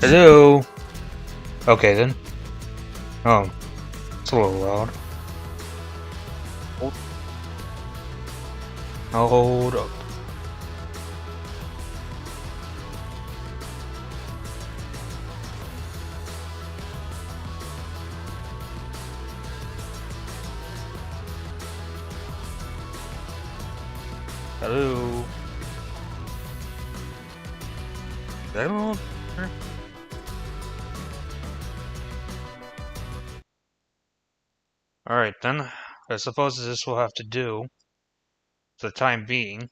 Hello? Okay then. Oh, it's a little loud. Hold up. Hello? Is that on? Alright then. I suppose this will have to do for the time being.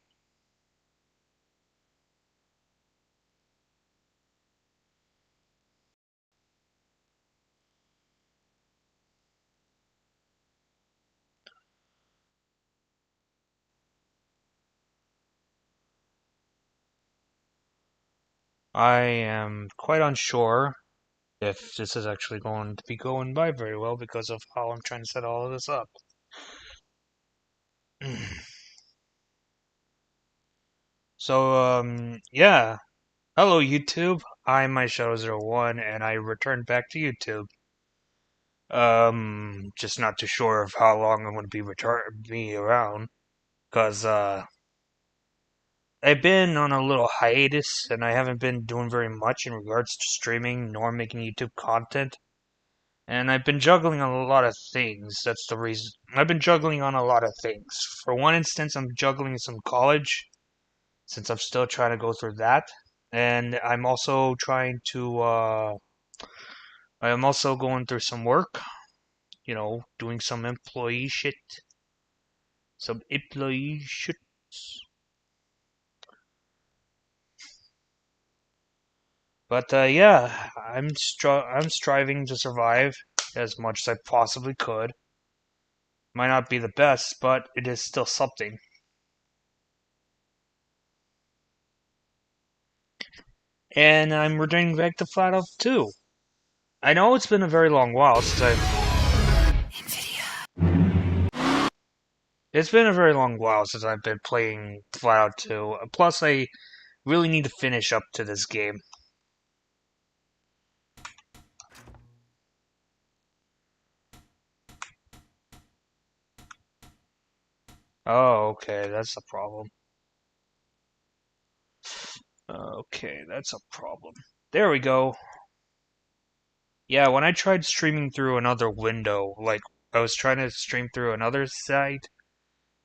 I am quite unsure if this is actually going to be going by very well because of how I'm trying to set all of this up. So, yeah. Hello YouTube. I'm MyShadow01 and I returned back to YouTube. Just not too sure of how long I'm going to be around. Because, I've been on a little hiatus and I haven't been doing very much in regards to streaming nor making YouTube content. And I've been juggling on a lot of things. That's the reason. I've been juggling on a lot of things. For one instance, I'm juggling some college, since I'm still trying to go through that. And I'm also I am also going through some work, doing some employee shit. Some employee shit. But yeah, I'm striving to survive as much as I possibly could. Might not be the best, but it is still something. And I'm returning back to Flatout 2. I know it's been a very long while since It's been a very long while since I've been playing Flatout 2. Plus, I really need to finish up to this game. Oh, okay, that's a problem. Okay, that's a problem. There we go. Yeah, when I tried streaming through another window, like I was trying to stream through another site.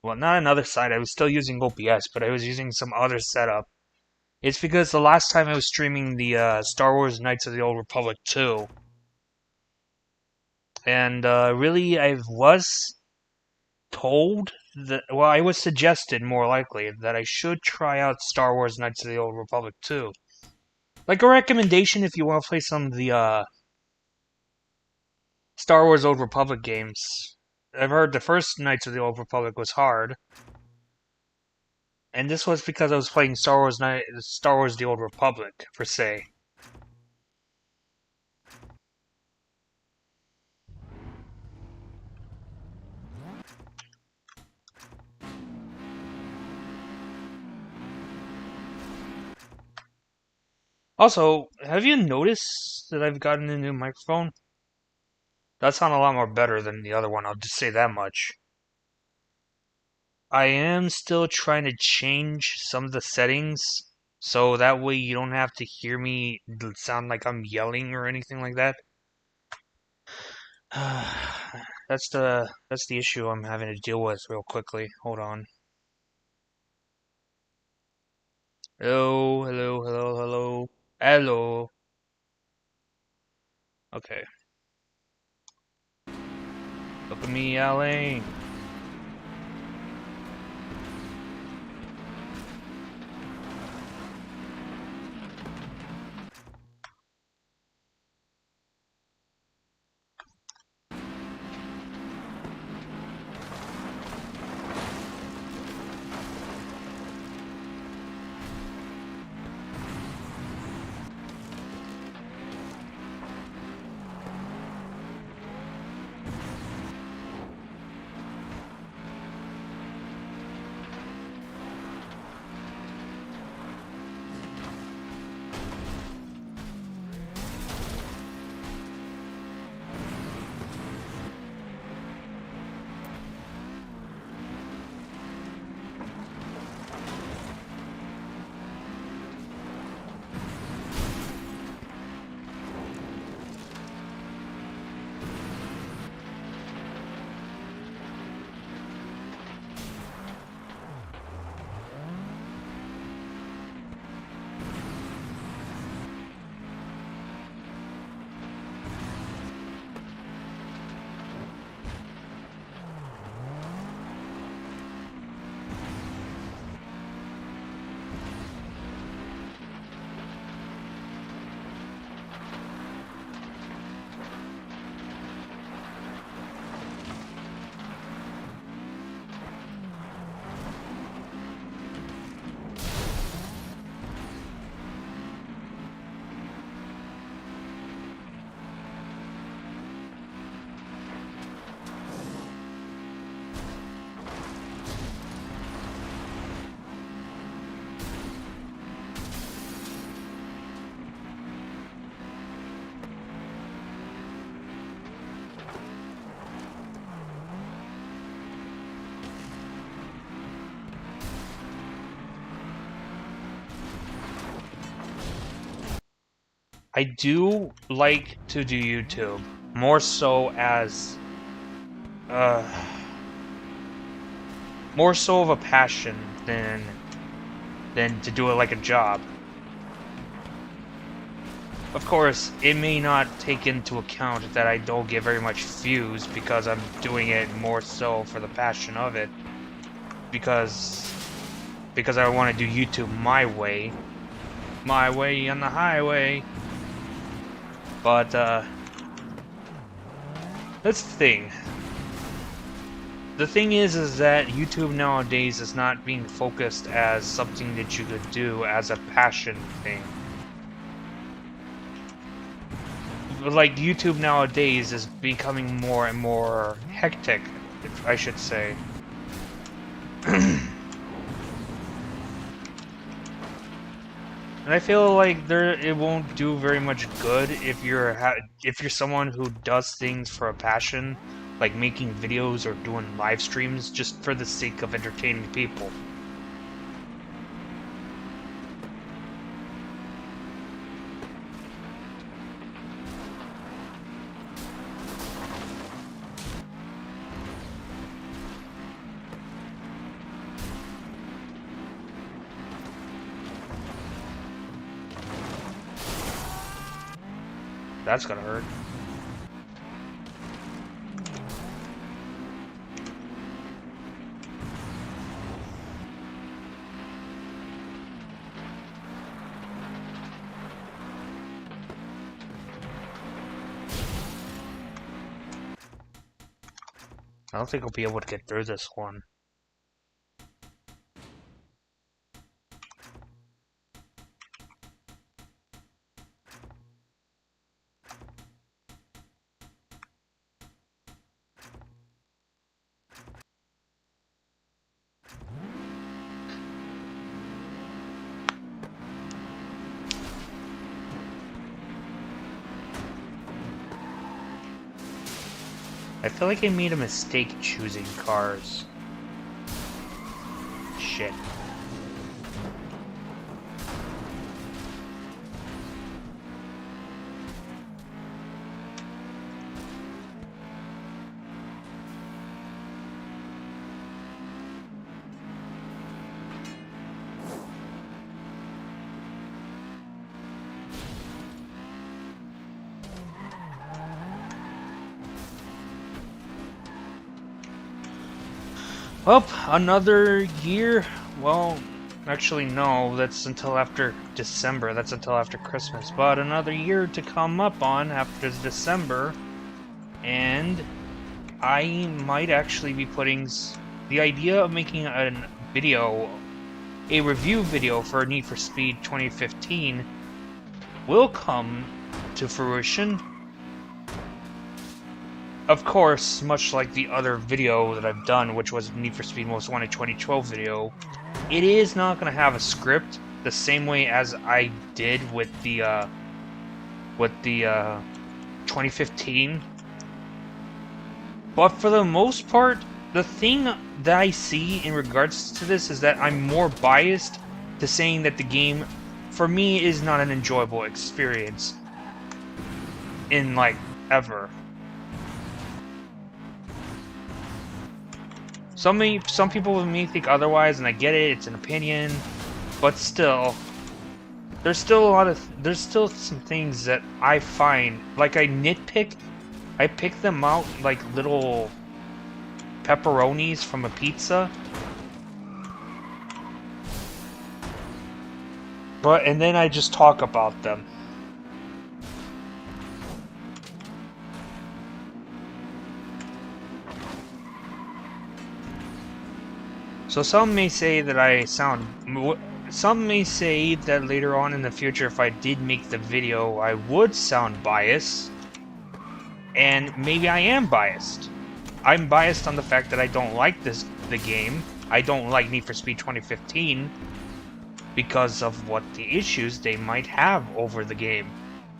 Well, not another site, I was still using OBS, but I was using some other setup. It's because the last time I was streaming the Star Wars Knights of the Old Republic 2, and really I was told that, well, I was suggested more likely that I should try out Star Wars Knights of the Old Republic 2. Like a recommendation if you want to play some of the Star Wars Old Republic games. I've heard the first Knights of the Old Republic was hard, and this was because I was playing Star Wars The Old Republic, per se. Also, have you noticed that I've gotten a new microphone? That sounds a lot more better than the other one, I'll just say that much. I am still trying to change some of the settings, so that way you don't have to hear me sound like I'm yelling or anything like that. That's the issue I'm having to deal with real quickly. Hold on. Hello, hello, hello, hello. Hello. Okay. Look at me yelling. I do like to do YouTube more so as uh more so of a passion than to do it like a job. Of course, it may not take into account that I don't get very much views because I'm doing it more so for the passion of it. Because I want to do YouTube my way on the highway. But that's the thing. The thing is that YouTube nowadays is not being focused as something that you could do as a passion thing. Like, YouTube nowadays is becoming more and more hectic, if I should say. And I feel like it won't do very much good if you're someone who does things for a passion, like making videos or doing live streams just for the sake of entertaining people. That's gonna hurt. I don't think I'll be able to get through this one. I feel like I made a mistake choosing cars. Shit. Well, another year. Well, actually, no, that's until after December. That's until after Christmas. But another year to come up on after December. And I might actually be putting the idea of making a review video for Need for Speed 2015 will come to fruition. Of course, much like the other video that I've done, which was Need for Speed Most Wanted 2012 video, it is not going to have a script the same way as I did with the 2015. But for the most part, the thing that I see in regards to this is that I'm more biased to saying that the game, for me, is not an enjoyable experience in, like, ever. Some people may think otherwise, and I get it, it's an opinion, but still, there's still some things that I find, like I pick them out like little pepperonis from a pizza, and then I just talk about them. So some may say that some may say that later on in the future, if I did make the video, I would sound biased. And maybe I am biased. I'm biased on the fact that I don't like the game. I don't like Need for Speed 2015 because of what the issues they might have over the game.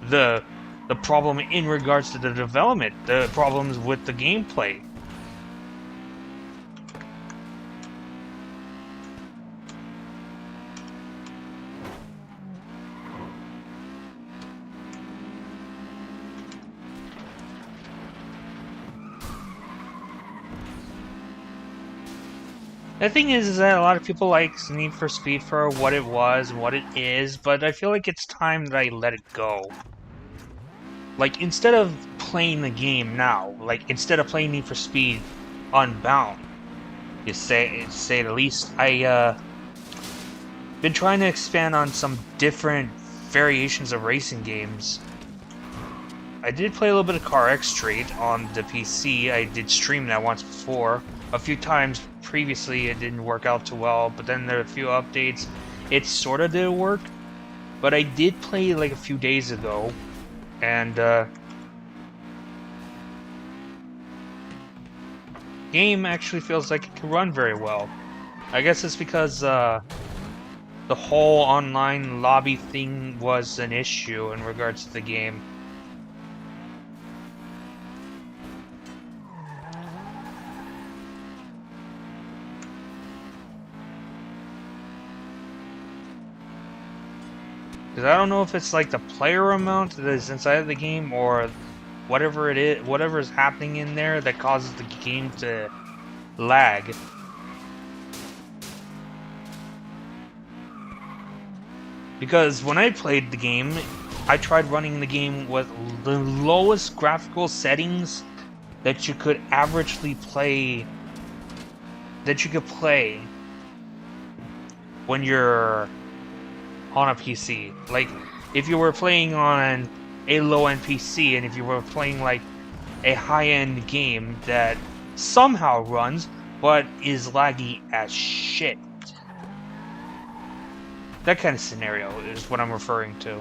The problem in regards to the development, the problems with the gameplay. The thing is that a lot of people like Need for Speed for what it was and what it is, but I feel like it's time that I let it go. Like, instead of playing the game now, like, instead of playing Need for Speed Unbound, you say the least, been trying to expand on some different variations of racing games. I did play a little bit of Car X Street on the PC. I did stream that once before. A few times previously it didn't work out too well, but then there are a few updates. It sorta did work, but I did play like a few days ago, and game actually feels like it can run very well. I guess it's because the whole online lobby thing was an issue in regards to the game. Because I don't know if it's like the player amount that is inside of the game or whatever it is, whatever is happening in there that causes the game to lag. Because when I played the game, I tried running the game with the lowest graphical settings that you could averagely play, that you could play when you're on a PC. Like, if you were playing on a low-end PC, and if you were playing like a high-end game that somehow runs, but is laggy as shit. That kind of scenario is what I'm referring to.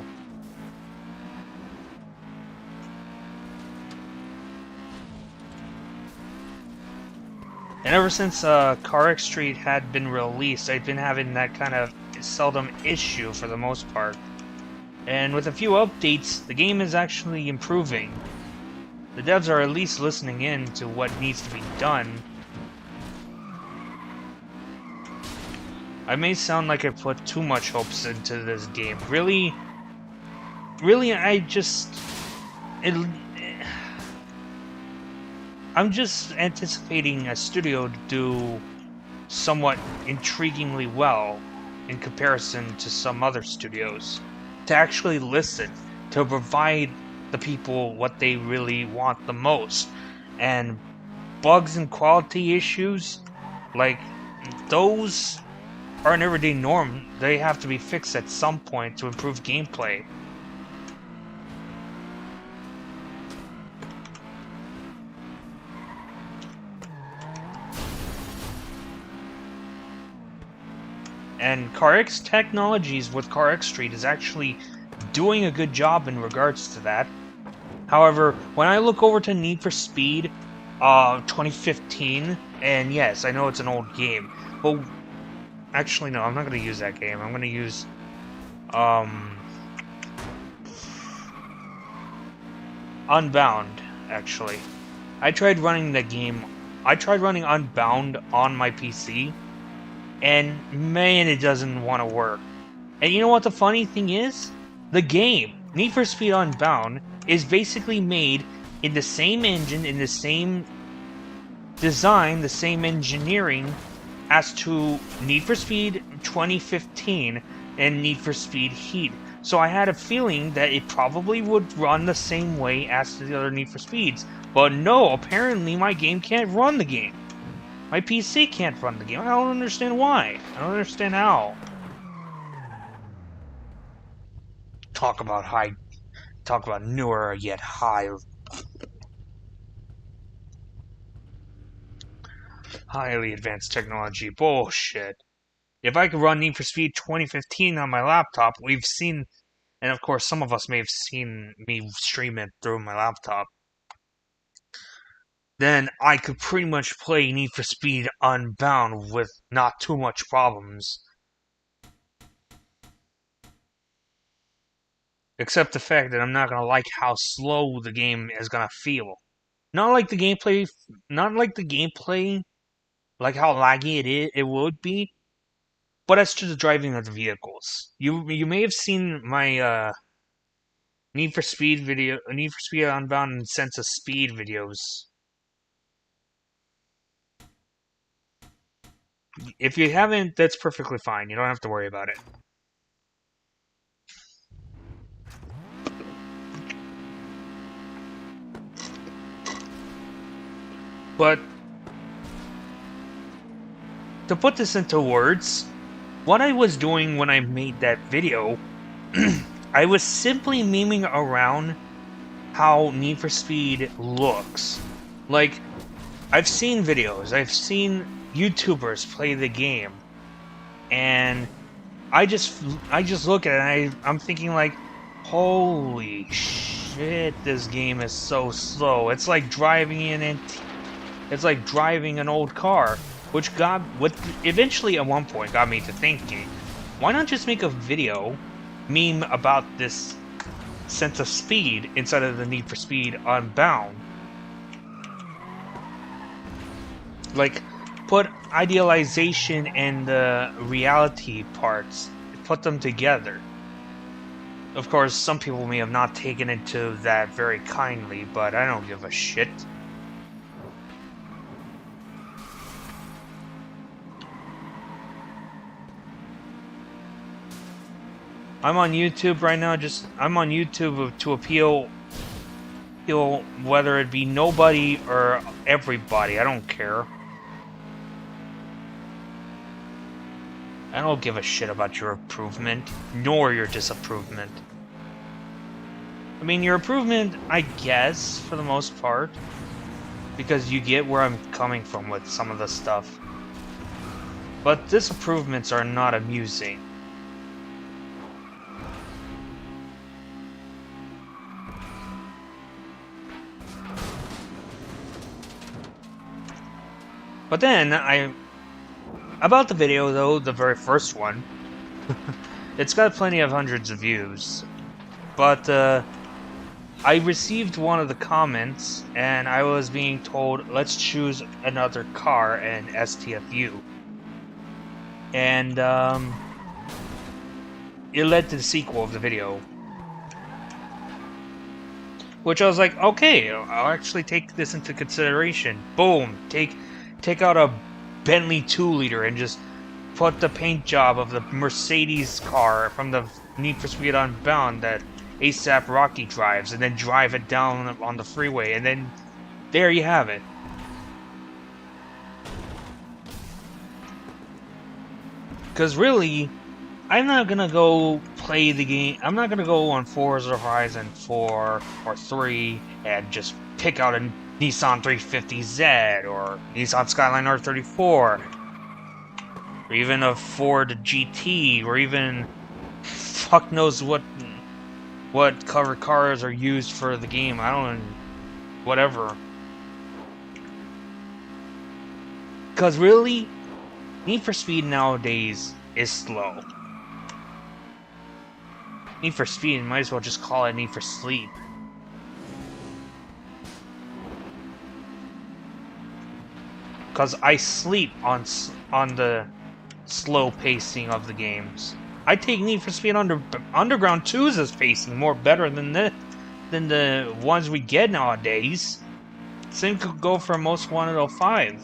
And ever since Car X Street had been released, I've been having that kind of seldom issue for the most part. And with a few updates, the game is actually improving. The devs are at least listening in to what needs to be done. I may sound like I put too much hopes into this game. Really, I'm just anticipating a studio to do somewhat intriguingly well in comparison to some other studios. To actually listen, to provide the people what they really want the most. And bugs and quality issues, like, those are an everyday norm. They have to be fixed at some point to improve gameplay. And CarX Technologies with CarX Street is actually doing a good job in regards to that. However, when I look over to Need for Speed 2015, and yes, I know it's an old game, but actually no, I'm not going to use that game. I'm going to use Unbound, actually. I tried running the game. I tried running Unbound on my PC, and man, it doesn't want to work. And you know what the funny thing is? The game, Need for Speed Unbound, is basically made in the same engine, in the same design, the same engineering as to Need for Speed 2015 and Need for Speed Heat. So I had a feeling that it probably would run the same way as the other Need for Speeds. But no, apparently my game can't run the game. My PC can't run the game. I don't understand why. I don't understand how. Talk about newer yet highly advanced technology. Bullshit. If I could run Need for Speed 2015 on my laptop, we've seen, and of course some of us may have seen me stream it through my laptop, then I could pretty much play Need for Speed Unbound with not too much problems. Except the fact that I'm not gonna like how slow the game is gonna feel. Not like the gameplay, not like the gameplay, like how laggy it would be, but as to the driving of the vehicles. You may have seen my Need for Speed Unbound and Sense of Speed videos. If you haven't, that's perfectly fine. You don't have to worry about it. But to put this into words, what I was doing when I made that video, I was simply memeing around how Need for Speed looks. Like, I've seen videos, I've seen YouTubers play the game, and I just look at it and I'm thinking like, holy shit, this game is so slow. It's like driving it's like driving an old car, which got what eventually at one point got me to thinking, why not just make a video meme about this sense of speed instead of the Need for Speed Unbound? Like, put idealization and the reality parts, put them together. Of course, some people may have not taken it to that very kindly, but I don't give a shit. I'm on YouTube right now, I'm on YouTube to appeal whether it be nobody or everybody, I don't care. I don't give a shit about your improvement, nor your disapprovement. I mean, your improvement, I guess, for the most part, because you get where I'm coming from with some of the stuff. But disapprovements are not amusing. But then, about the video though, the very first one, it's got plenty of hundreds of views. But, I received one of the comments, and I was being told, let's choose another car and STFU. And, it led to the sequel of the video. Which I was like, okay, I'll actually take this into consideration. Boom, take out a Bentley 2-liter and just put the paint job of the Mercedes car from the Need for Speed Unbound that ASAP Rocky drives, and then drive it down on the freeway, and then there you have it. Because really, I'm not gonna go play the game. I'm not gonna go on Forza Horizon 4 or 3 and just pick out a Nissan 350Z or Nissan Skyline R34 or even a Ford GT or even fuck knows what cover cars are used for the game. I don't whatever. Because really, Need for Speed nowadays is slow. Need for Speed, might as well just call it Need for Sleep. Because I sleep on the slow pacing of the games. I take Need for Speed Underground 2's pacing more better than the ones we get nowadays. Same could go for Most Wanted 05.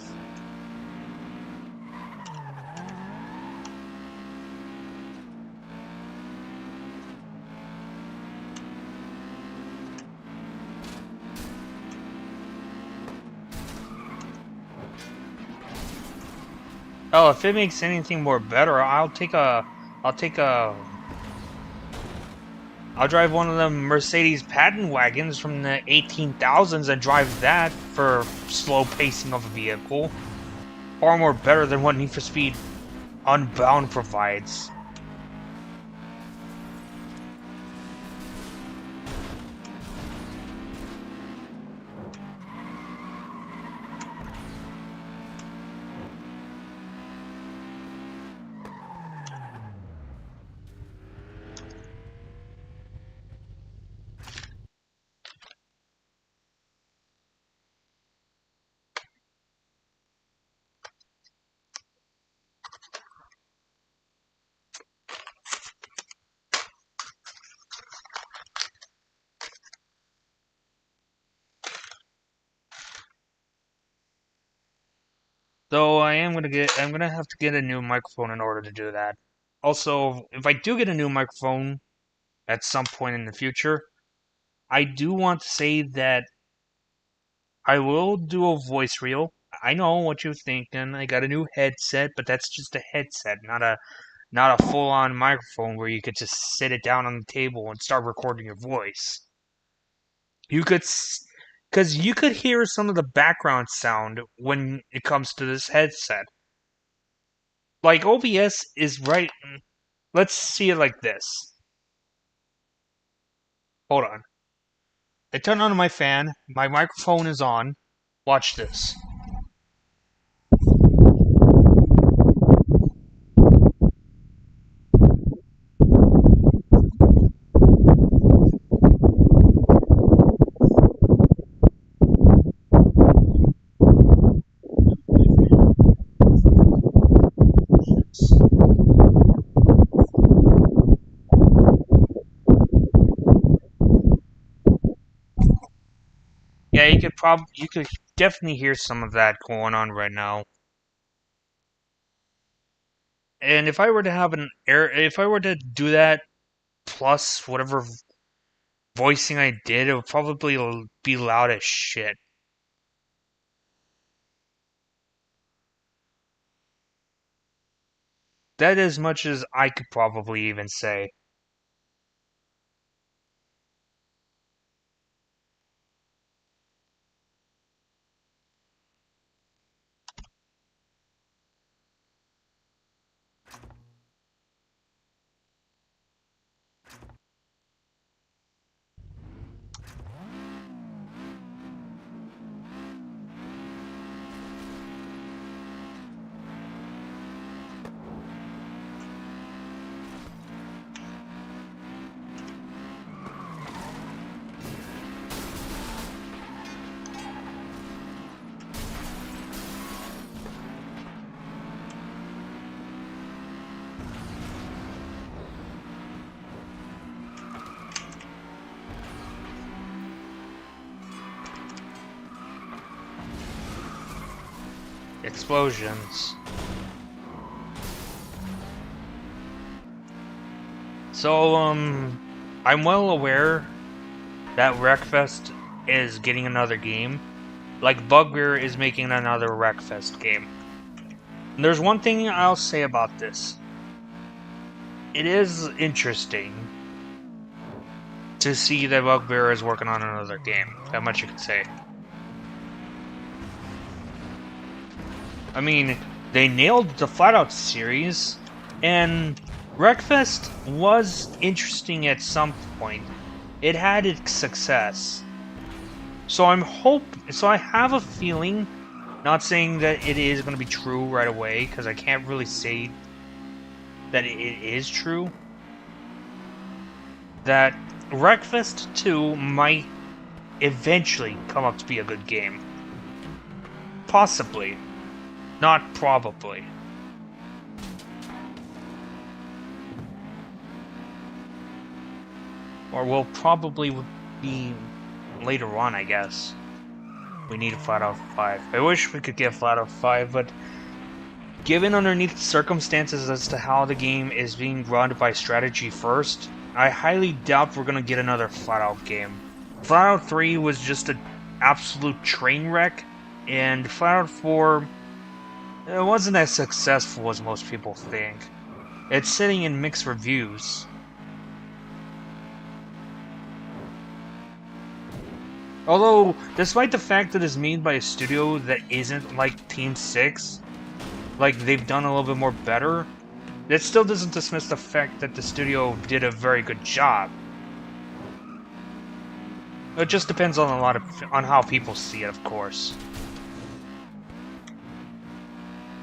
Oh, if it makes anything more better, I'll drive one of them Mercedes patent wagons from the 18,000s and drive that for slow pacing of a vehicle. Far more better than what Need for Speed Unbound provides. Though I'm gonna have to get a new microphone in order to do that. Also, if I do get a new microphone at some point in the future, I do want to say that I will do a voice reel. I know what you're thinking. I got a new headset, but that's just a headset, not a full-on microphone where you could just sit it down on the table and start recording your voice. Because you could hear some of the background sound when it comes to this headset. Like OBS is right. Let's see it like this. Hold on. I turn on my fan. My microphone is on. Watch this. Yeah, you could definitely hear some of that going on right now. And if I were to if I were to do that plus whatever voicing I did, it would probably be loud as shit. That as much as I could probably even say. Explosions. So, I'm well aware that Wreckfest is getting another game. Like, Bugbear is making another Wreckfest game. And there's one thing I'll say about this. It is interesting to see that Bugbear is working on another game. That much you can say. I mean, they nailed the Flatout series, and Wreckfest was interesting at some point. It had its success. So I have a feeling, not saying that it is going to be true right away, because I can't really say that it is true, that Wreckfest 2 might eventually come up to be a good game. Possibly. Not probably. Or will probably be later on, I guess. We need a Flatout 5. I wish we could get Flatout 5, but given underneath circumstances as to how the game is being run by strategy first, I highly doubt we're gonna get another Flatout game. Flatout 3 was just an absolute train wreck, and Flatout 4... it wasn't as successful as most people think. It's sitting in mixed reviews. Although, despite the fact that it's made by a studio that isn't like Team 6, like they've done a little bit more better, it still doesn't dismiss the fact that the studio did a very good job. It just depends on on how people see it, of course.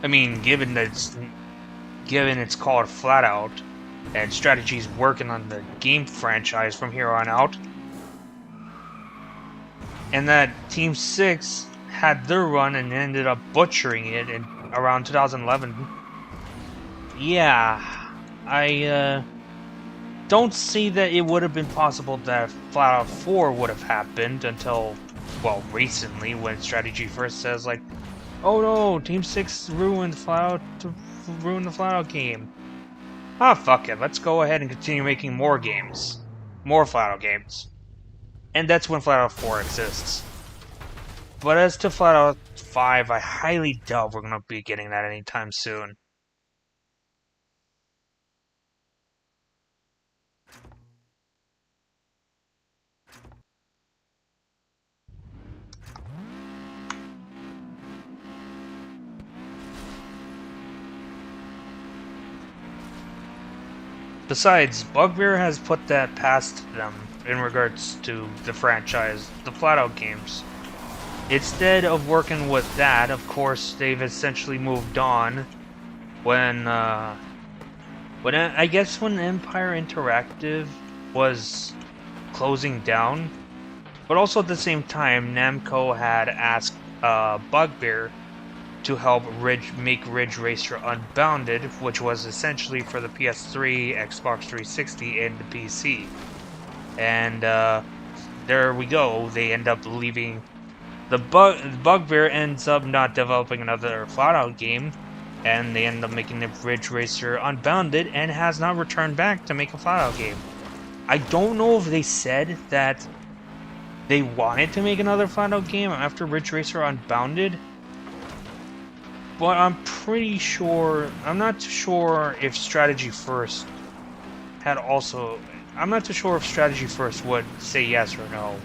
I mean, given it's called Flatout, and Strategy's working on the game franchise from here on out, and that Team 6 had their run and ended up butchering it in around 2011. Yeah, I don't see that it would have been possible that Flatout 4 would have happened until, well, recently, when Strategy first says, like, Oh no, Team 6 ruined Flatout to ruin the Flatout game. Ah, fuck it. Let's go ahead and continue making more games. More Flatout games. And that's when Flatout 4 exists. But as to Flatout 5, I highly doubt we're going to be getting that anytime soon. Besides, Bugbear has put that past them in regards to the franchise, the Flatout games. Instead of working with that, of course, they've essentially moved on when I guess when Empire Interactive was closing down, but also at the same time, Namco had asked Bugbear to help make Ridge Racer Unbounded, which was essentially for the PS3, Xbox 360, and the PC. And there we go. They end up leaving. Bugbear ends up not developing another Flatout game, and they end up making the Ridge Racer Unbounded, and has not returned back to make a Flatout game. I don't know if they said that they wanted to make another Flatout game after Ridge Racer Unbounded, but I'm pretty sure, I'm not too sure if Strategy First had also, I'm not too sure if Strategy First would say yes or no.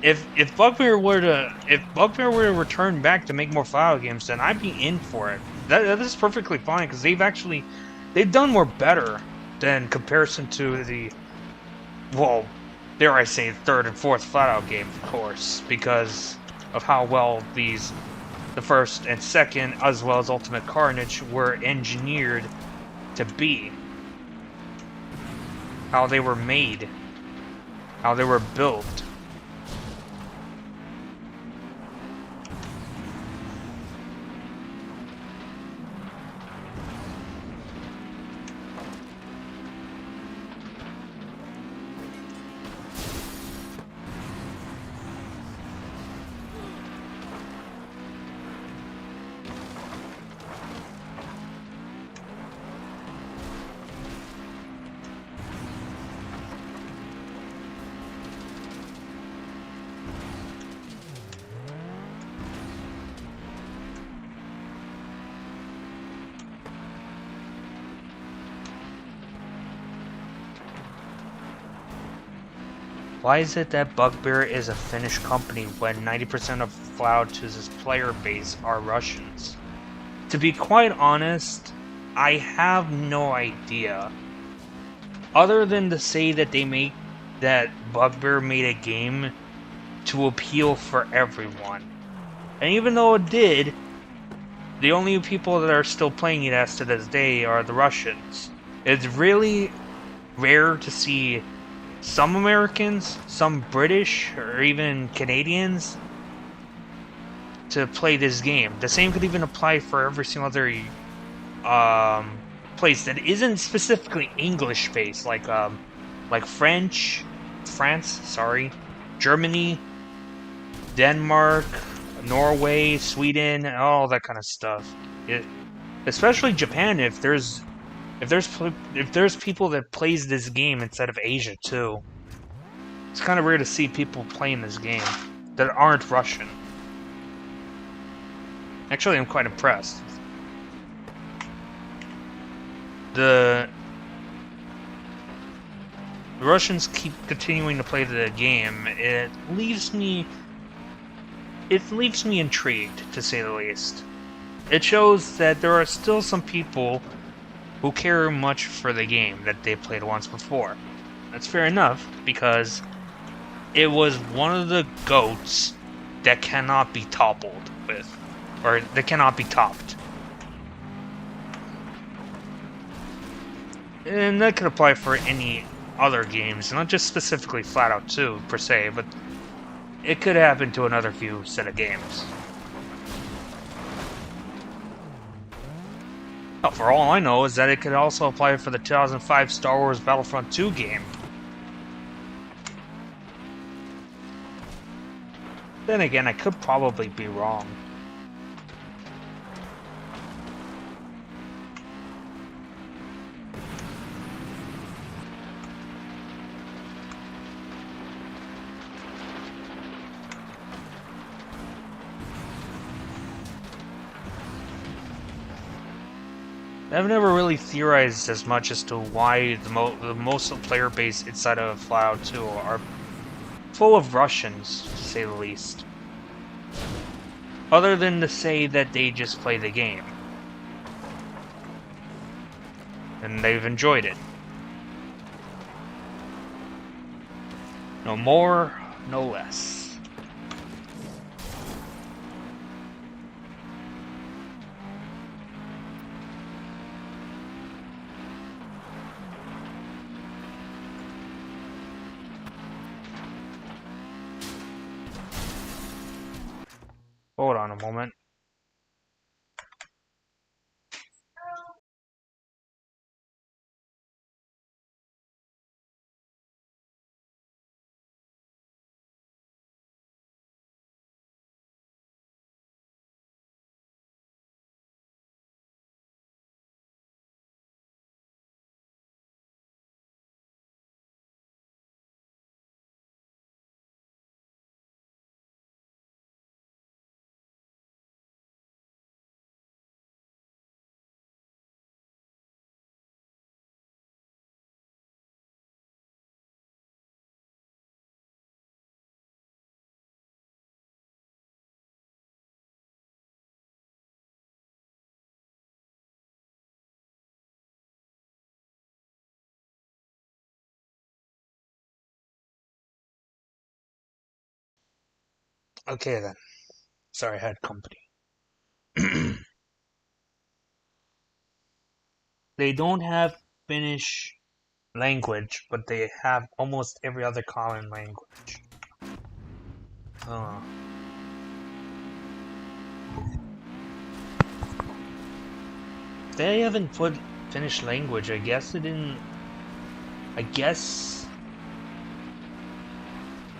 If Bugbear were to return back to make more Flatout games, then I'd be in for it. That is perfectly fine, because they've done more better than comparison to the, well, dare I say, third and fourth Flatout game, of course, because of how well the first and second, as well as Ultimate Carnage, were engineered to be. How they were made. How they were built. Why is it that Bugbear is a Finnish company when 90% of Flatouts' player base are Russians? To be quite honest, I have no idea. Other than to say that Bugbear made a game to appeal for everyone. And even though it did, the only people that are still playing it as to this day are the Russians. It's really rare to see some Americans, some British, or even Canadians to play this game. The same could even apply for every single other place that isn't specifically English based, like France, Germany, Denmark, Norway, Sweden, and all that kind of stuff. Especially Japan, if there's people that plays this game instead of Asia too. It's kind of rare to see people playing this game that aren't Russian. Actually, I'm quite impressed. The Russians keep continuing to play the game. It leaves me intrigued, to say the least. It shows that there are still some people who care much for the game that they played once before. That's fair enough, because it was one of the GOATs that cannot be toppled with, or that cannot be topped. And that could apply for any other games, not just specifically Flatout 2 per se, but it could happen to another few set of games. Well, for all I know is that it could also apply for the 2005 Star Wars Battlefront 2 game. Then again, I could probably be wrong. I've never really theorized as much as to why the most player base inside of Flatout 2 are full of Russians, to say the least. Other than to say that they just play the game. And they've enjoyed it. No more, no less. Hold on a moment. Okay then. Sorry, I had company. They don't have Finnish language, but they have almost every other common language. They haven't put Finnish language. I guess they didn't. I guess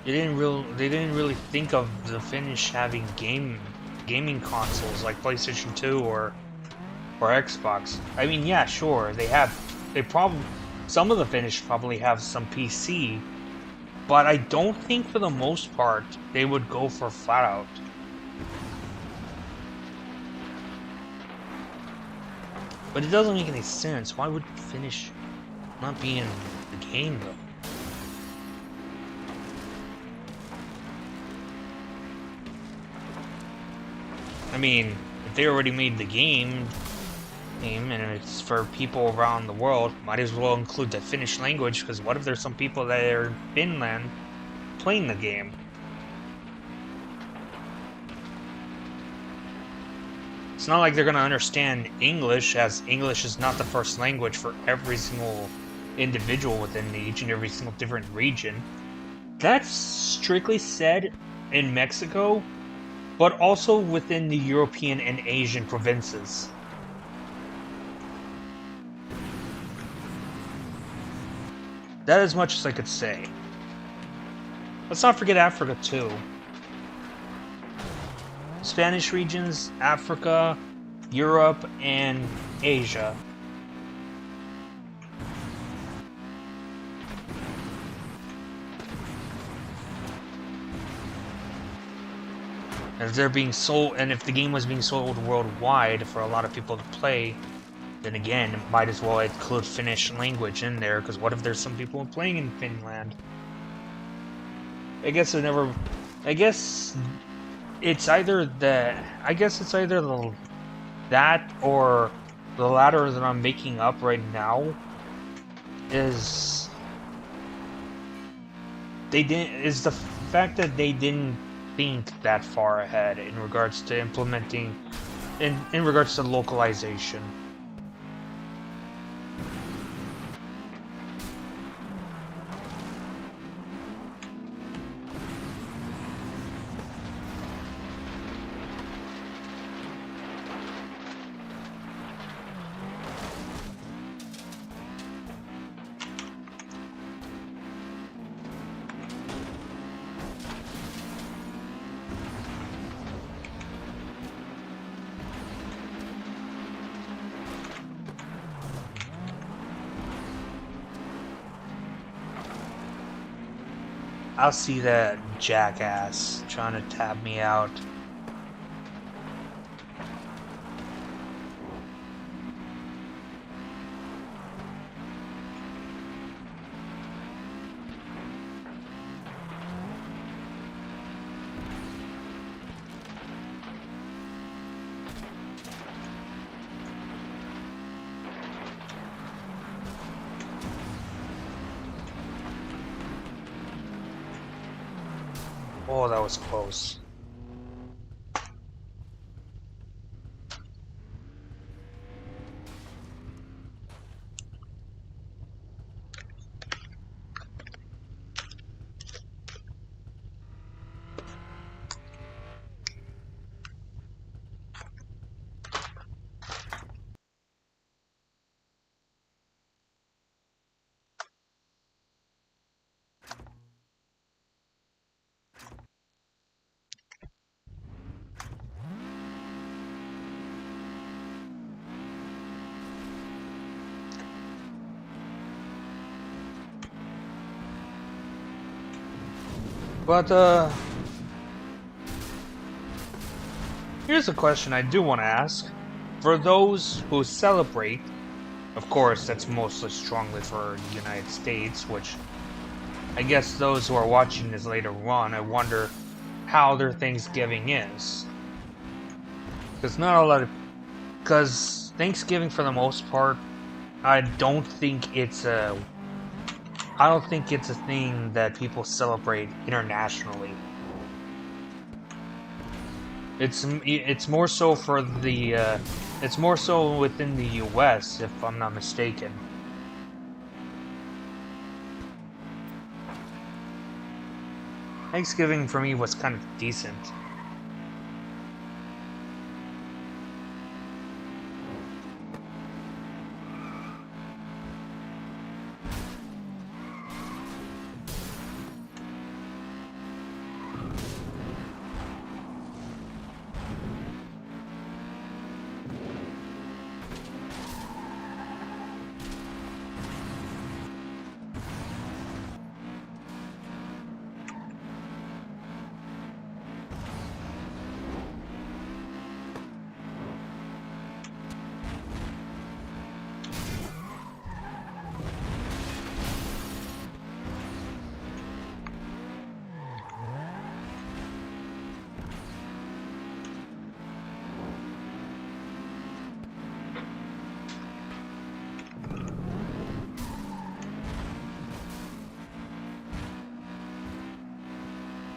they didn't really think of the Finnish having gaming consoles like PlayStation 2 or Xbox. I mean, yeah, sure, they have. They probably some of the Finnish probably have some PC, but I don't think for the most part they would go for Flatout. But it doesn't make any sense. Why would Finnish not be in the game though? I mean, if they already made the game and it's for people around the world, might as well include the Finnish language, because what if there's some people that are in Finland playing the game? It's not like they're going to understand English, as English is not the first language for every single individual within each and every single different region. That's strictly said in Mexico, but also within the European and Asian provinces. That is much as I could say. Let's not forget Africa too. Spanish regions, Africa, Europe, and Asia. And if they're being sold, and if the game was being sold worldwide for a lot of people to play, then again, might as well include Finnish language in there, because what if there's some people playing in Finland? I guess it's either that or the latter that I'm making up right now is the fact that they didn't think that far ahead in regards to implementing in regards to localization. I'll see that jackass trying to tab me out. Oh, that was close. But, here's a question I do want to ask. For those who celebrate, of course, that's mostly strongly for the United States, which I guess those who are watching this later on, I wonder how their Thanksgiving is. Because not a lot of... Because Thanksgiving, for the most part, I don't think it's a thing that people celebrate internationally. It's more so for the it's more so within the U.S. if I'm not mistaken. Thanksgiving for me was kind of decent.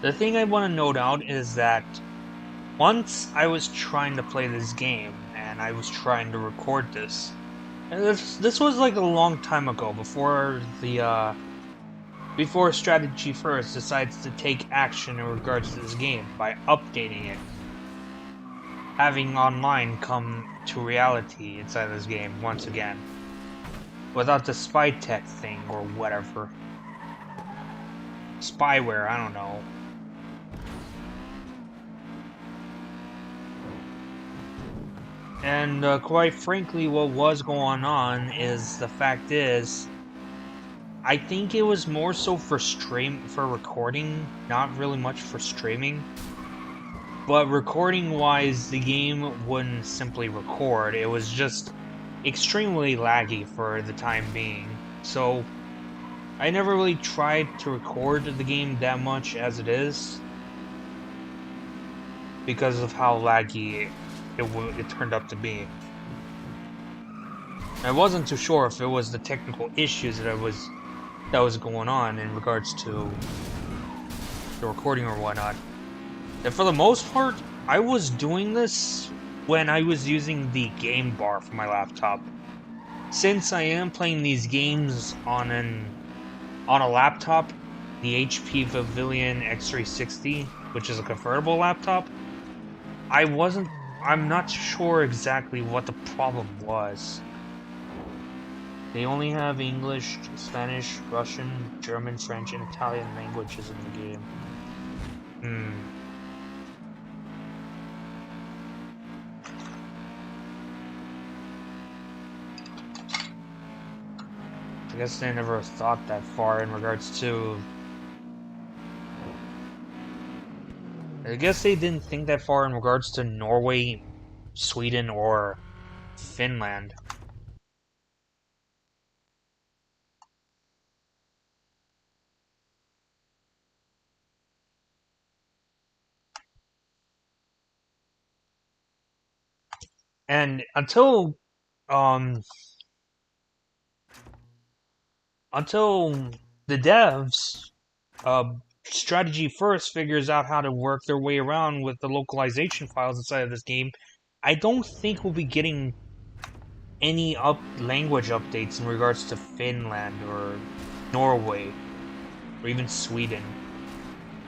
The thing I want to note out is that once I was trying to play this game and I was trying to record this, and this was like a long time ago before before Strategy First decides to take action in regards to this game by updating it, having online come to reality inside this game once again, without the spy tech thing or whatever. Spyware, I don't know. And quite frankly, what was going on is the fact is, I think it was more so for recording, not really much for streaming. But recording wise, the game wouldn't simply record, it was just extremely laggy for the time being. So I never really tried to record the game that much as it is, because of how laggy it turned up to be. I wasn't too sure if it was the technical issues that was going on in regards to the recording or whatnot. And for the most part, I was doing this when I was using the game bar for my laptop. Since I am playing these games on a laptop, the HP Pavilion X360, which is a convertible laptop, I'm not sure exactly what the problem was. They only have English, Spanish, Russian, German, French, and Italian languages in the game. I guess they never thought that far in regards to I guess they didn't think that far in regards to Norway, Sweden, or Finland. And um until the devs uh strategy first figures out how to work their way around with the localization files inside of this game, I don't think we'll be getting any language updates in regards to Finland or Norway or even Sweden.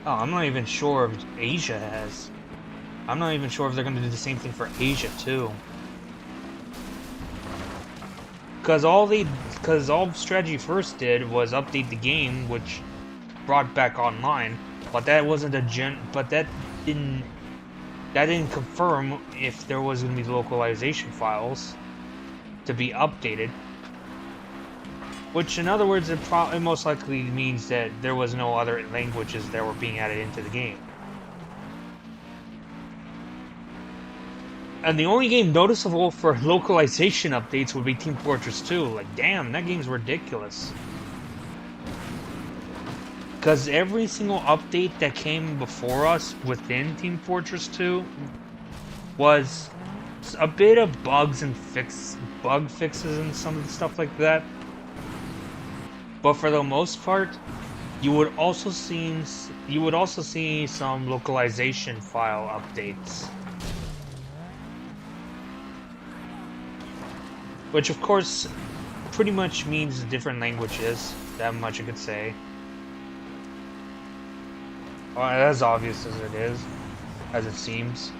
Oh, I'm not even sure if Asia has. I'm not even sure if they're going to do the same thing for Asia too. Because all Strategy First did was update the game, which brought back online, but that wasn't that didn't confirm if there was going to be localization files to be updated. Which, in other words, it most likely means that there was no other languages that were being added into the game. And the only game noticeable for localization updates would be Team Fortress 2. Like, damn, that game's ridiculous. Because every single update that came before us within Team Fortress 2 was a bit of bugs and bug fixes and some of the stuff like that. But for the most part, you would also see some localization file updates. Which, of course, pretty much means different languages. That much I could say. Well, as obvious as it is. As it seems.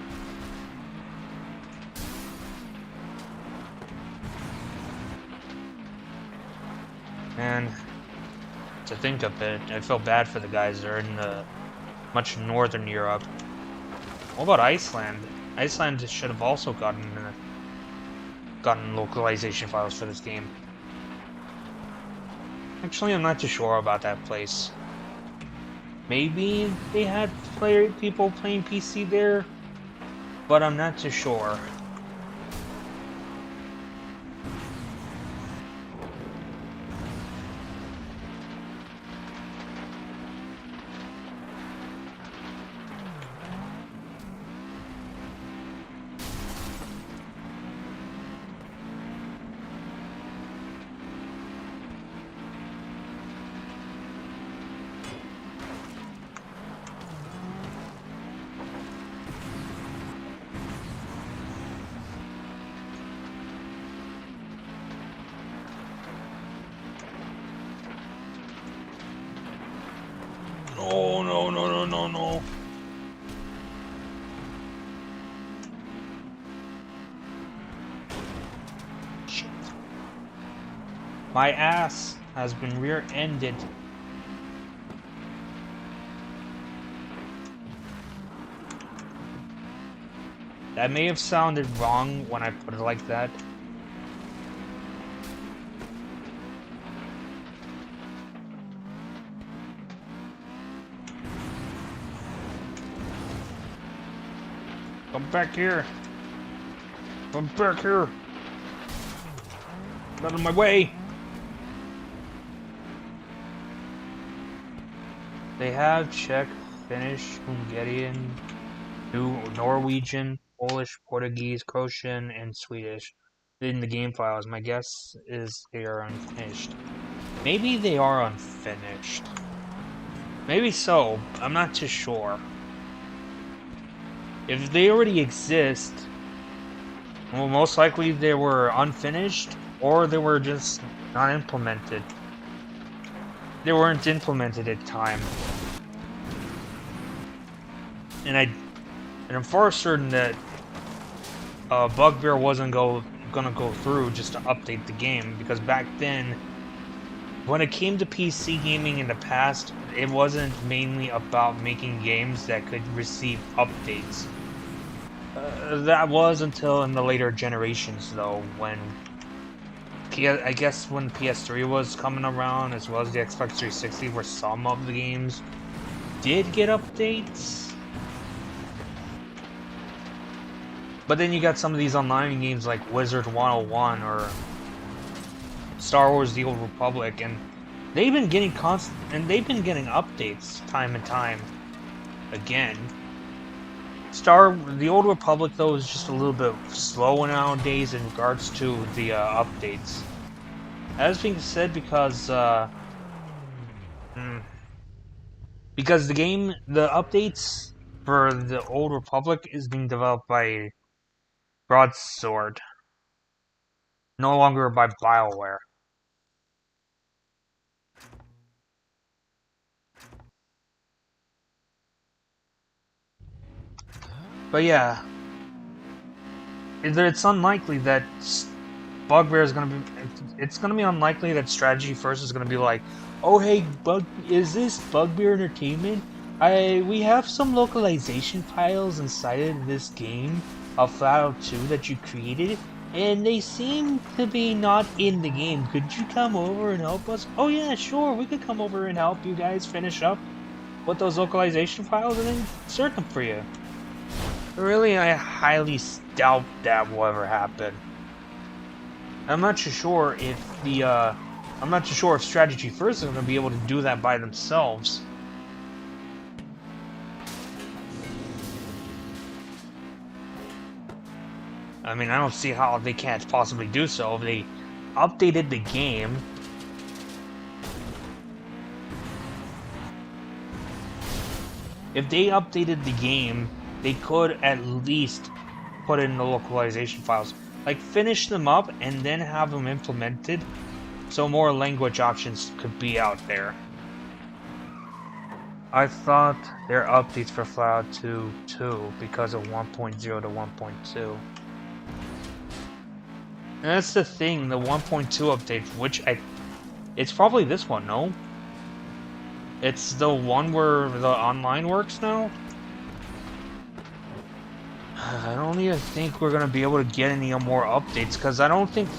And to think of it, I feel bad for the guys that are in much northern Europe. What about Iceland? Iceland should have also gotten localization files for this game. Actually, I'm not too sure about that place. Maybe they had people playing PC there, but I'm not too sure. No. Shit. My ass has been rear-ended. That may have sounded wrong when I put it like that. Come back here. Come back here. Get out of my way. They have Czech, Finnish, Hungarian, Norwegian, Polish, Portuguese, Croatian, and Swedish in the game files. My guess is they are unfinished. Maybe they are unfinished. Maybe so. I'm not too sure. If they already exist, well, most likely they were unfinished, or they were just not implemented. They weren't implemented at time. And I'm far certain that Bugbear wasn't gonna go through just to update the game, because back then, when it came to PC gaming in the past, it wasn't mainly about making games that could receive updates. That was until in the later generations, though, when I guess when PS3 was coming around, as well as the Xbox 360, where some of the games did get updates. But then you got some of these online games like Wizard 101 or Star Wars: The Old Republic, and they've been getting updates time and time again. The Old Republic, though, is just a little bit slow nowadays in regards to the updates. As being said, because the updates for the Old Republic is being developed by Broadsword, no longer by BioWare. But yeah, it's unlikely that Bugbear is gonna be. It's gonna be unlikely that Strategy First is gonna be like, oh hey, is this Bugbear Entertainment? We have some localization files inside of this game of Flatout 2 that you created, and they seem to be not in the game. Could you come over and help us? Oh yeah, sure, we could come over and help you guys finish up with those localization files and then insert them for you. Really, I highly doubt that will ever happen. I'm not too sure if Strategy First is going to be able to do that by themselves. I mean, I don't see how they can't possibly do so. If they updated the game, they could at least put in the localization files. Like, finish them up and then have them implemented so more language options could be out there. I thought there are updates for Flatout 2 too because of 1.0 to 1.2. And that's the thing, the 1.2 update, it's probably this one, no? It's the one where the online works now? I don't even think we're gonna be able to get any more updates because I don't think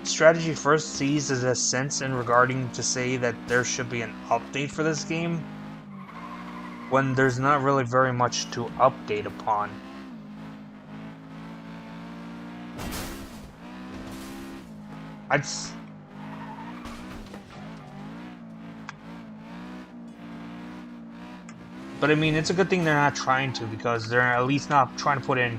Strategy First sees as a sense in regarding to say that there should be an update for this game when there's not really very much to update upon. But I mean, it's a good thing they're not trying to, because they're at least not trying to put in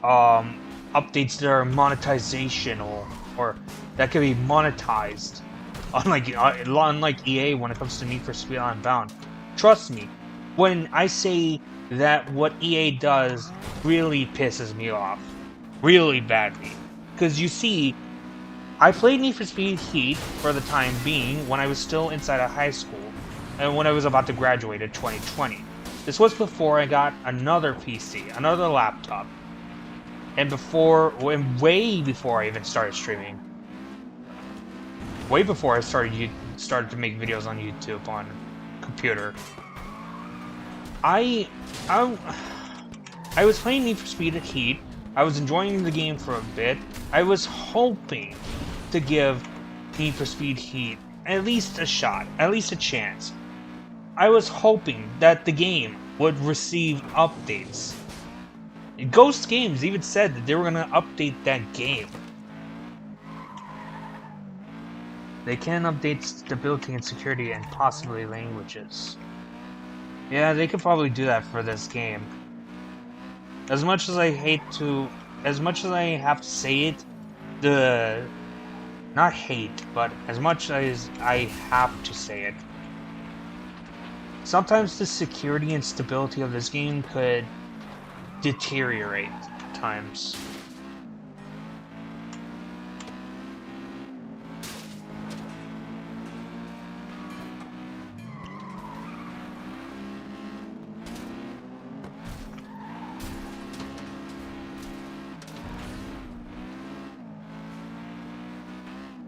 updates that are monetizational or that can be monetized. Unlike EA when it comes to Need for Speed Unbound. Trust me, when I say that what EA does really pisses me off. Really badly. Because you see, I played Need for Speed Heat for the time being when I was still inside of high school. And when I was about to graduate in 2020. This was before I got another PC, another laptop. And way before I even started streaming. Way before I started to make videos on YouTube on computer. I was playing Need for Speed Heat. I was enjoying the game for a bit. I was hoping to give Need for Speed Heat at least a shot, at least a chance. I was hoping that the game would receive updates. Ghost Games even said that they were going to update that game. They can update stability and security and possibly languages. Yeah, they could probably do that for this game. As much as I have to say it, not hate, but as much as I have to say it, sometimes the security and stability of this game could deteriorate at times.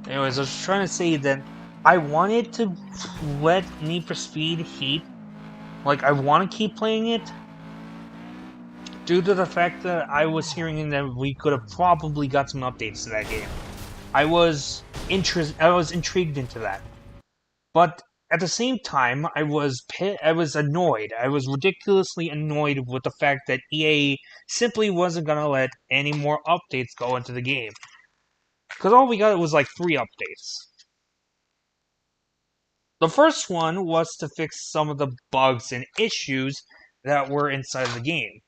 Anyways, I was trying to say that I wanted to let Need for Speed Heat, like, I want to keep playing it, due to the fact that I was hearing that we could have probably got some updates to that game. I was intrigued into that. But at the same time, I was annoyed. I was ridiculously annoyed with the fact that EA simply wasn't gonna let any more updates go into the game. Because all we got was like 3 updates. The first one was to fix some of the bugs and issues that were inside the game.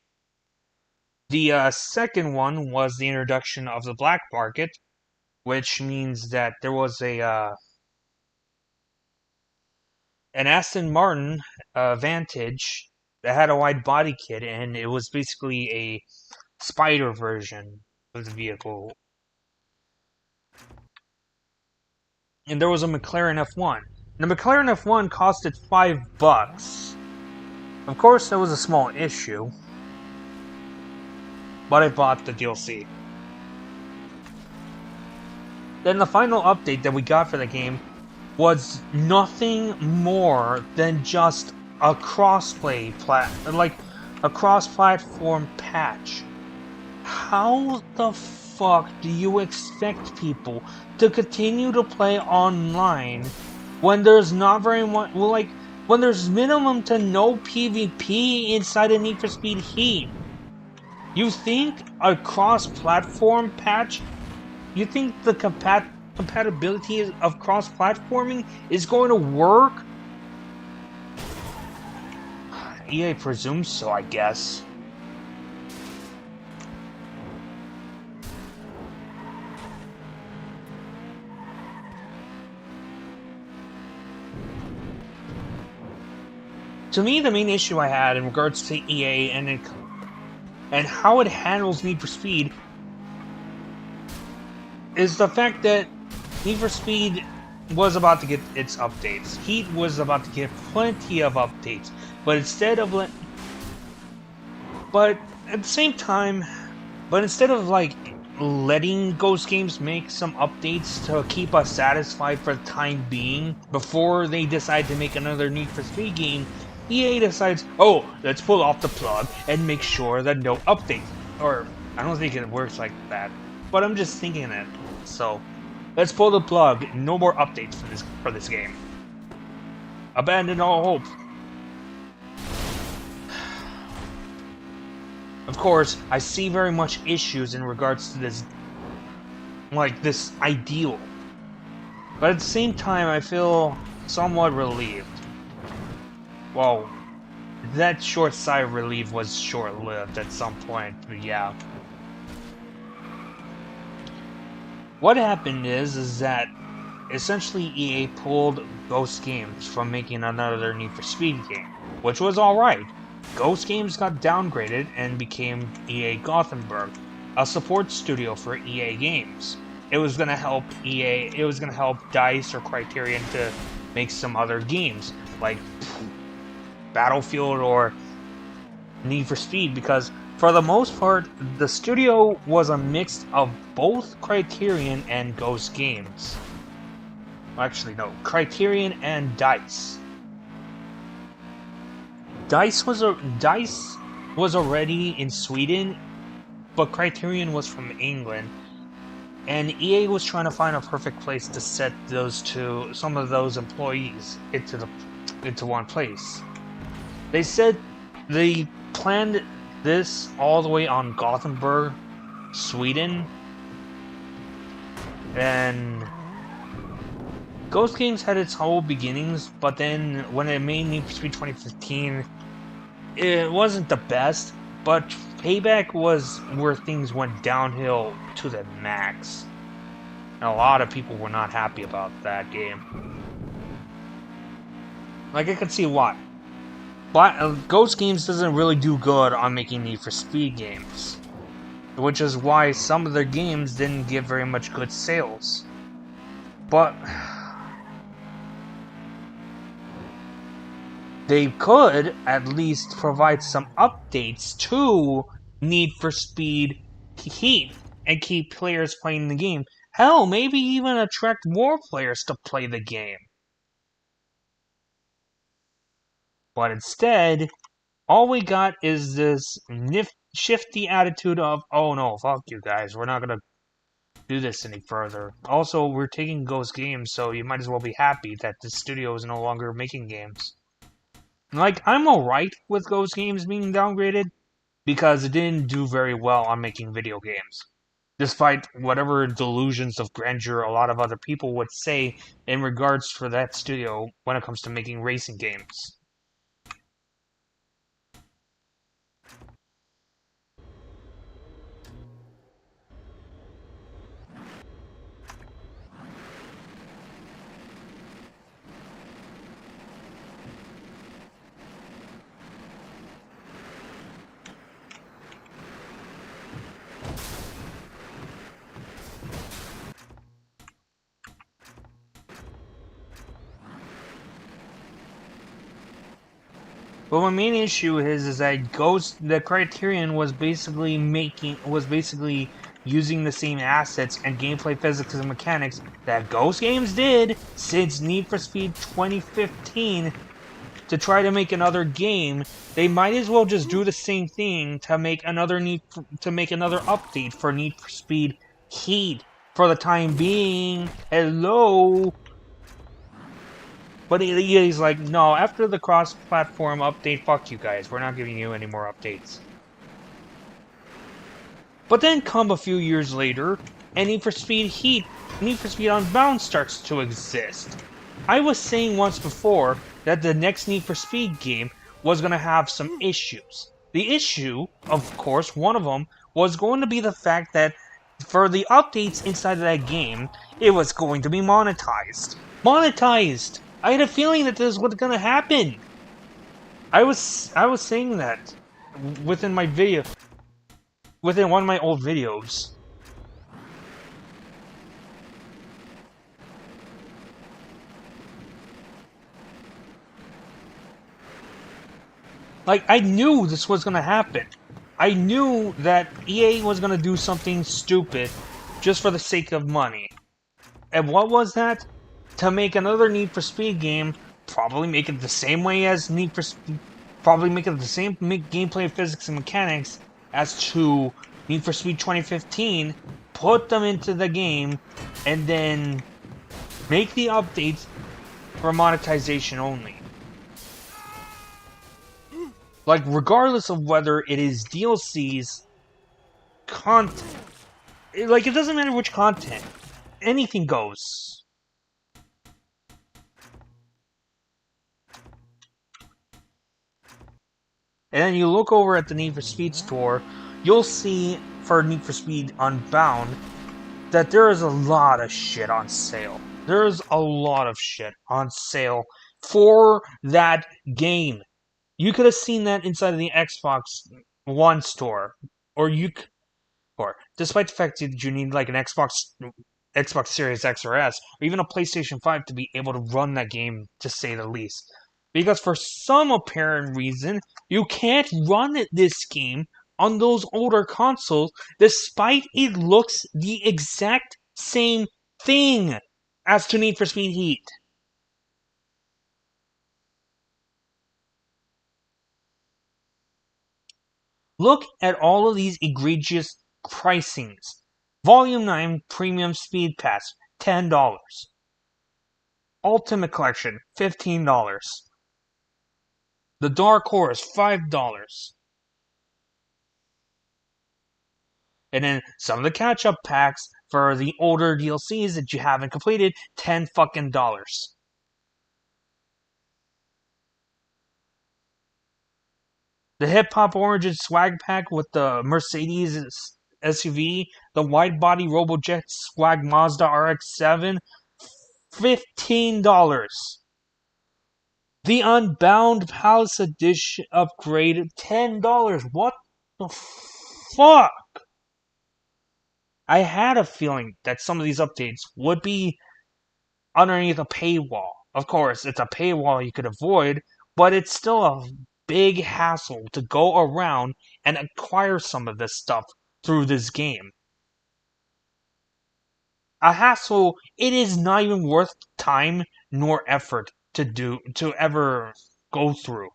The second one was the introduction of the black market, which means that there was an Aston Martin Vantage that had a wide body kit, and it was basically a spider version of the vehicle. And there was a McLaren F1. The McLaren F1 costed $5. Of course, that was a small issue, but I bought the DLC. Then the final update that we got for the game was nothing more than just a cross-platform patch. How the fuck do you expect people to continue to play online when there's not very much, when there's minimum to no PvP inside of Need for Speed Heat? You think a cross-platform patch? You think the compatibility of cross-platforming is going to work? EA presumes so, I guess. To me, the main issue I had in regards to EA and how it handles Need for Speed is the fact that Need for Speed was about to get its updates. Heat was about to get plenty of updates, but instead of letting Ghost Games make some updates to keep us satisfied for the time being before they decide to make another Need for Speed game, EA decides, oh, let's pull off the plug and make sure that no updates. Or, I don't think it works like that, but I'm just thinking it. So, let's pull the plug. No more updates for this game. Abandon all hope. Of course, I see very much issues in regards to this ideal. But at the same time, I feel somewhat relieved. Well, that short sigh of relief was short-lived at some point, but yeah. What happened is that essentially EA pulled Ghost Games from making another Need for Speed game, which was alright. Ghost Games got downgraded and became EA Gothenburg, a support studio for EA games. It was gonna help DICE or Criterion to make some other games, like Battlefield or Need for Speed, because for the most part, the studio was a mix of both Criterion and Ghost Games. Actually, no, Criterion and DICE. DICE was already in Sweden, but Criterion was from England, and EA was trying to find a perfect place to set some of those employees into one place. They said they planned this all the way on Gothenburg, Sweden, and Ghost Games had its whole beginnings, but then when it made Need for Speed 2015, it wasn't the best, but Payback was where things went downhill to the max. And a lot of people were not happy about that game. Like, I could see why. But Ghost Games doesn't really do good on making Need for Speed games, which is why some of their games didn't get very much good sales. But they could at least provide some updates to Need for Speed Heat and keep players playing the game. Hell, maybe even attract more players to play the game. But instead, all we got is this shifty attitude of, oh no, fuck you guys, we're not gonna do this any further. Also, we're taking Ghost Games, so you might as well be happy that the studio is no longer making games. Like, I'm alright with Ghost Games being downgraded, because it didn't do very well on making video games. Despite whatever delusions of grandeur a lot of other people would say in regards for that studio when it comes to making racing games. But my main issue is that the Criterion was basically using the same assets and gameplay physics and mechanics that Ghost Games did since Need for Speed 2015 to try to make another game. They might as well just do the same thing to make another update for Need for Speed Heat for the time being. Hello. But he's like, no, after the cross-platform update, fuck you guys. We're not giving you any more updates. But then come a few years later, and Need for Speed Heat, Need for Speed Unbound starts to exist. I was saying once before that the next Need for Speed game was going to have some issues. The issue, of course, one of them, was going to be the fact that for the updates inside of that game, it was going to be monetized. Monetized! I had a feeling that this was what's going to happen. I was saying that within one of my old videos. Like, I knew this was going to happen. I knew that EA was going to do something stupid just for the sake of money. And what was that? To make another Need for Speed game, probably make it the same way as Need for Speed, probably make it the same gameplay physics and mechanics as to Need for Speed 2015, put them into the game, and then make the updates for monetization only. Like, regardless of whether it is DLCs, content, like, it doesn't matter which content, anything goes. And then you look over at the Need for Speed store, you'll see for Need for Speed Unbound that there is a lot of shit on sale. There's a lot of shit on sale for that game. You could have seen that inside of the Xbox One store, or despite the fact that you need like an Xbox Series X or S, or even a PlayStation 5 to be able to run that game, to say the least. Because for some apparent reason, you can't run this game on those older consoles, despite it looks the exact same thing as to Need for Speed Heat. Look at all of these egregious pricings. Volume 9 Premium Speed Pass, $10. Ultimate Collection, $15. The Dark Horse, $5. And then some of the catch-up packs for the older DLCs that you haven't completed, $10 fucking dollars. The Hip Hop Origin swag pack with the Mercedes SUV, the wide body Robojet swag Mazda RX-7, $15. The Unbound Palace Edition upgrade, $10. What the fuck? I had a feeling that some of these updates would be underneath a paywall. Of course, it's a paywall you could avoid, but it's still a big hassle to go around and acquire some of this stuff through this game. A hassle it is not even worth time nor effort to ever go through.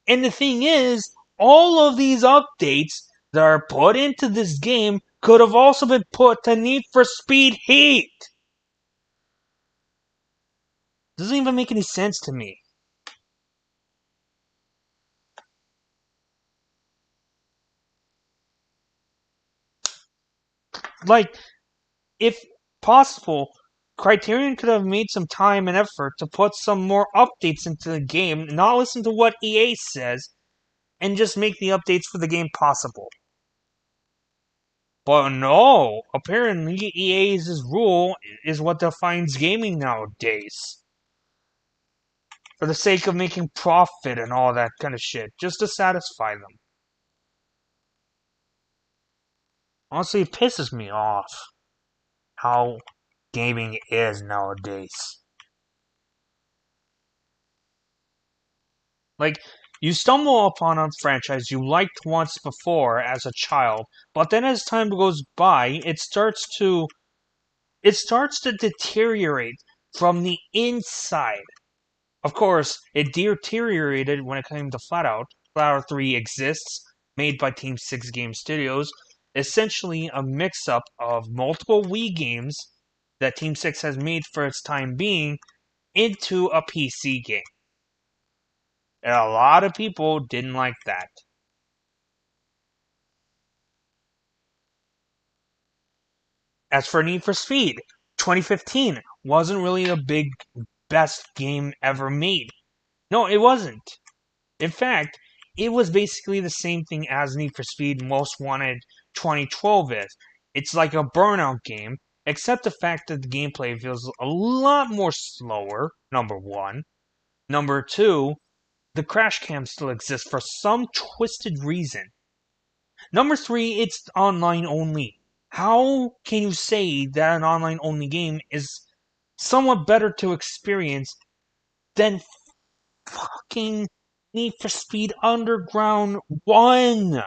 And the thing is, all of these updates that are put into this game could have also been put to Need for Speed Heat. Doesn't even make any sense to me. Like, if possible, Criterion could have made some time and effort to put some more updates into the game, not listen to what EA says, and just make the updates for the game possible. But no, apparently EA's rule is what defines gaming nowadays. For the sake of making profit and all that kind of shit, just to satisfy them. Honestly, it pisses me off how gaming is nowadays. Like, you stumble upon a franchise you liked once before as a child, but then as time goes by, it starts to deteriorate from the inside. Of course, it deteriorated when it came to Flatout. Flatout 3 exists, made by Team 6 Game Studios, essentially a mix-up of multiple Wii games that Team 6 has made for its time being into a PC game. And a lot of people didn't like that. As for Need for Speed, 2015 wasn't really the best game ever made. No, it wasn't. In fact, it was basically the same thing as Need for Speed Most Wanted 2012 is. It's like a burnout game, except the fact that the gameplay feels a lot more slower, number one. Number two, the crash cam still exists for some twisted reason. Number three, it's online only. How can you say that an online only game is somewhat better to experience than fucking Need for Speed Underground 1?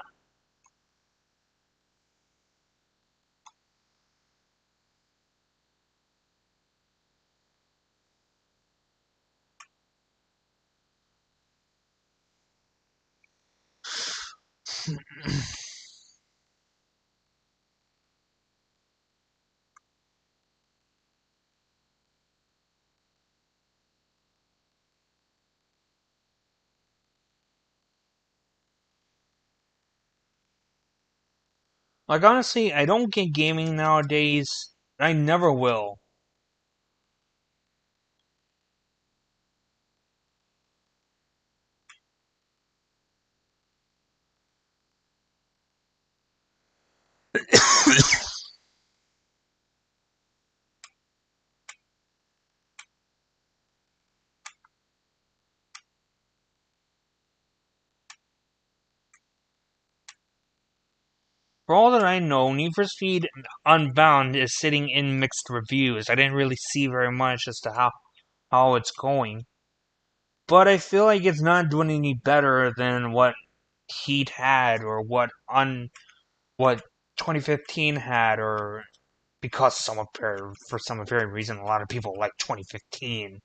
Like, honestly, I don't get gaming nowadays. I never will. For all that I know, Need for Speed Unbound is sitting in mixed reviews. I didn't really see very much as to how it's going. But I feel like it's not doing any better than what Heat had or what 2015 had, or because for some apparent reason a lot of people like 2015.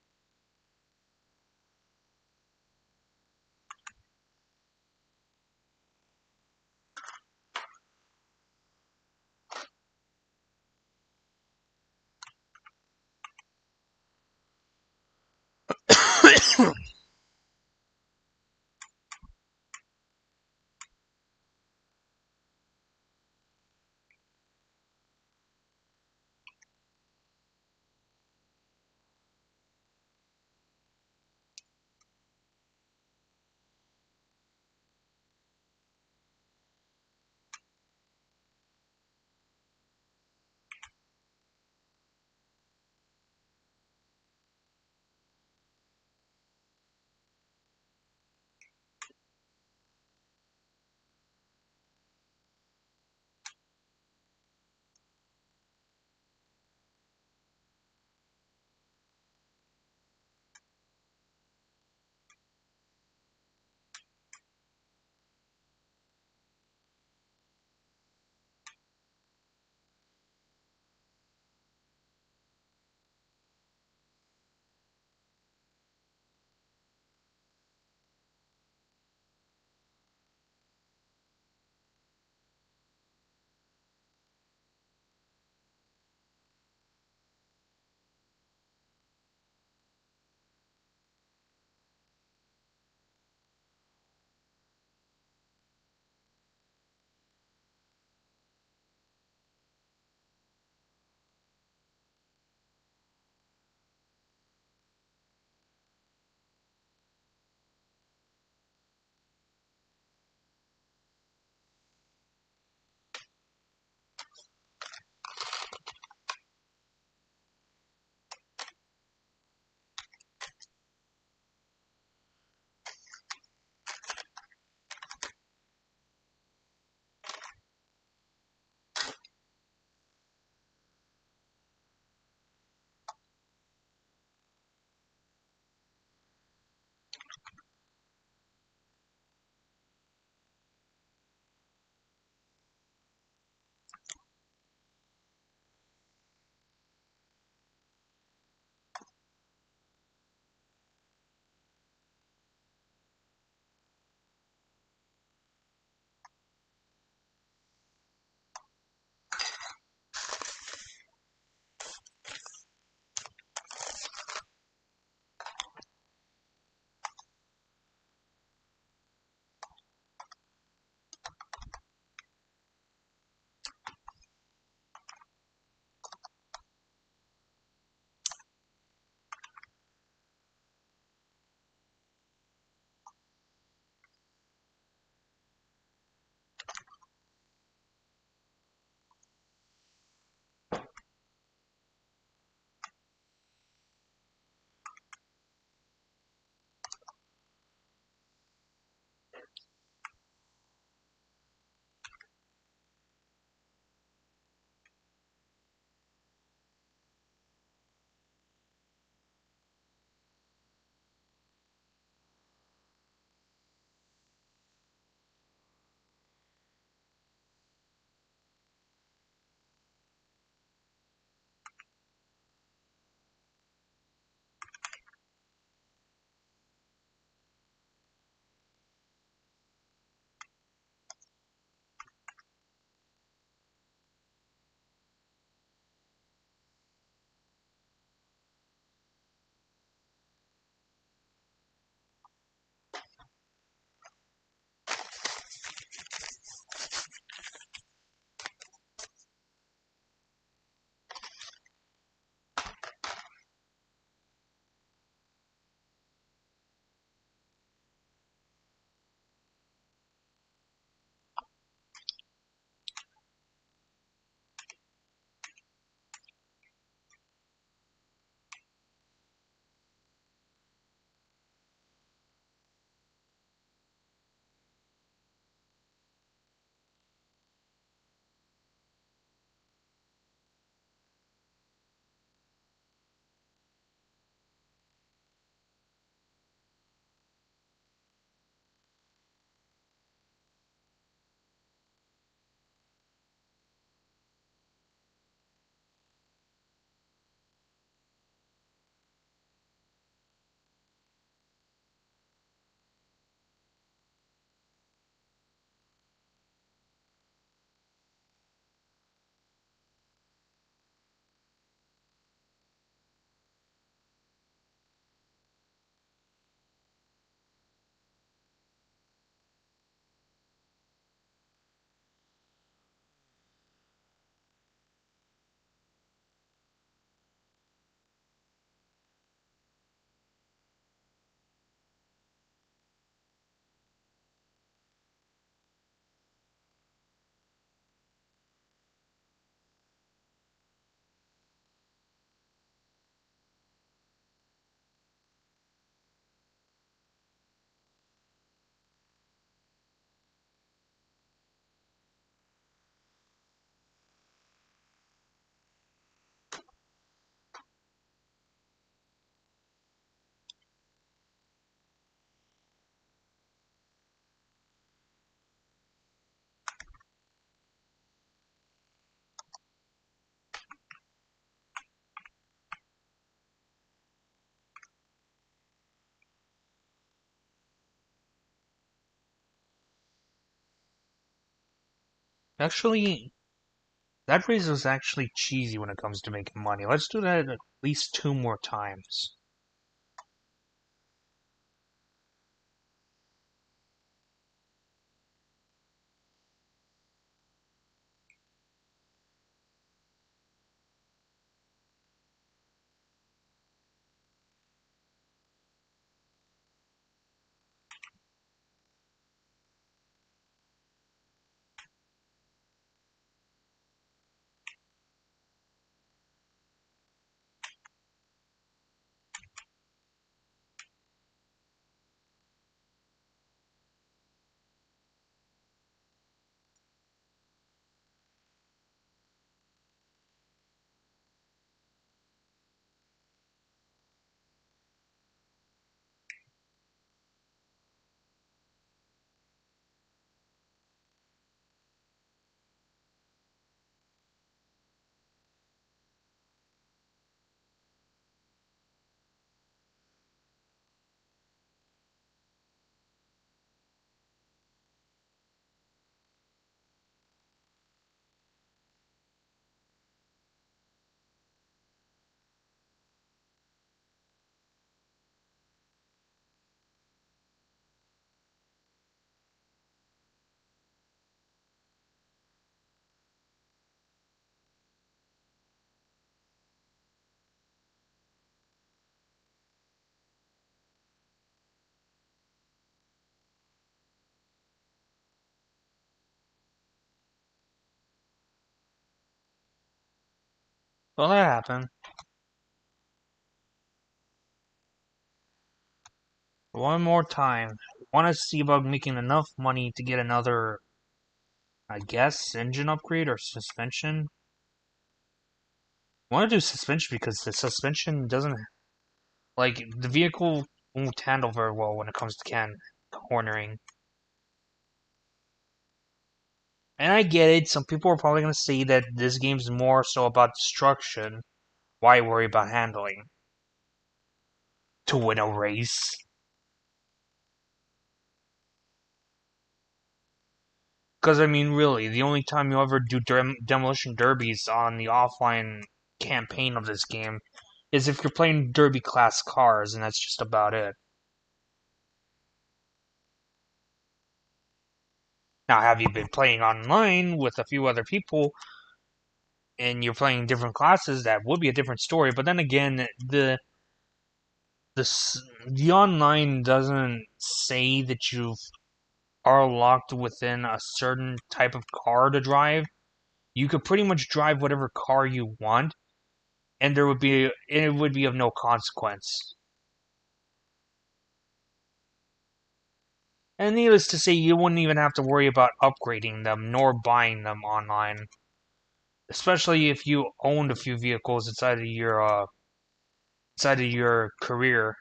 Actually, that raise was actually cheesy when it comes to making money. Let's do that at least 2 more times. Well, that happened. One more time. Want to see about making enough money to get another, I guess, engine upgrade or suspension? I want to do suspension because the suspension doesn't, like, the vehicle won't handle very well when it comes to cornering. And I get it, some people are probably going to say that this game's more so about destruction. Why worry about handling? To win a race? Because, I mean, really, the only time you'll ever do demolition derbies on the offline campaign of this game is if you're playing derby class cars, and that's just about it. Now, have you been playing online with a few other people and you're playing different classes? That would be a different story. But then again, the online doesn't say that you are locked within a certain type of car to drive. You could pretty much drive whatever car you want, and it would be of no consequence. And needless to say, you wouldn't even have to worry about upgrading them nor buying them online, especially if you owned a few vehicles inside of your career.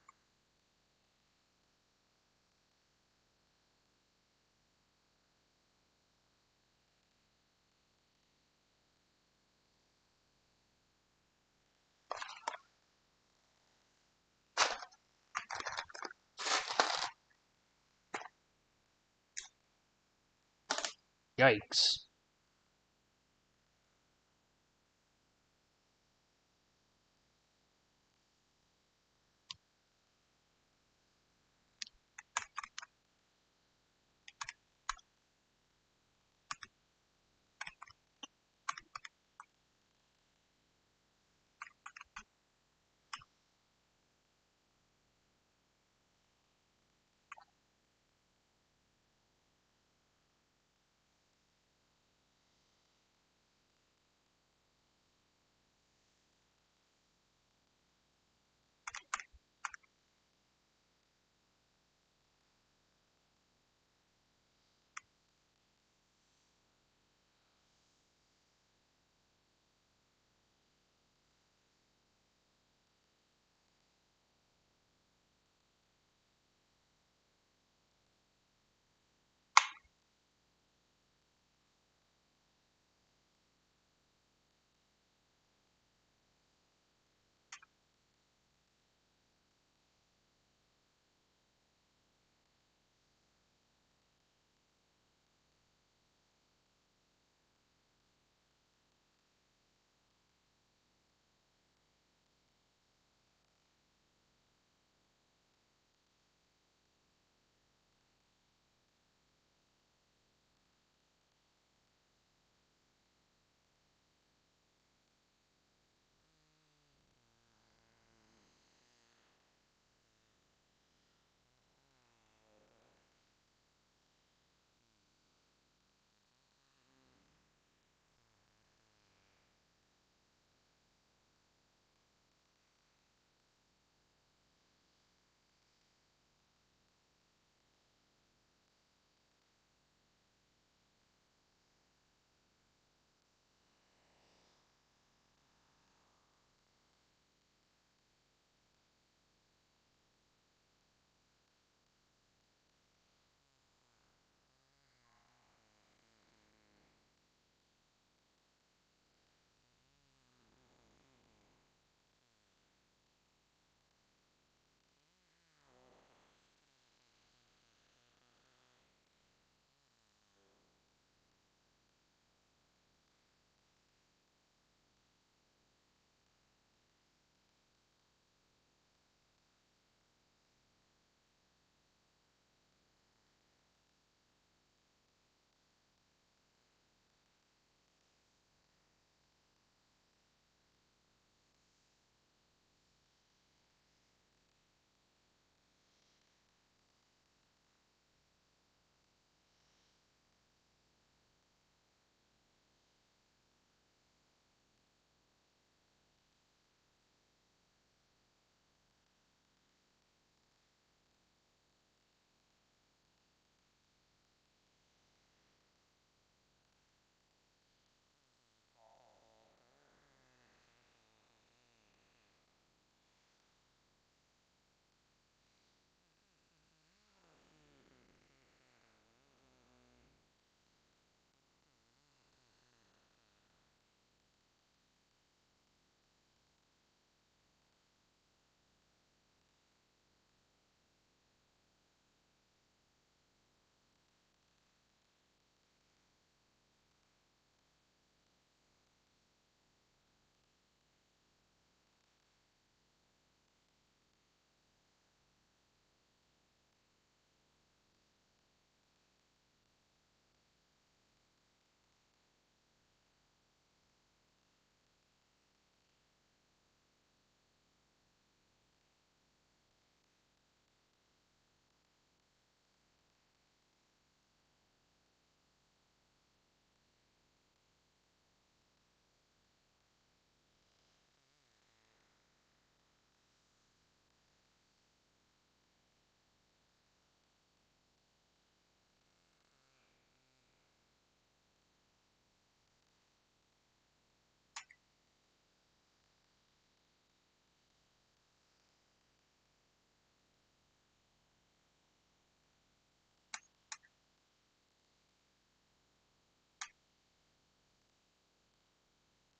Yikes.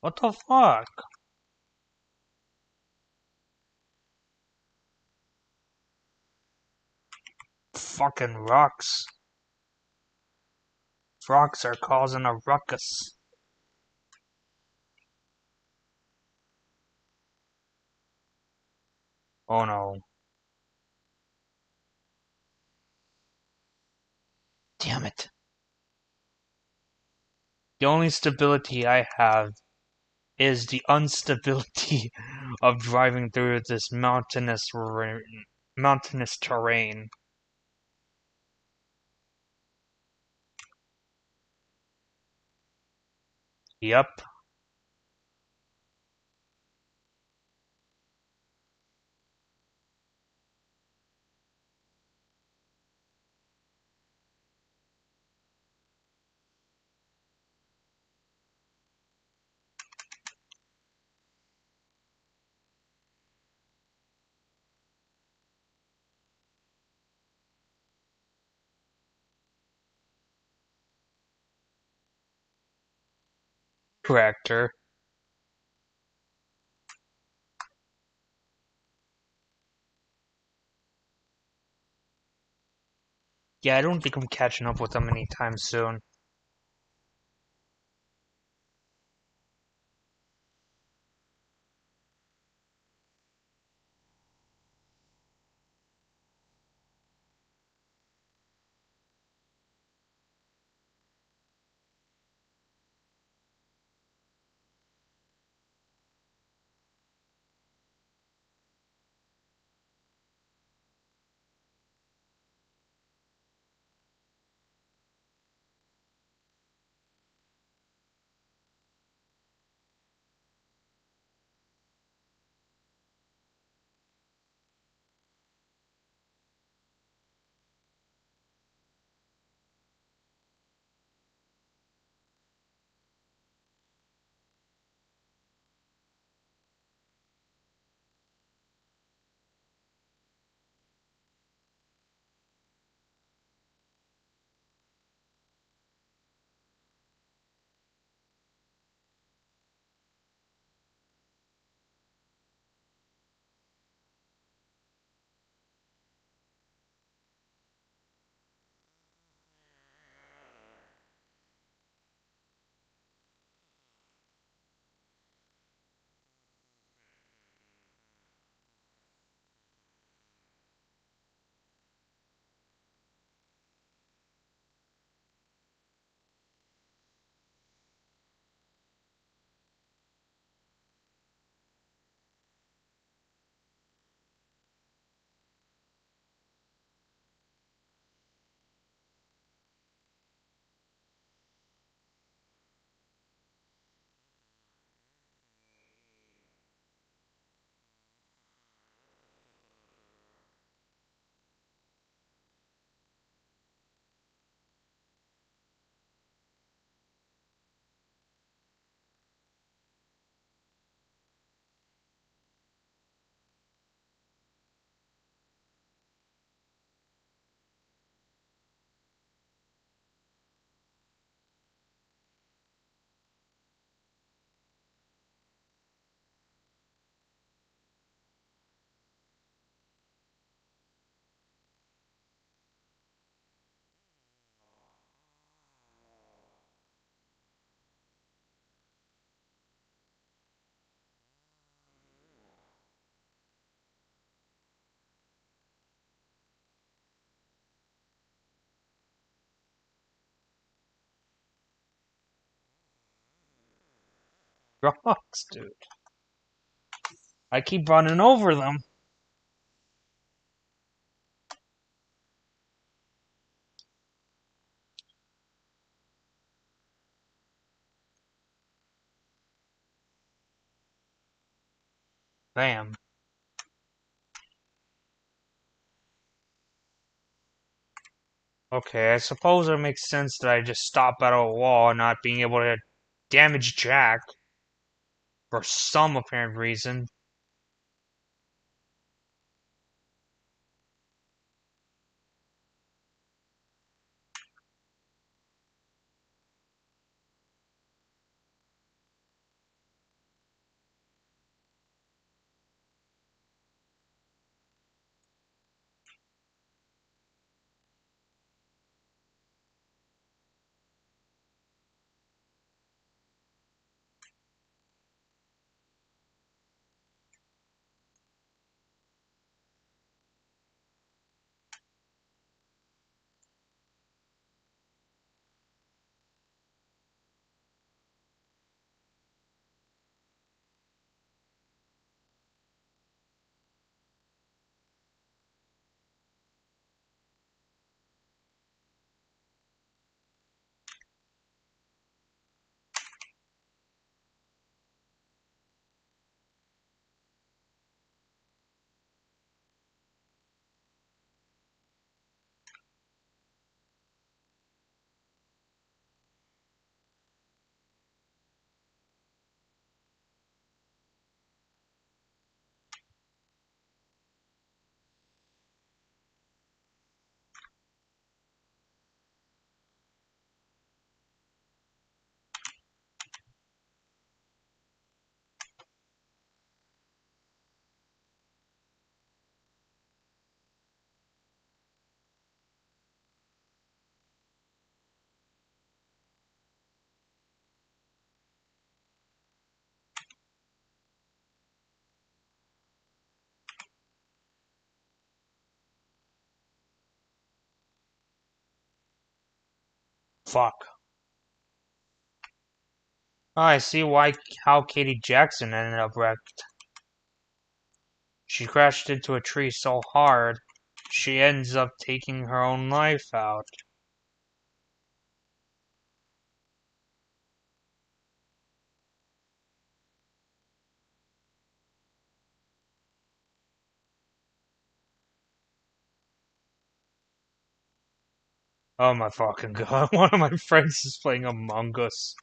What the fuck? Fucking rocks. Rocks are causing a ruckus. Oh no. Damn it. The only stability I have is the instability of driving through this mountainous terrain. Yep, corrector. Yeah, I don't think I'm catching up with them anytime soon. Rocks, dude. I keep running over them. Bam. Okay, I suppose it makes sense that I just stop at a wall, not being able to damage Jack for some apparent reason. Fuck. Oh, I see why how Katie Jackson ended up wrecked. She crashed into a tree so hard, she ends up taking her own life out. Oh my fucking god, one of my friends is playing Among Us.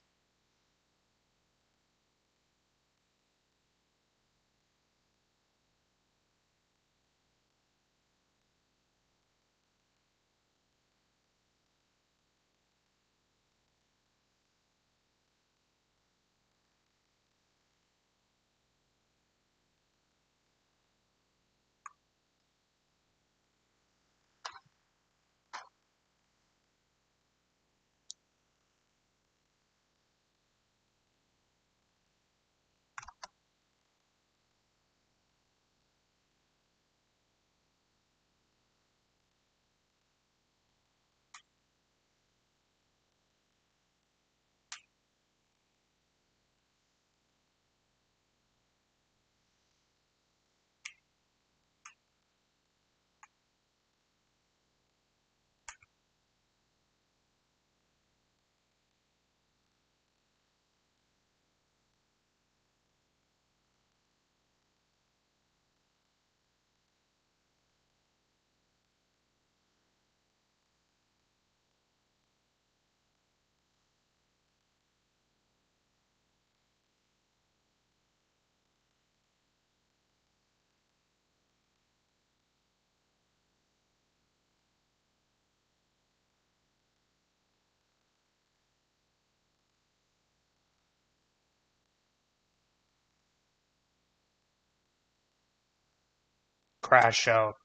Crash out.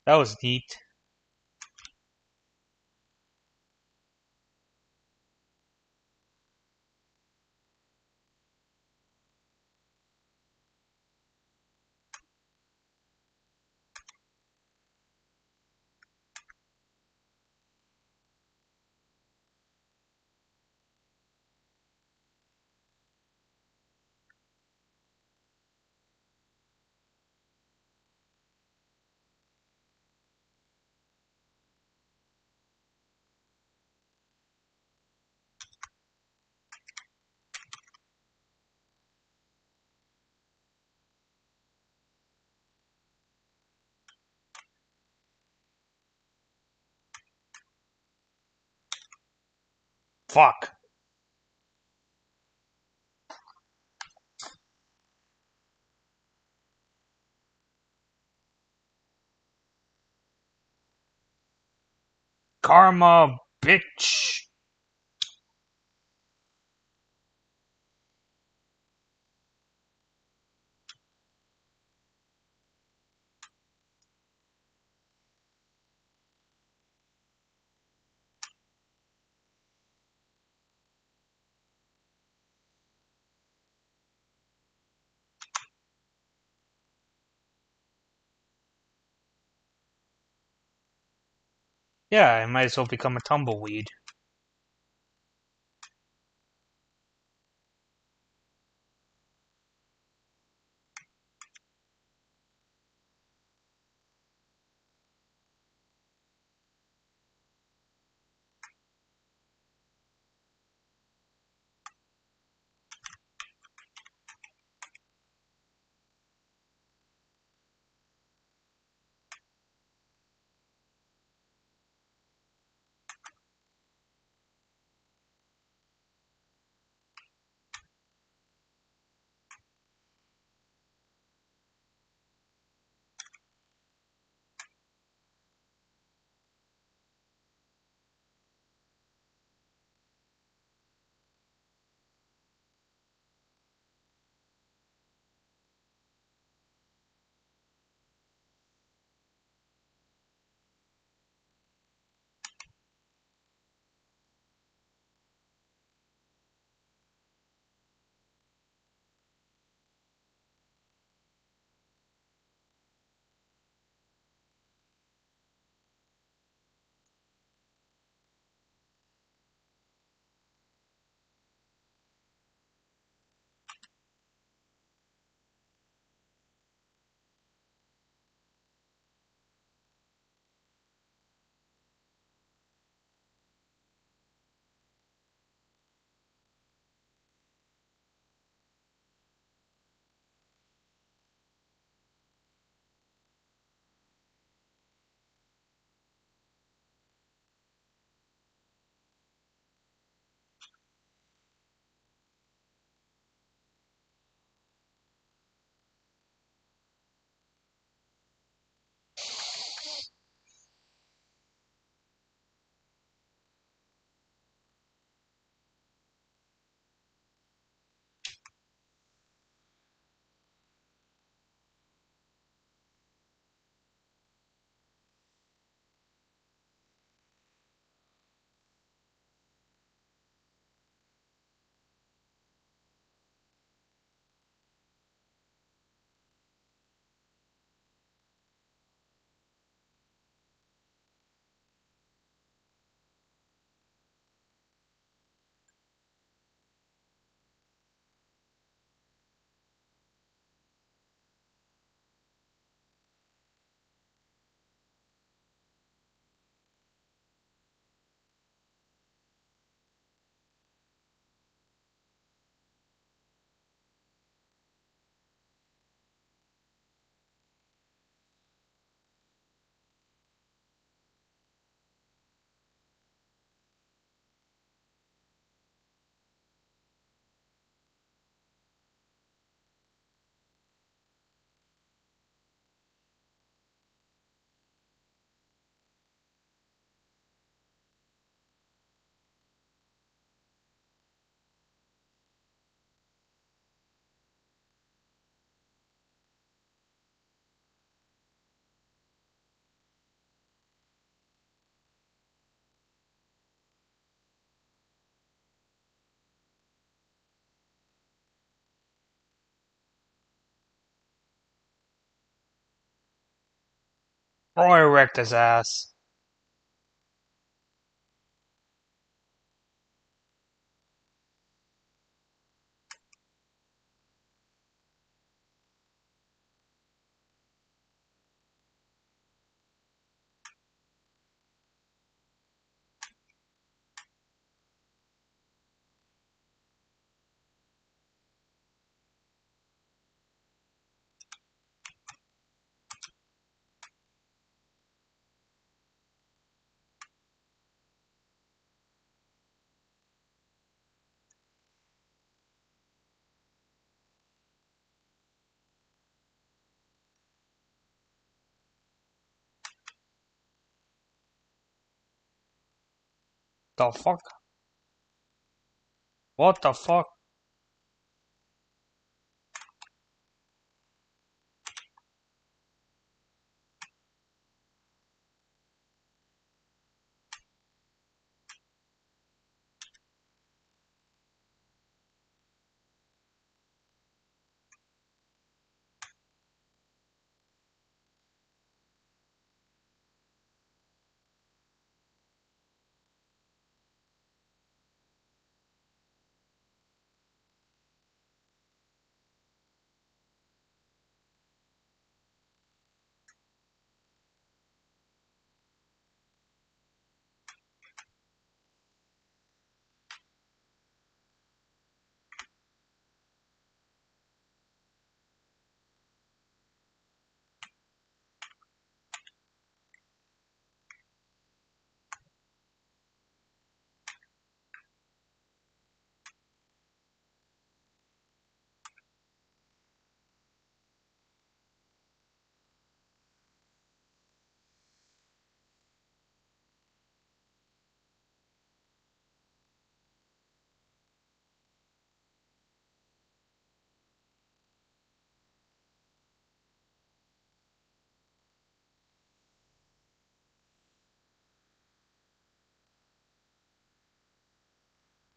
That was neat. Fuck. Karma, bitch. Yeah, I might as well become a tumbleweed. Oh, I wrecked his ass. The fuck? What the fuck?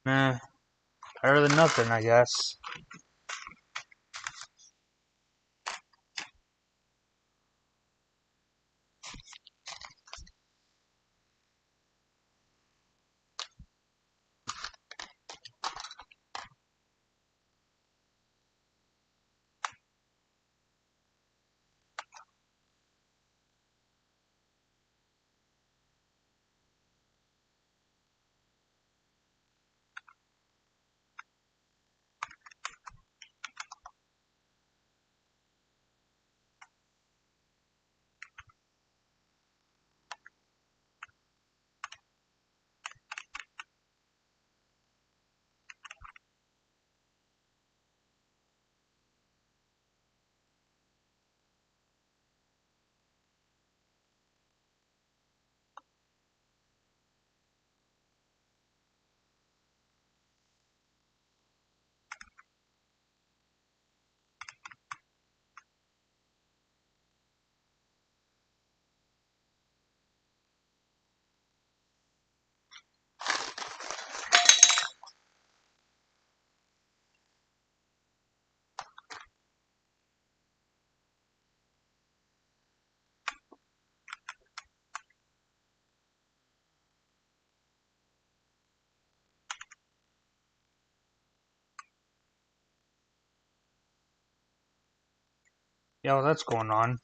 Eh, better than nothing, I guess. Yeah, well, that's going on.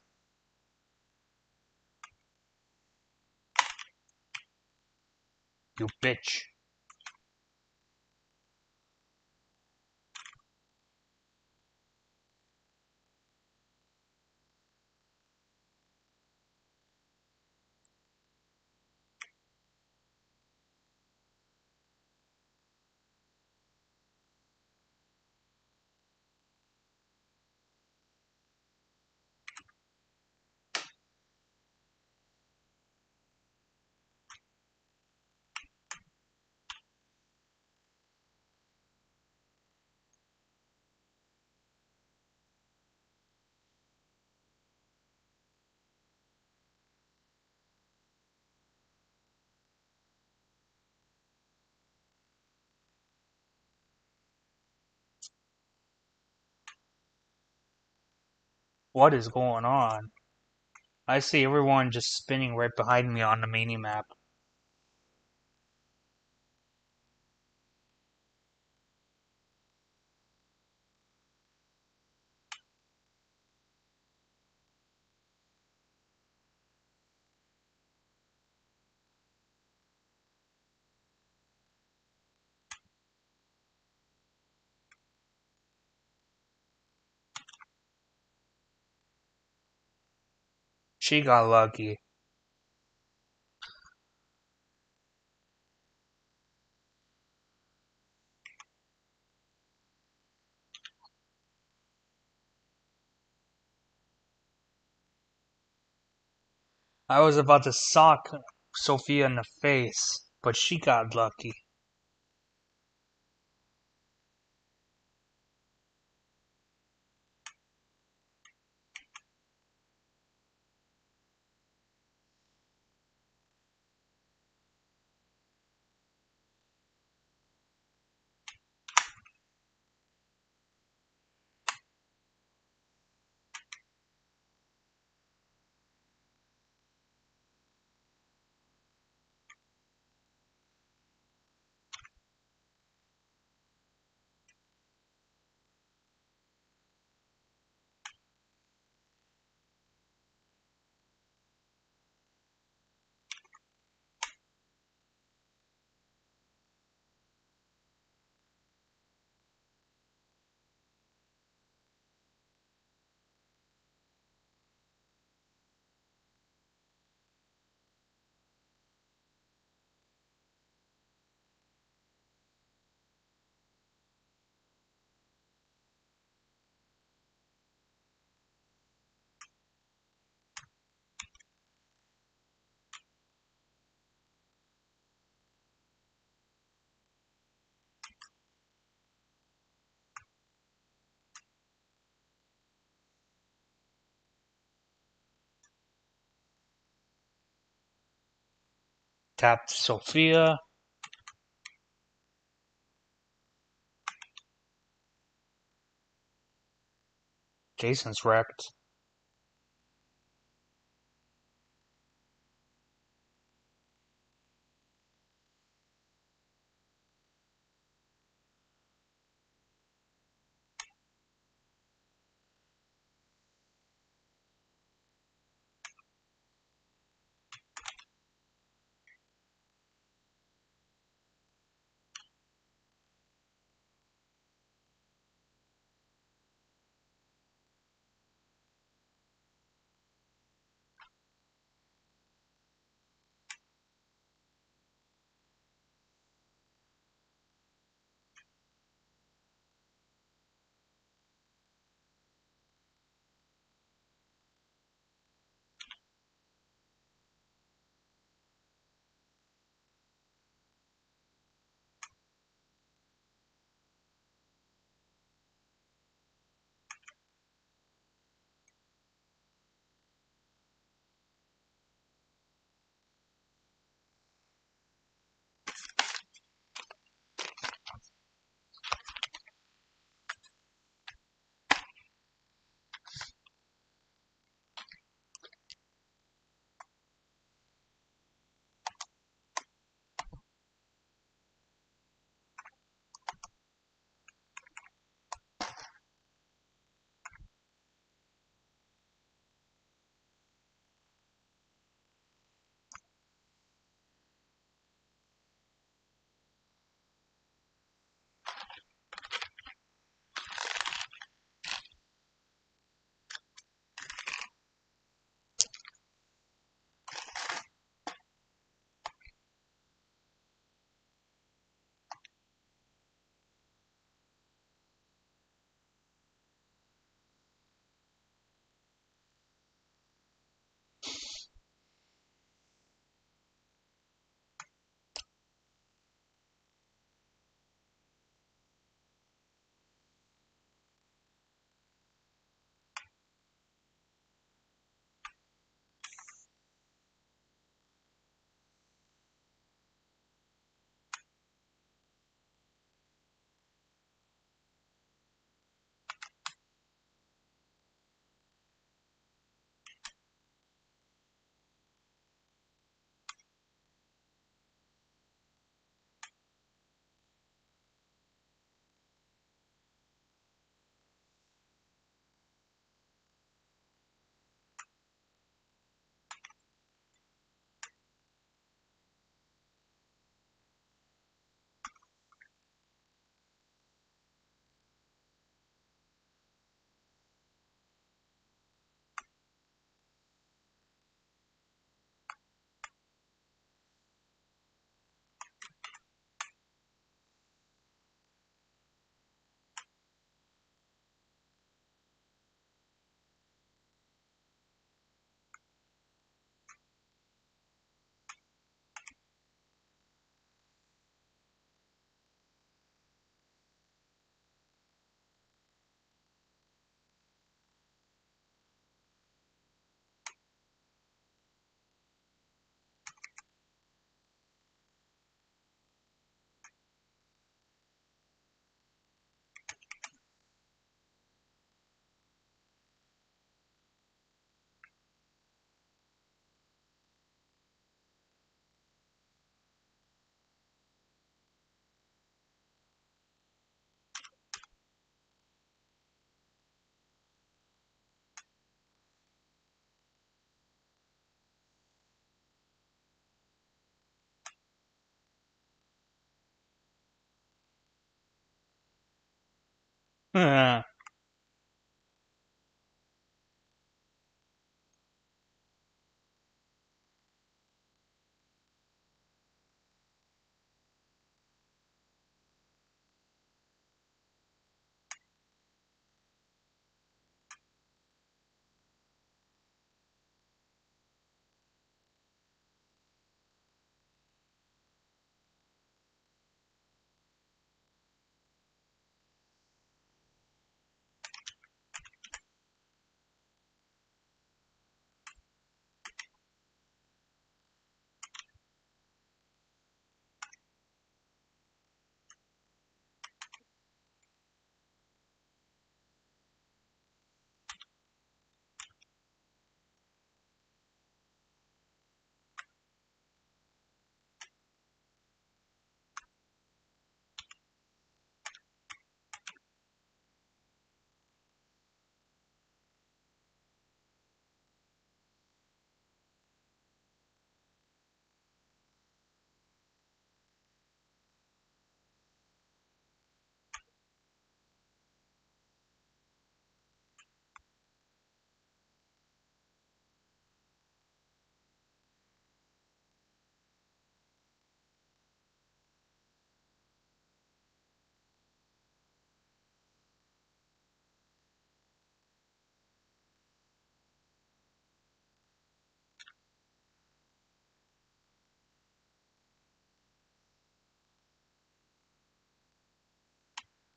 You bitch. What is going on? I see everyone just spinning right behind me on the mini-map. She got lucky. I was about to sock Sophia in the face, but she got lucky. Tapped Sophia. Jason's wrecked.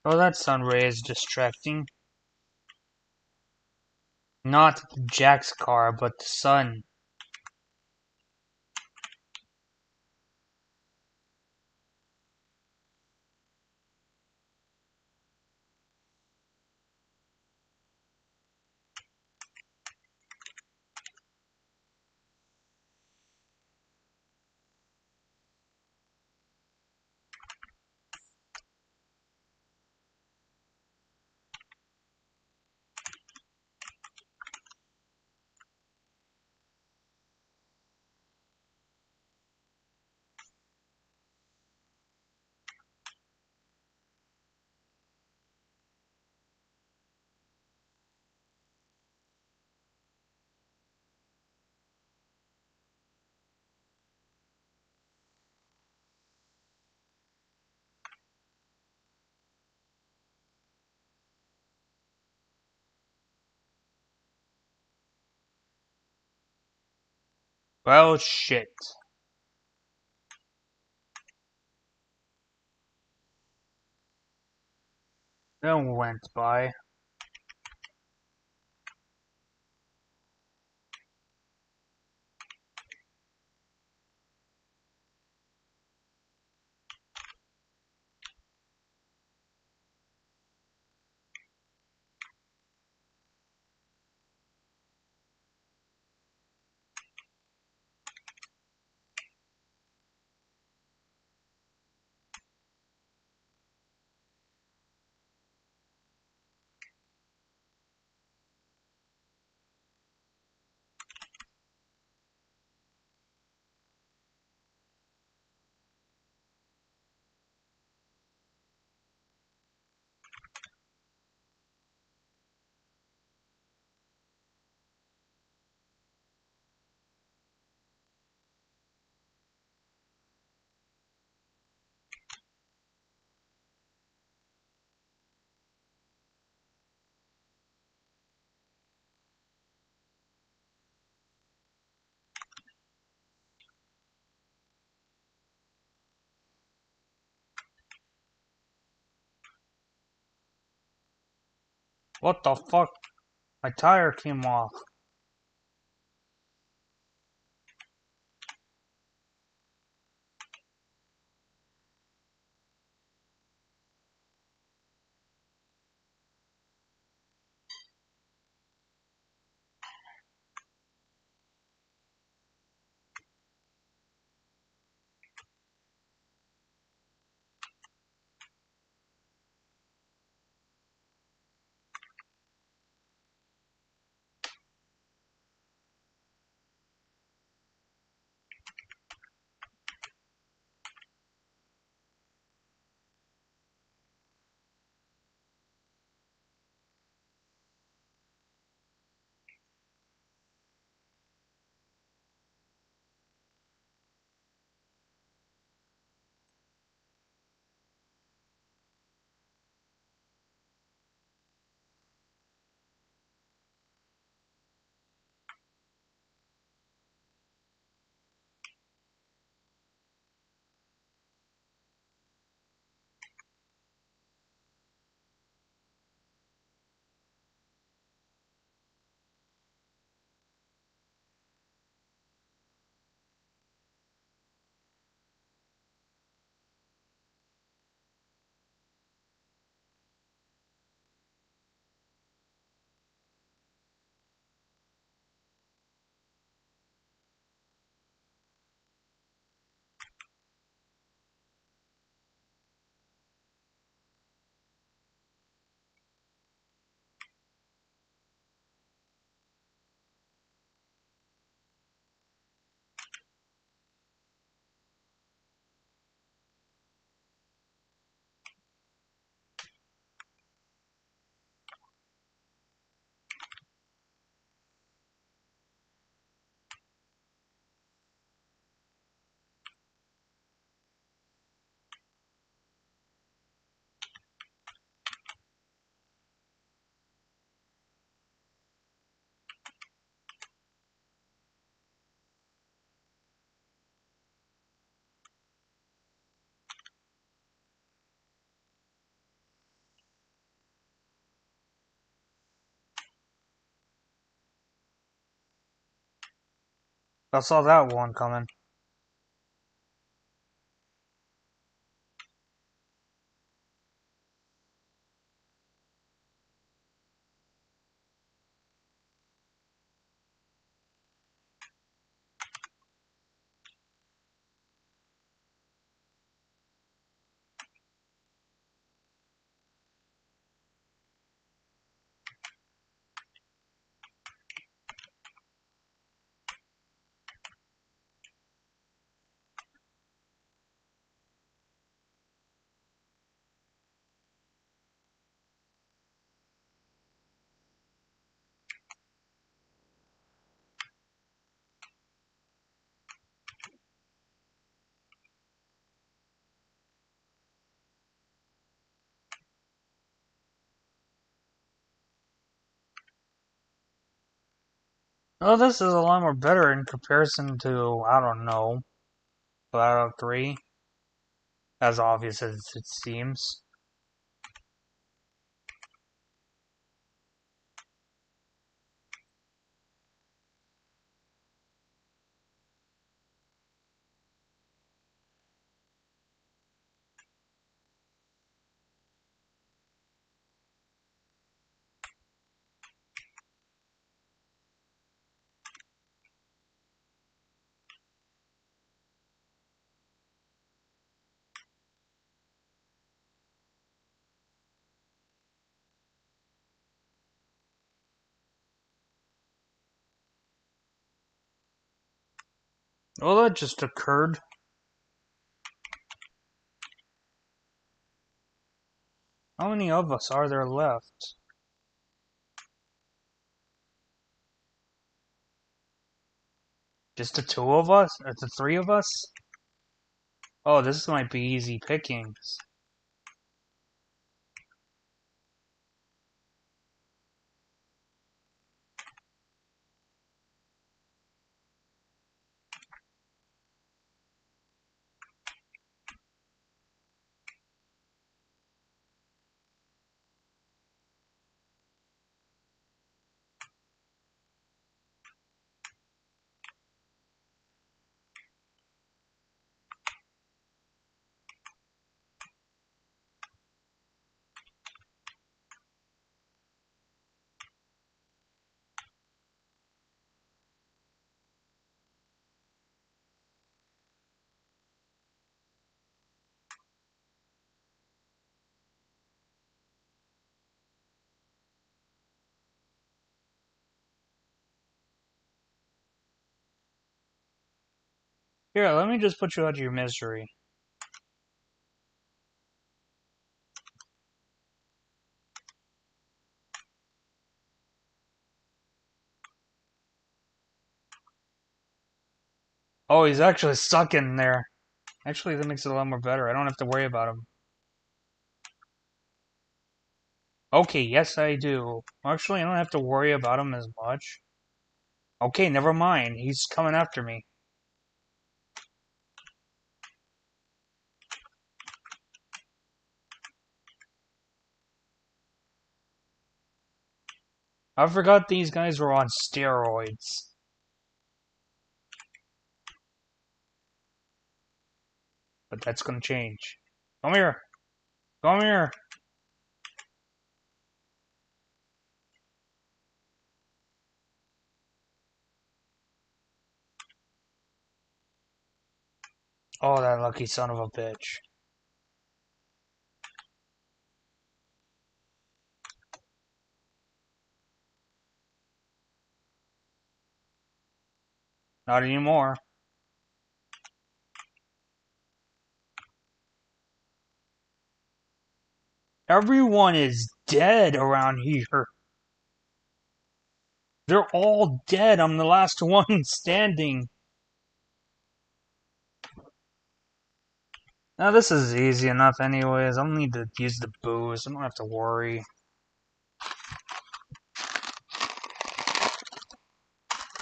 Oh, that sun ray is distracting. Not Jack's car, but the sun. Well, shit. Then went by. What the fuck? My tire came off. I saw that one coming. Oh, this is a lot more better in comparison to, I don't know, Flatout 3, as obvious as it seems. Well, that just occurred. How many of us are there left? Just the two of us? Or the three of us? Oh, this might be easy pickings. Here, let me just put you out of your misery. Oh, he's actually stuck in there. Actually, that makes it a lot more better. I don't have to worry about him. Okay, yes, I do. Actually, I don't have to worry about him as much. Okay, never mind. He's coming after me. I forgot these guys were on steroids. But that's gonna change. Come here. Come here. Oh, that lucky son of a bitch. Not anymore. Everyone is dead around here. They're all dead. I'm the last one standing. Now, this is easy enough anyways. I don't need to use the booze. I don't have to worry.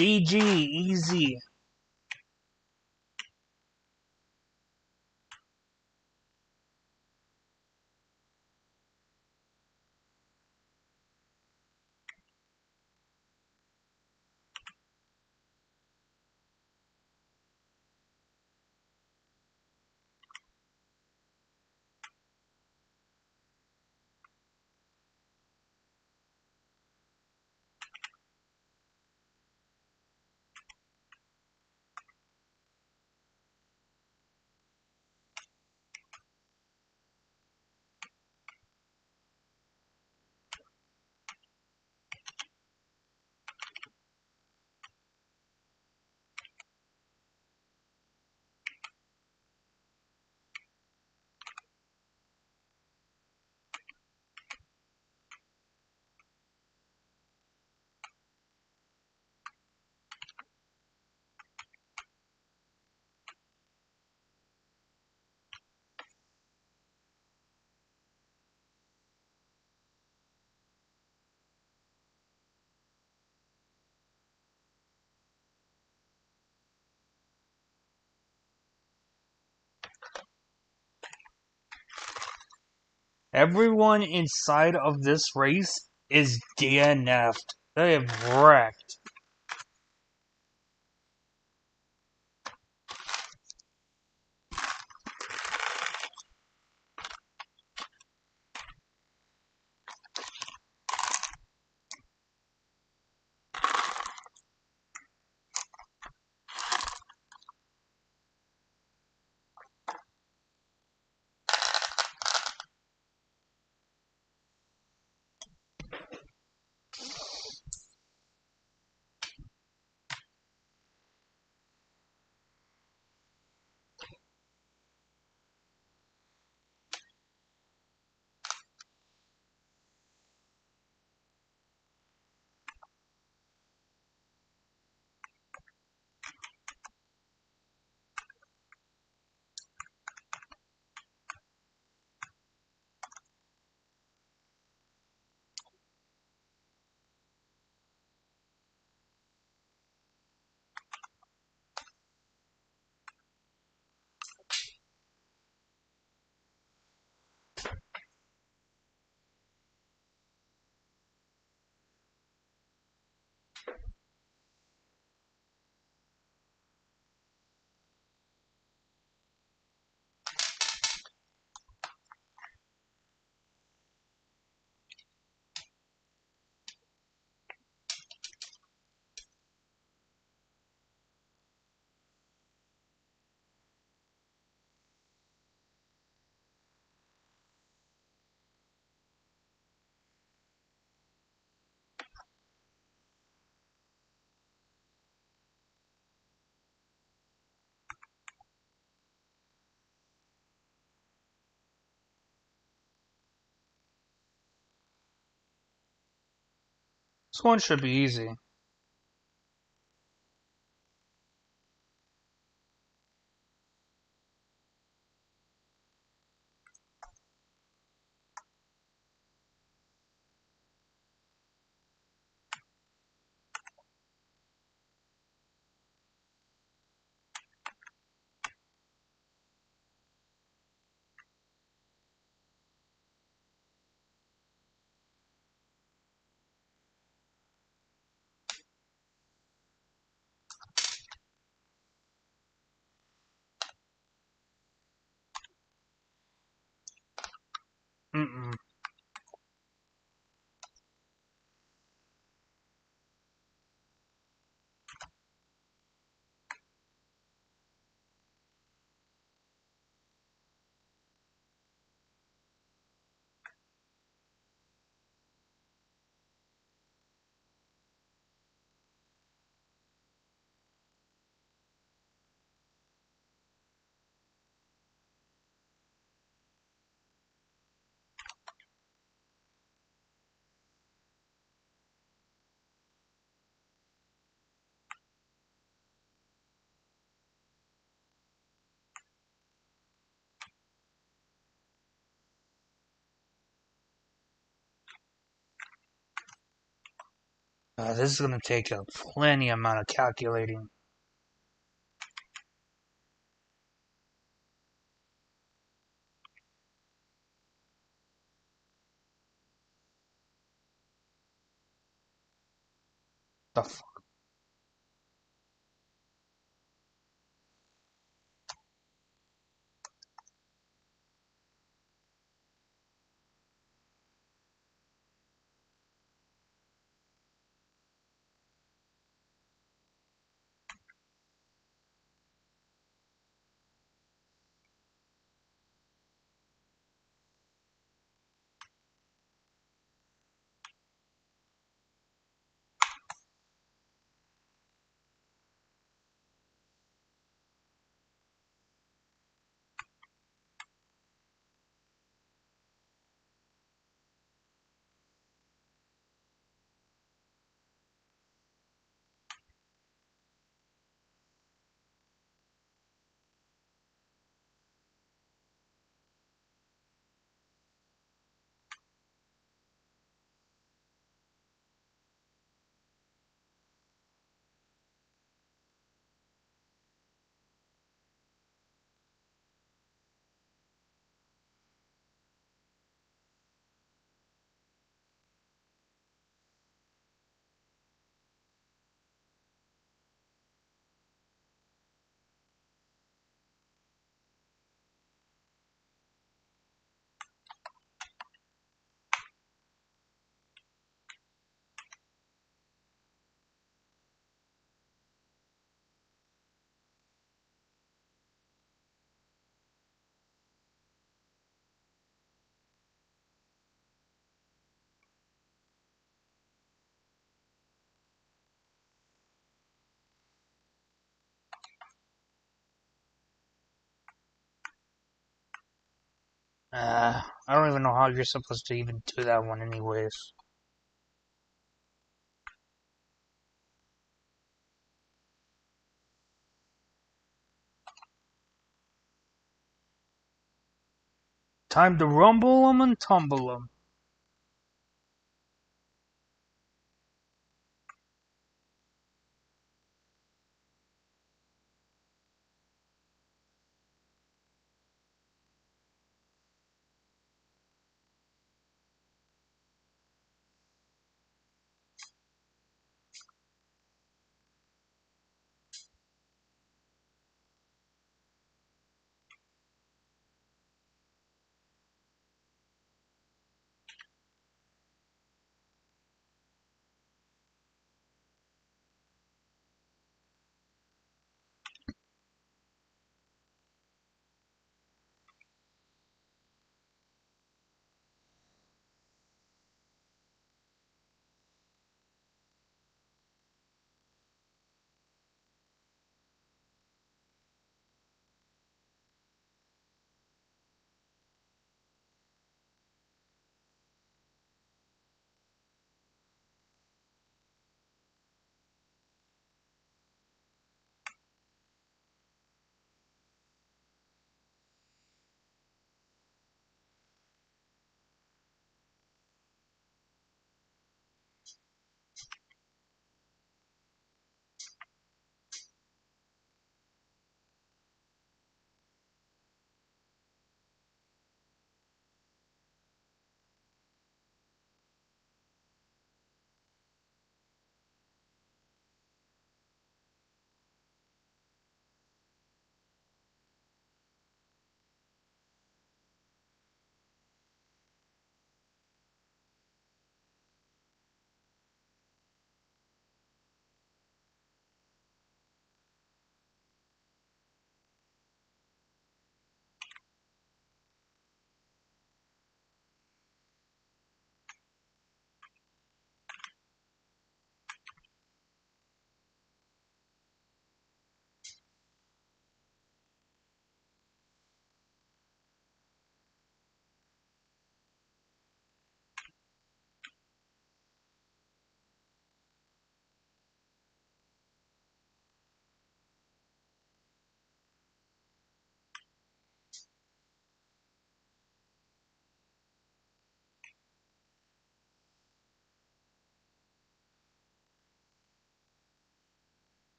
GG, easy. Everyone inside of this race is DNF'd. They have wrecked. This one should be easy. Mm-mm. This is gonna take a plenty amount of calculating. The fuck? I don't even know how you're supposed to even do that one anyways. Time to rumble 'em and tumble 'em.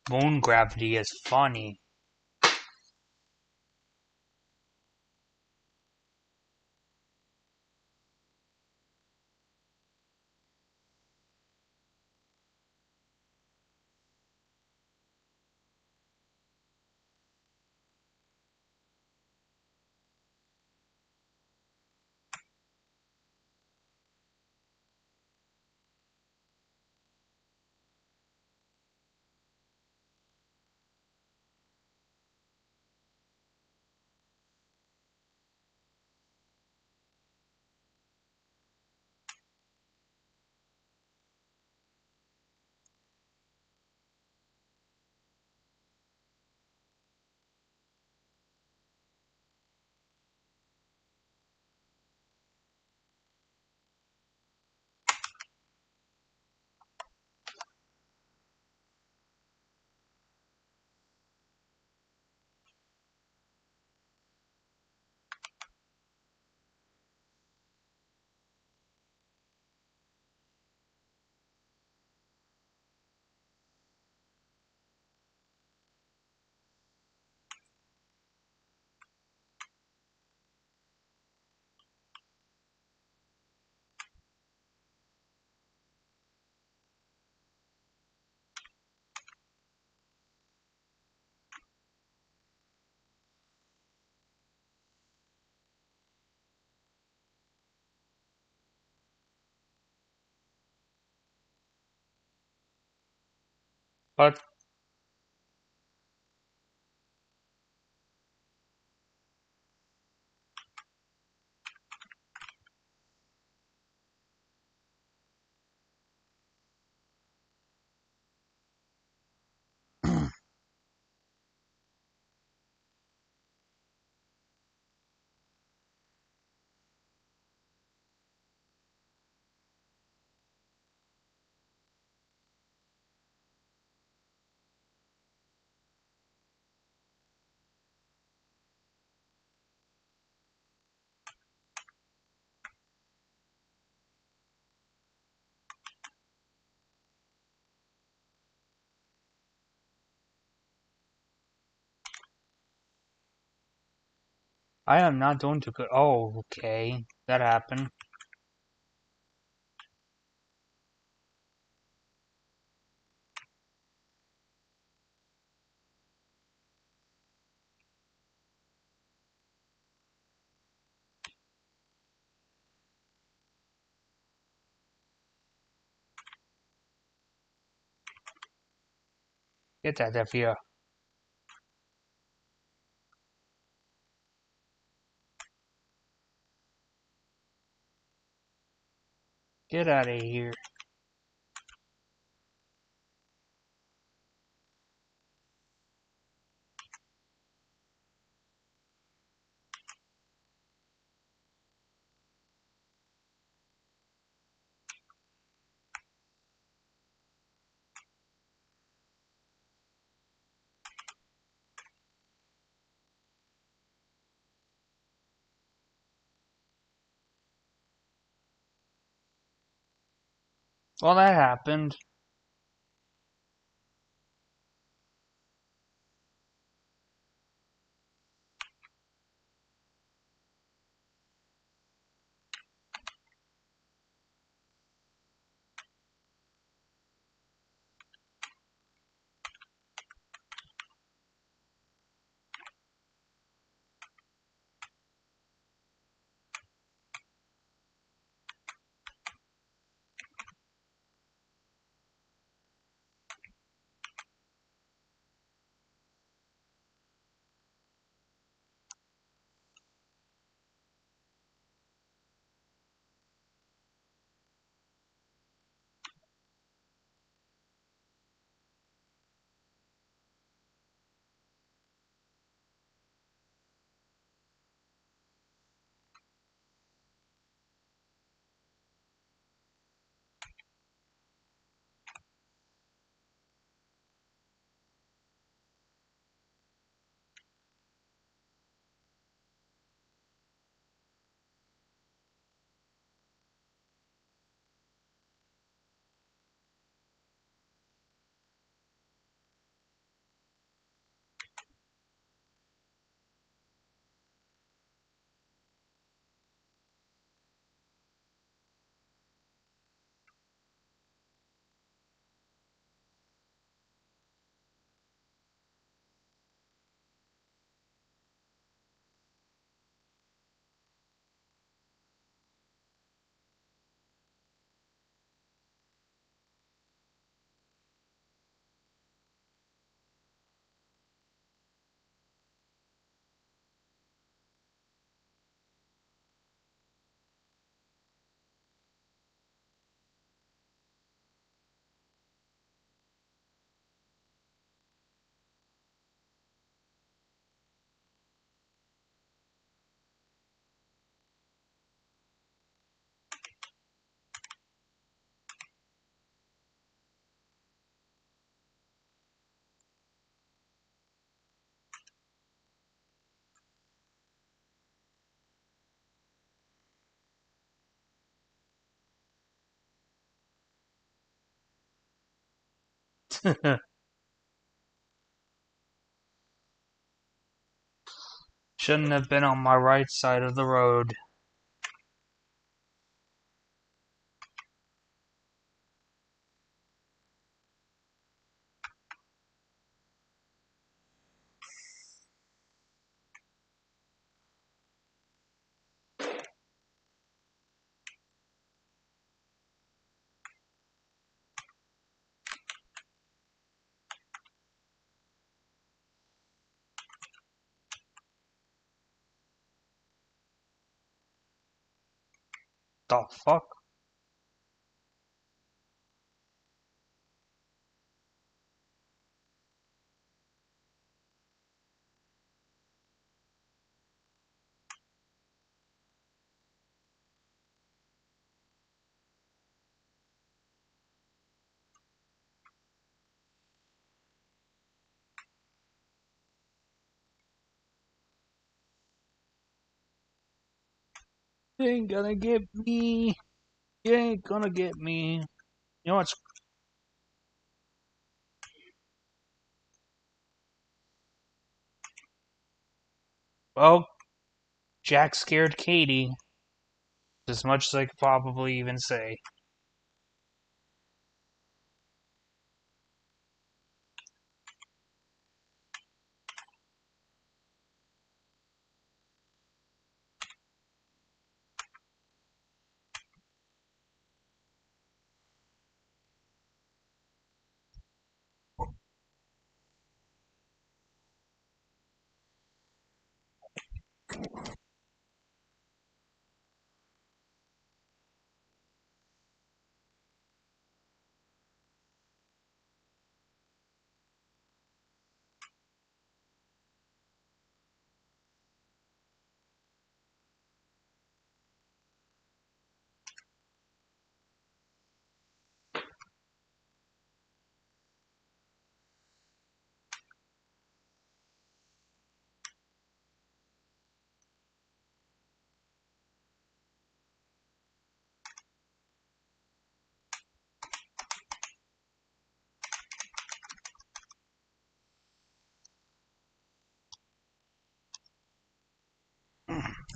Moon gravity is funny. But I am not doing too good. Oh, okay. That happened. Get that here. Get out of here. Well, that happened. Shouldn't have been on my right side of the road. The fuck? You ain't gonna get me. You ain't gonna get me. You know what's... Oh, Jack scared Katie as much as I could probably even say.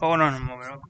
Hold on a moment.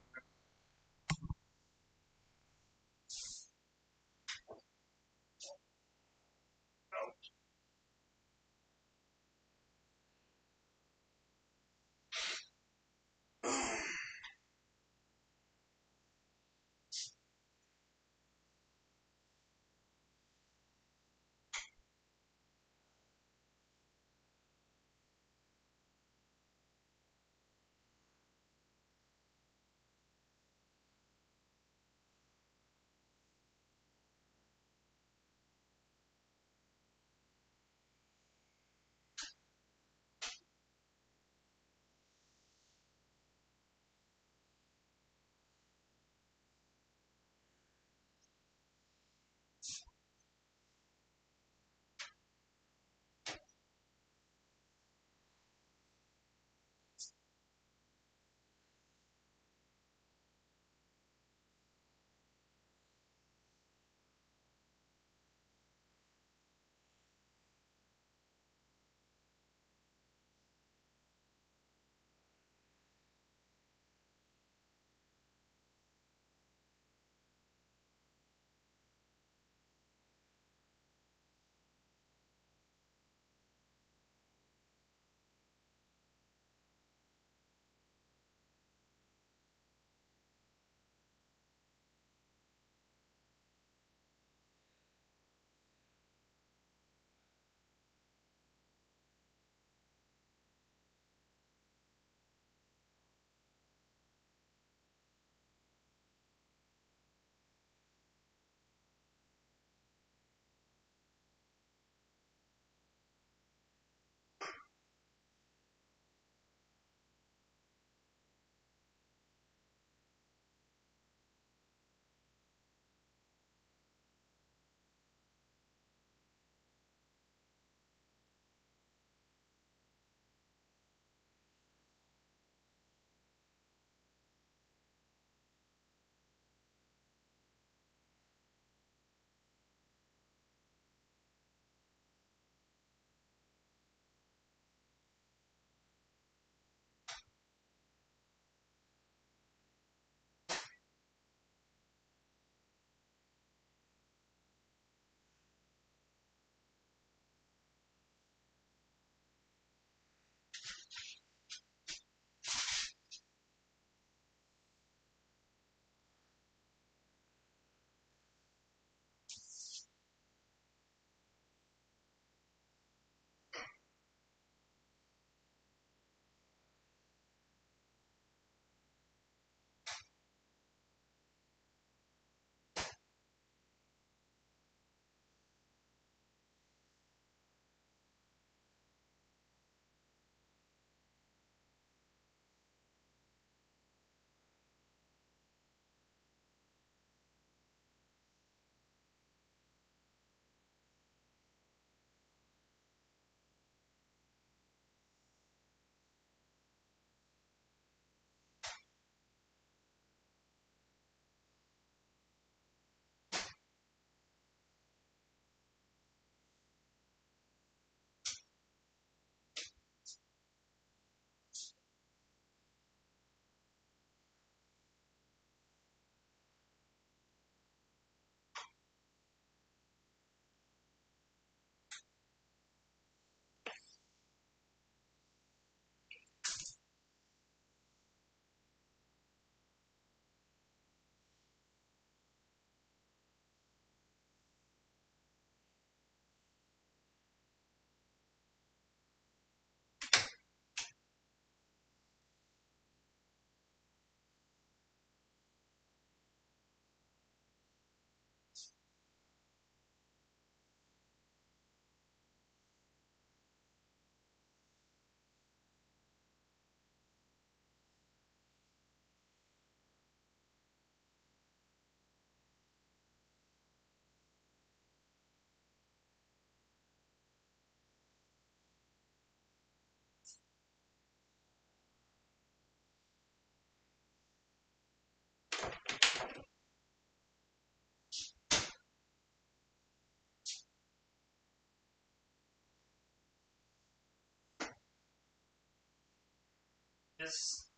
Just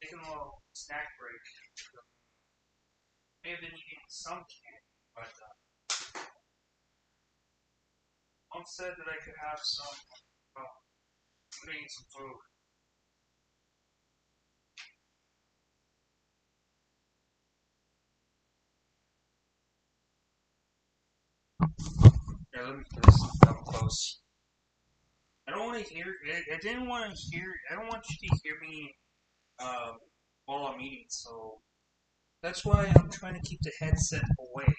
taking a little snack break. I have been eating some candy, but Mom said that I could have some. Well, I'm gonna eat some food. Here, let me put this up close. I don't want to hear. I didn't want to hear. I don't want you to hear me um, while I'm eating. So that's why I'm trying to keep the headset away.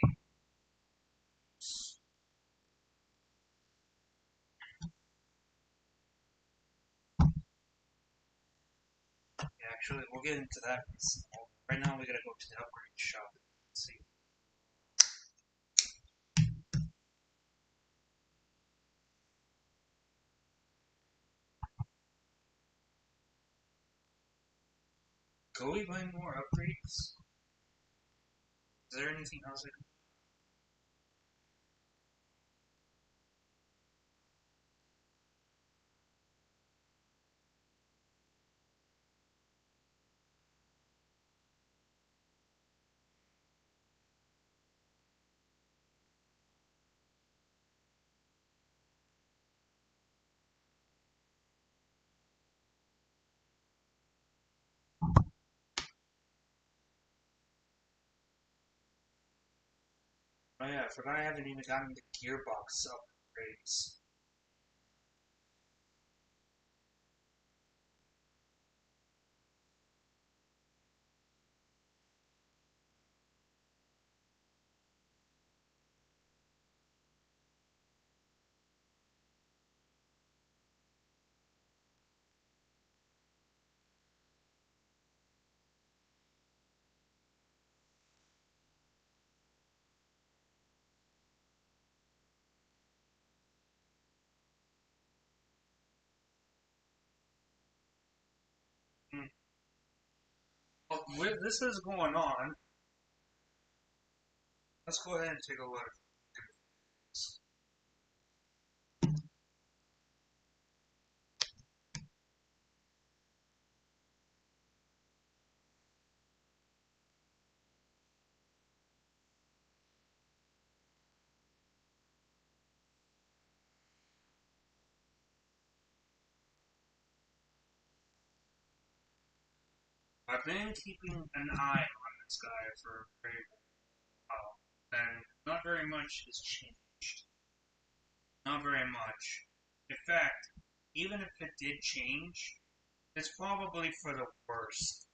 Yeah, actually, we'll get into that. Right now, we gotta go to the upgrade shop. Let's see. Go we buy more upgrades? Is there anything else I can? Oh yeah, I forgot I haven't even gotten the gearbox upgrades. Hmm. Well, with this is going on, let's go ahead and take a look. I've been keeping an eye on this guy for a very while, and not very much has changed. Not very much. In fact, even if it did change, it's probably for the worst.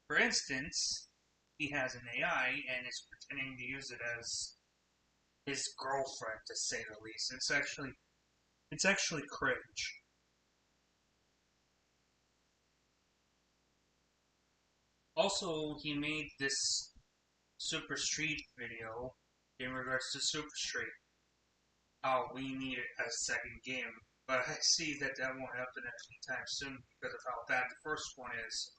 For instance, he has an AI and is pretending to use it as his girlfriend, to say the least. It's actually cringe. Also, he made this Super Street video in regards to Super Street. How we need a second game, but I see that that won't happen anytime soon because of how bad the first one is.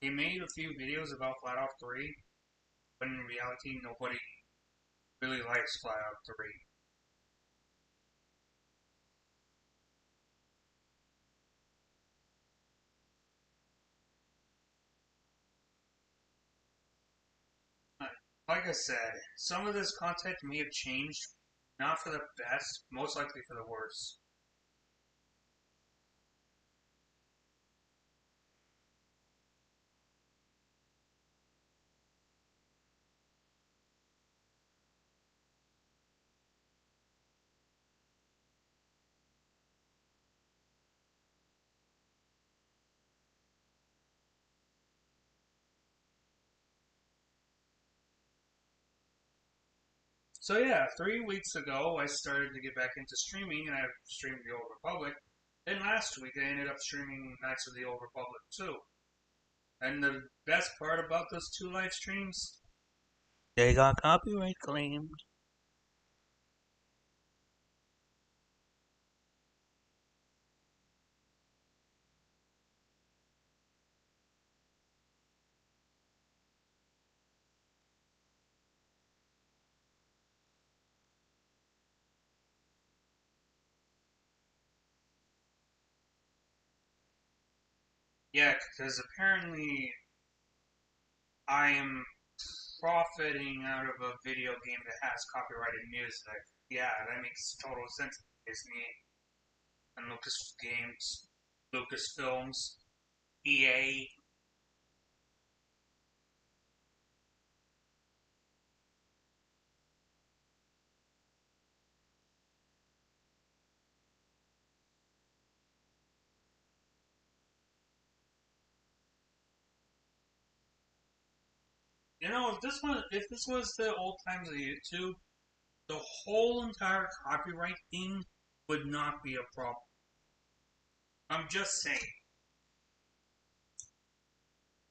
He made a few videos about Flatout 3, but in reality, nobody really likes Flatout 3. Like I said, some of this content may have changed, not for the best, most likely for the worse. So yeah, 3 weeks ago I started to get back into streaming, and I streamed the Old Republic. Then last week I ended up streaming Knights of the Old Republic too. And the best part about those two live streams, They got copyright claimed. Yeah, because apparently I am profiting out of a video game that has copyrighted music. Yeah, that makes total sense. Disney and Lucas Games, Lucasfilms, EA. You know, if this was the old times of YouTube, the whole entire copyright thing would not be a problem. I'm just saying,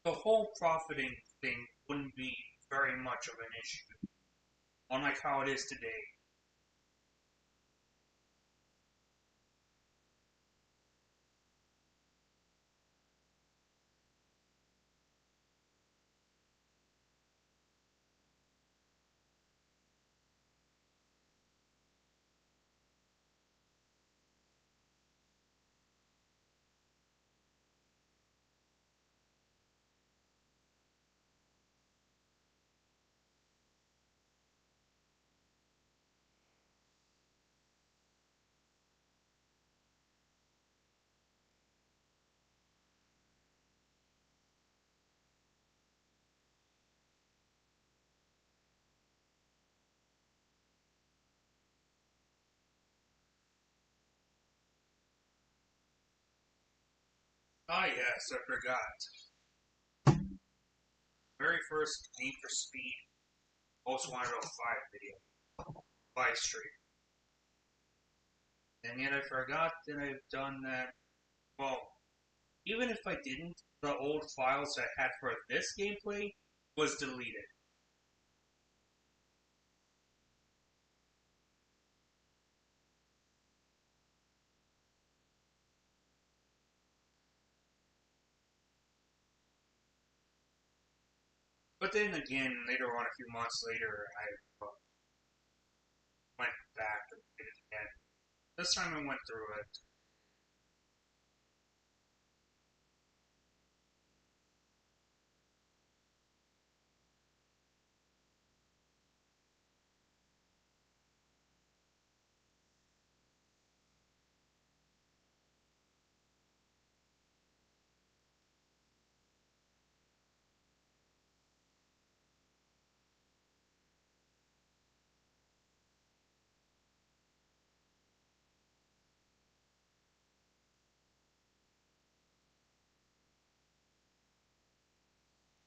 the whole profiting thing wouldn't be very much of an issue, unlike how it is today. Ah, yes, I forgot. Very first Need for Speed Most Wanted 05 video, live stream. And yet I forgot that I've done that. Well, even if I didn't, the old files I had for this gameplay was deleted. But then again, later on, a few months later, I went back and did it again. This time I went through it.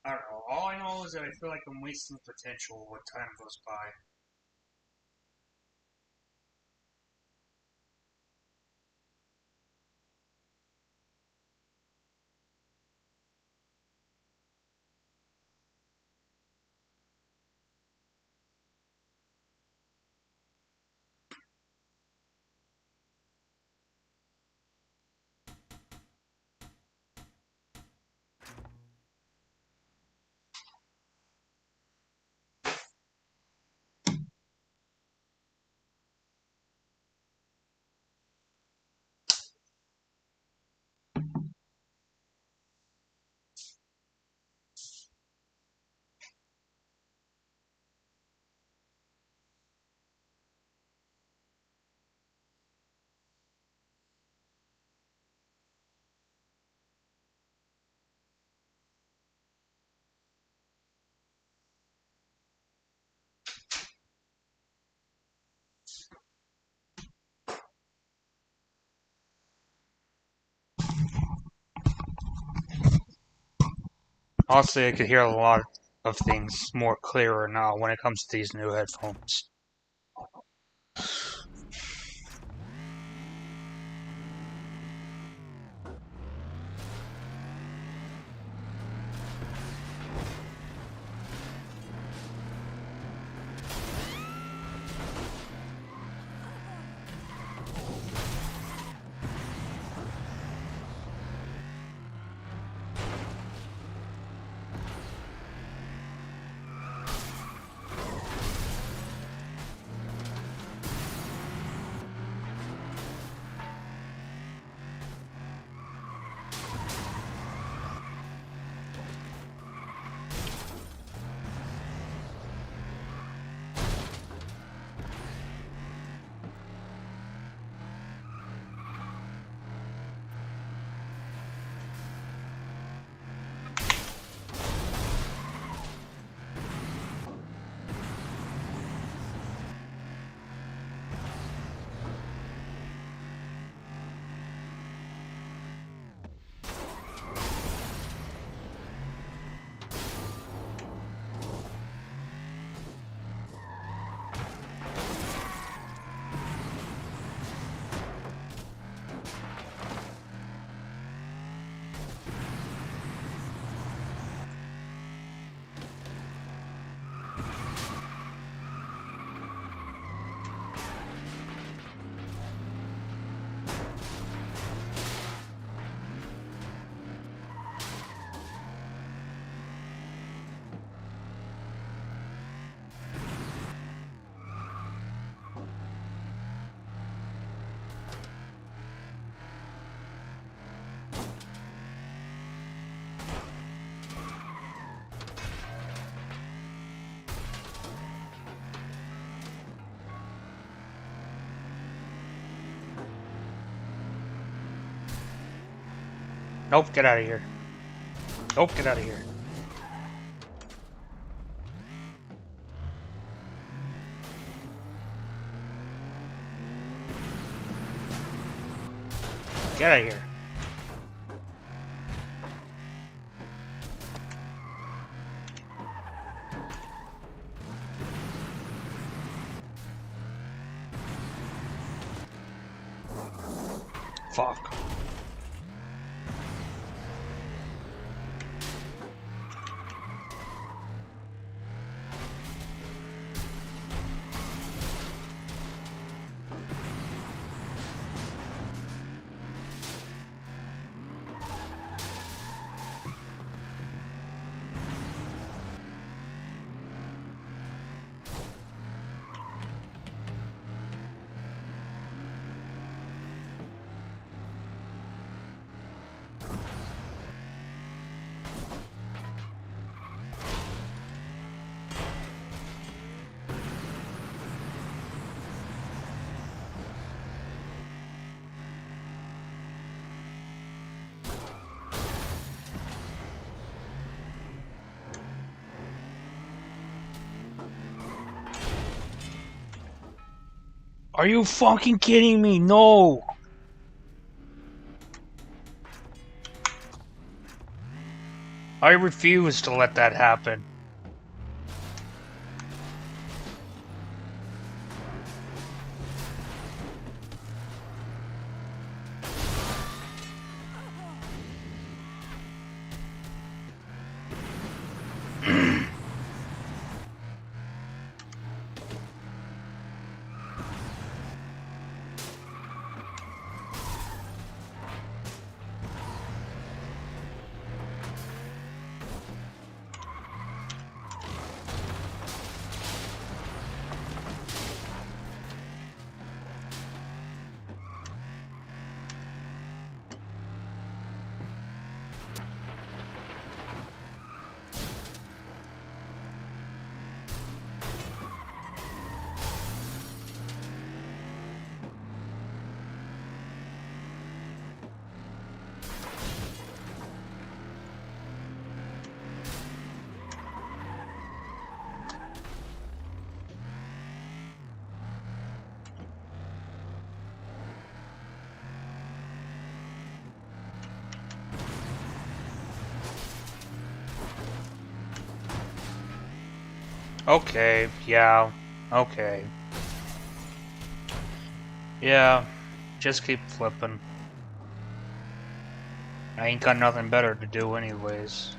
I don't know. All I know is that I feel like I'm wasting potential when time goes by. Honestly, I could hear a lot of things more clearer now when it comes to these new headphones. Nope, get out of here. Nope, get out of here. Get out of here. Fuck. Are you fucking kidding me? No! I refuse to let that happen. Okay, yeah, okay. Yeah, just keep flipping. I ain't got nothing better to do anyways.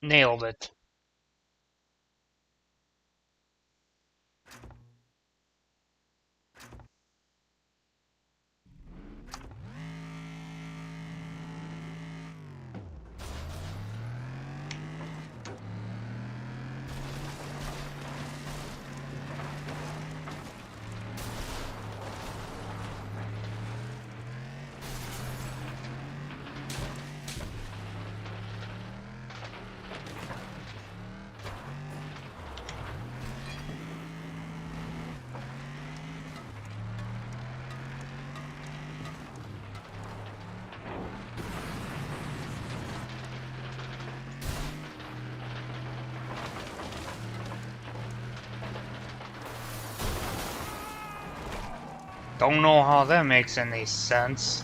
Nailed it. Don't know how that makes any sense.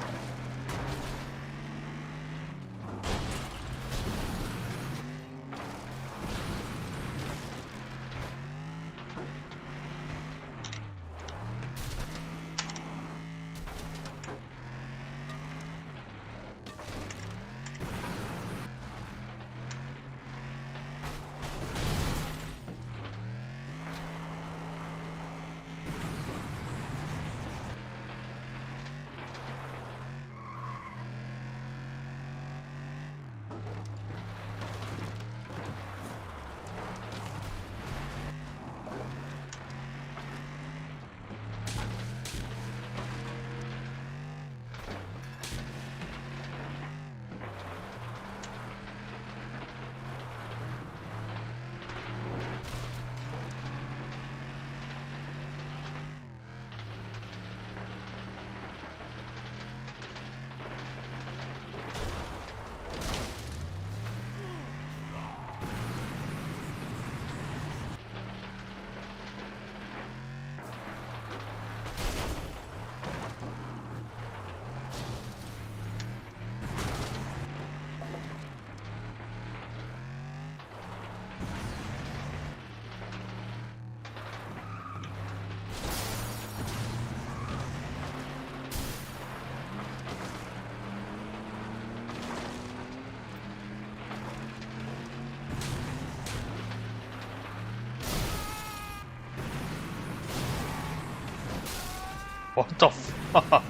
What the fuck?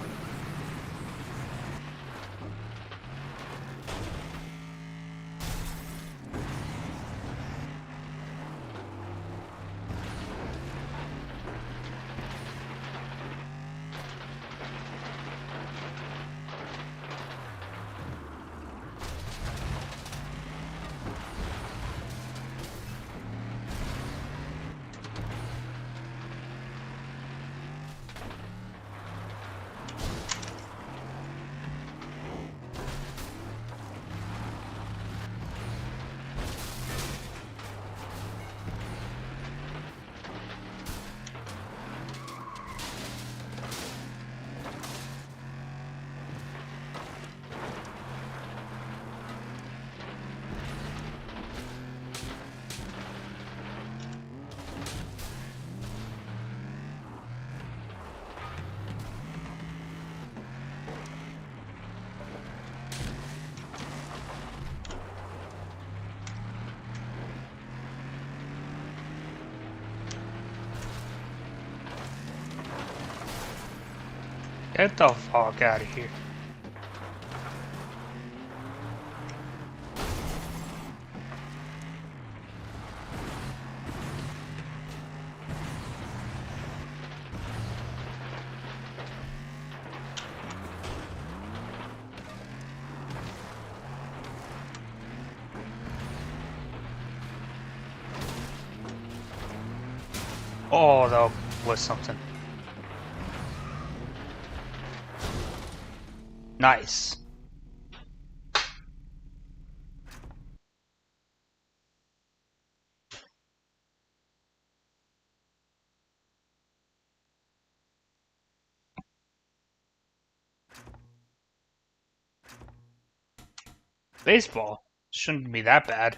Get the fuck out of here. Oh, that was something. Nice. Baseball shouldn't be that bad.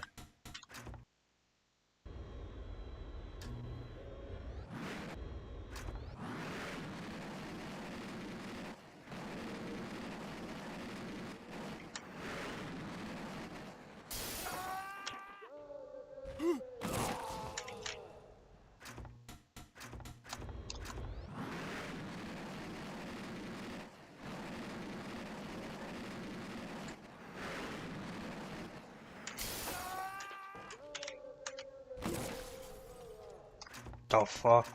The fuck?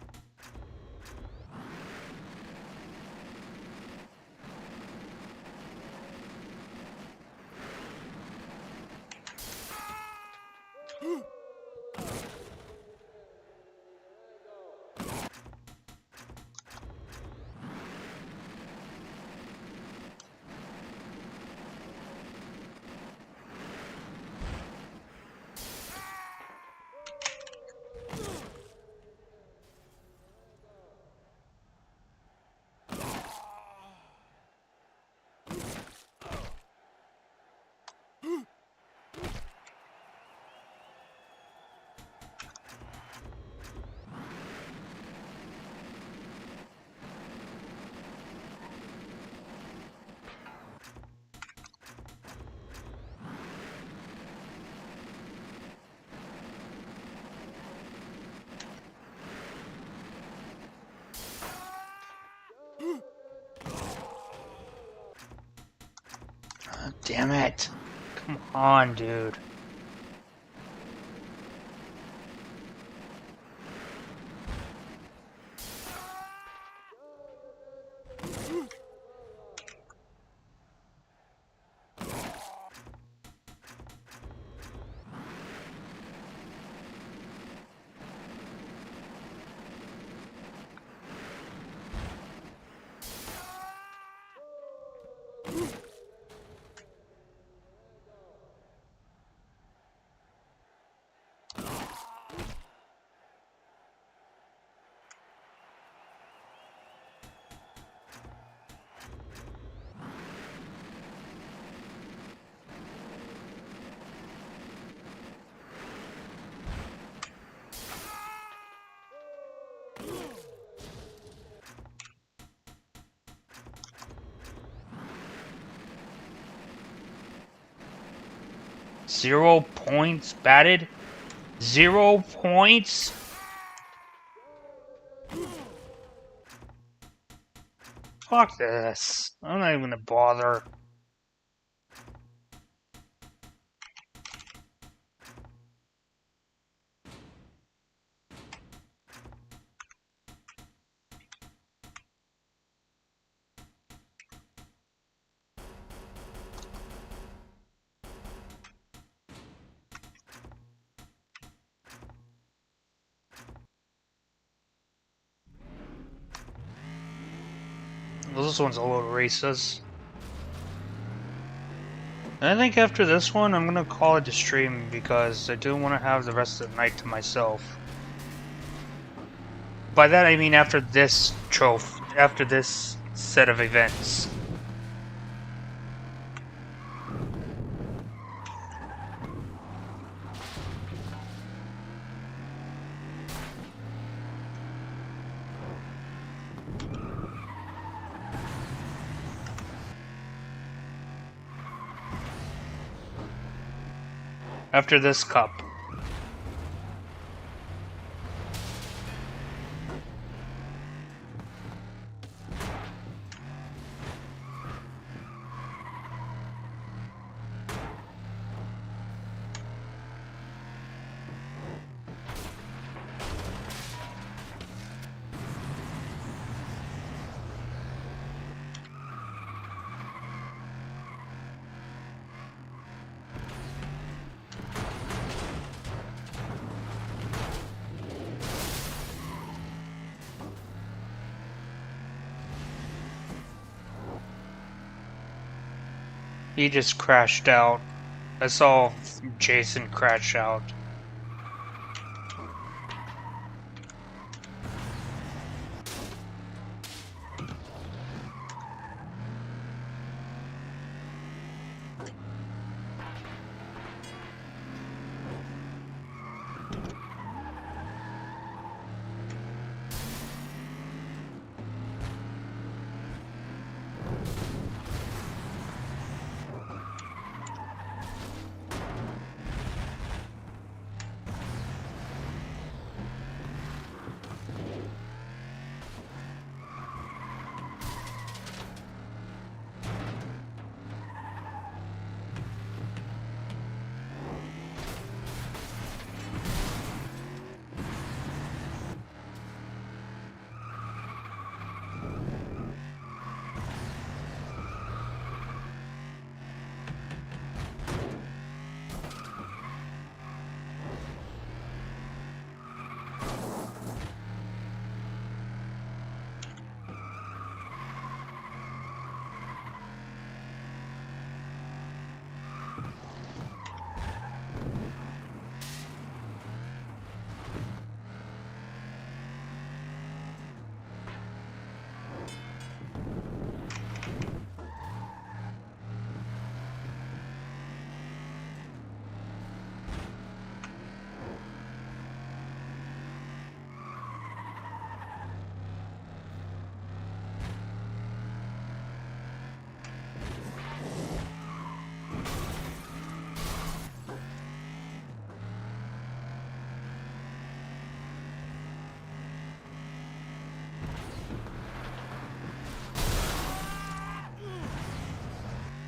Damn it. Come on, dude. Zero points batted? 0 points? Fuck this. I'm not even gonna bother. This one's a little racist. I think after this one, I'm gonna call it a stream because I do want to have the rest of the night to myself. By that I mean after this after this set of events. After this cup. He just crashed out. I saw Jason crash out.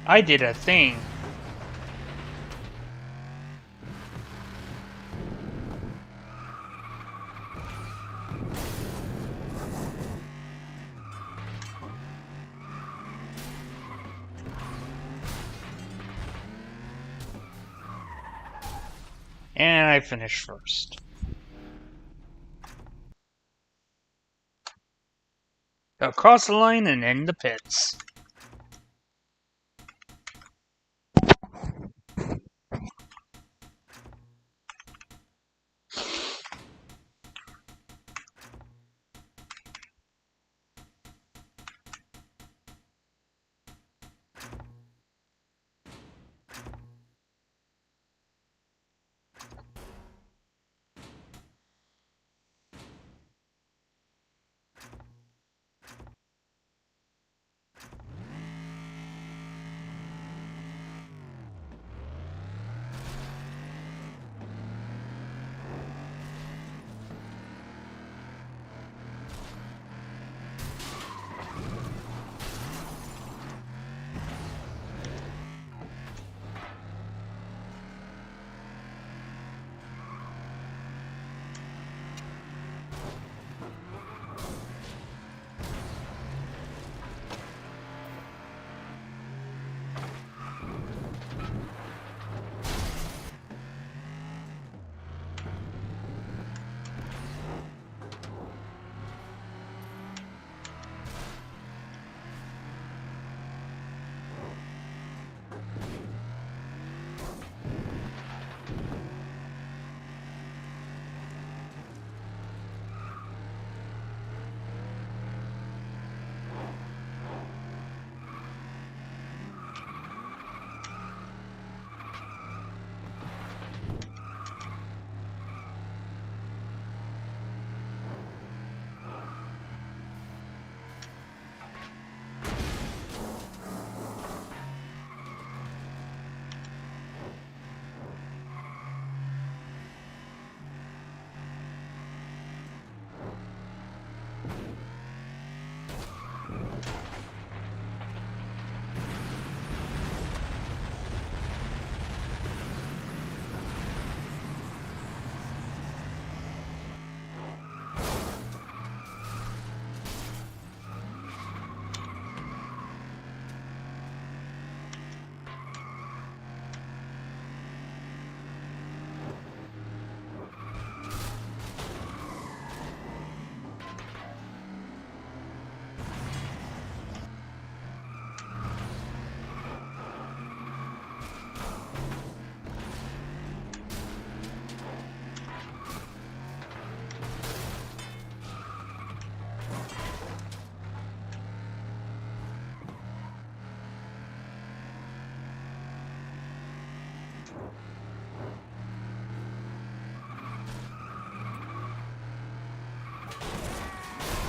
I did a thing. And I finished first. Across the line and in the pits.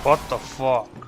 What the fuck?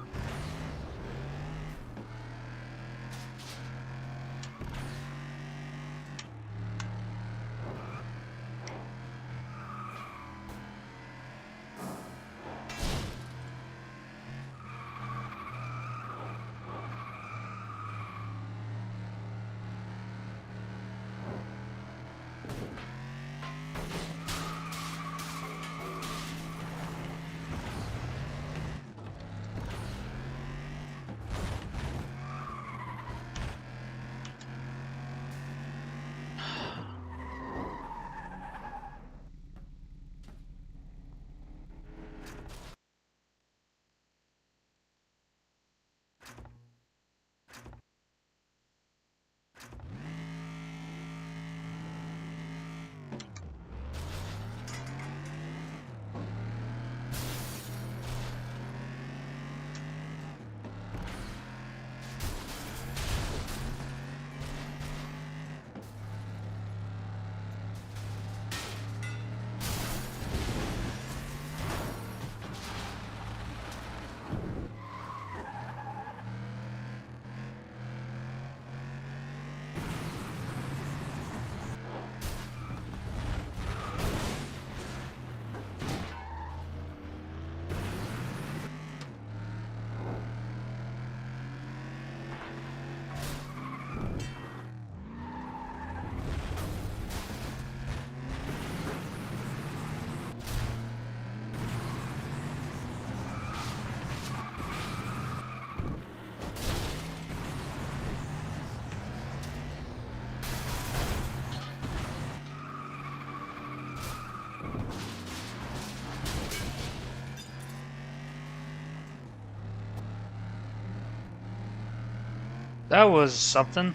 That was something.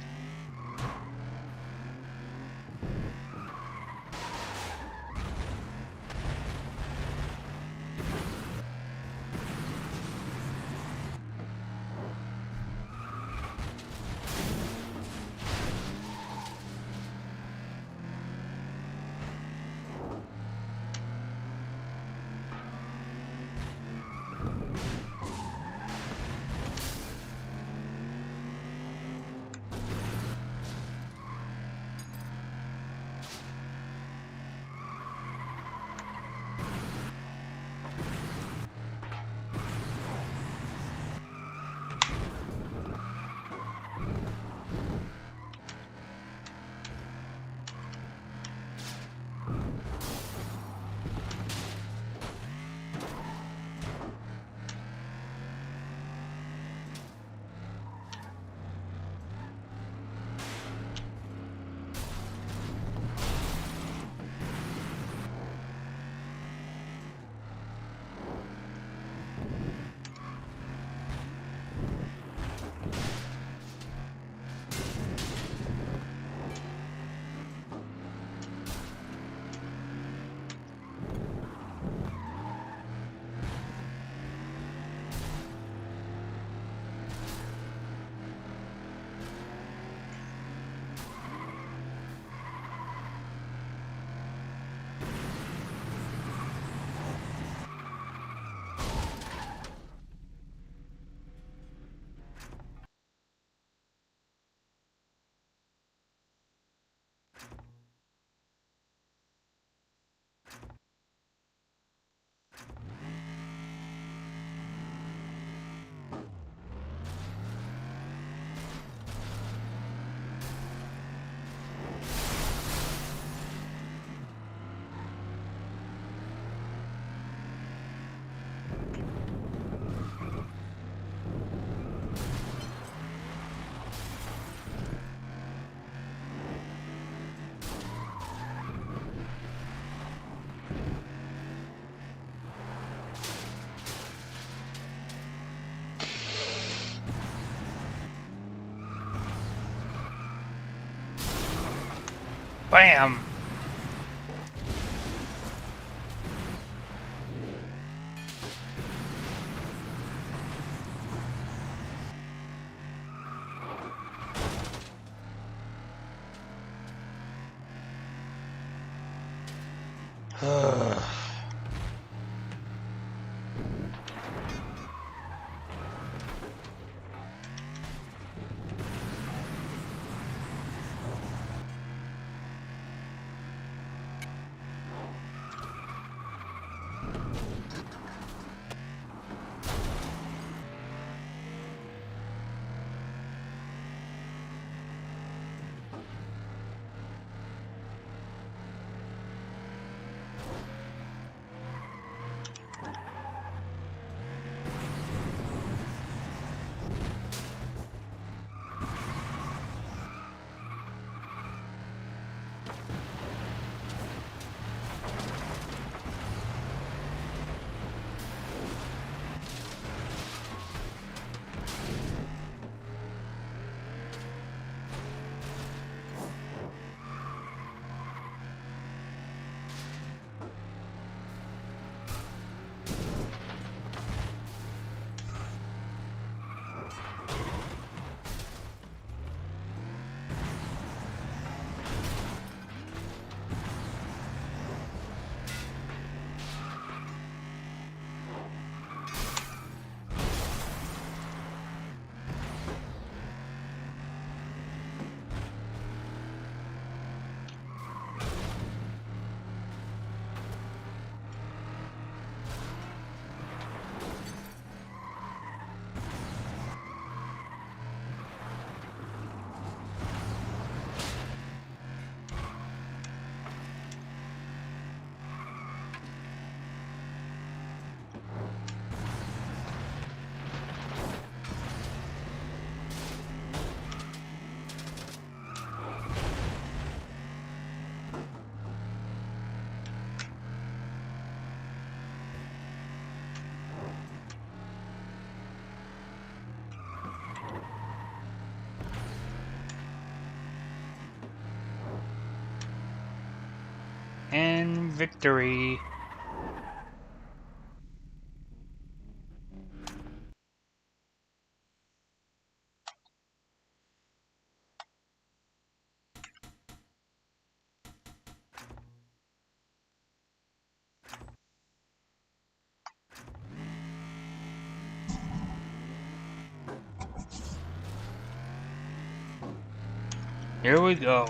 Bam! And victory. Here we go.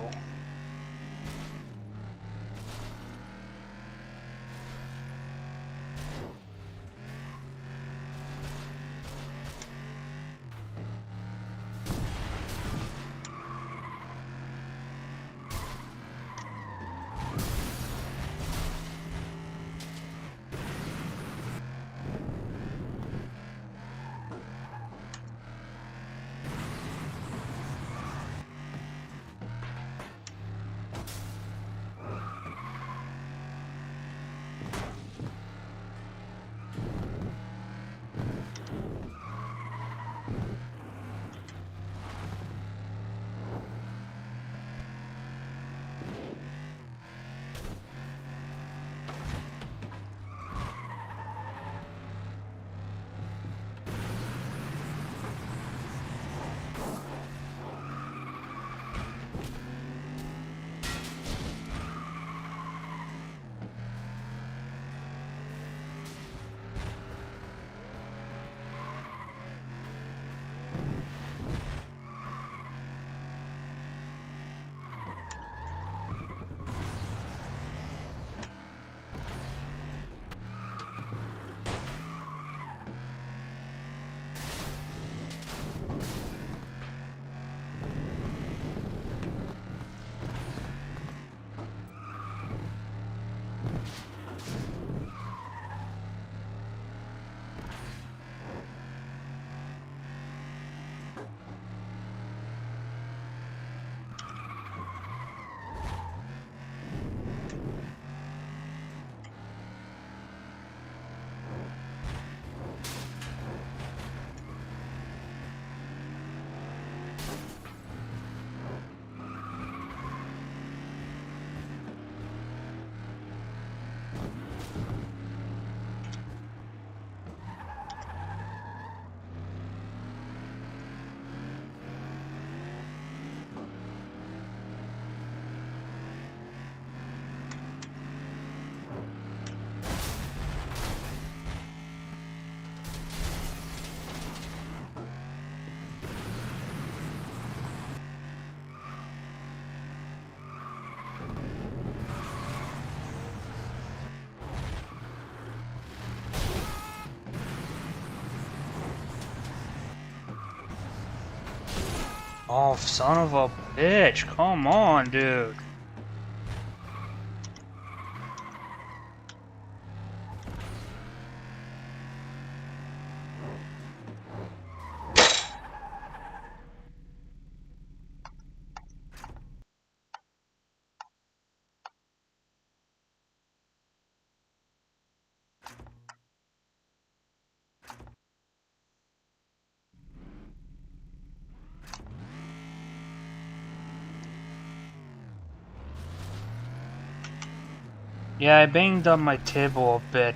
Oh, son of a bitch. Come on, dude. Yeah, I banged on my table a bit.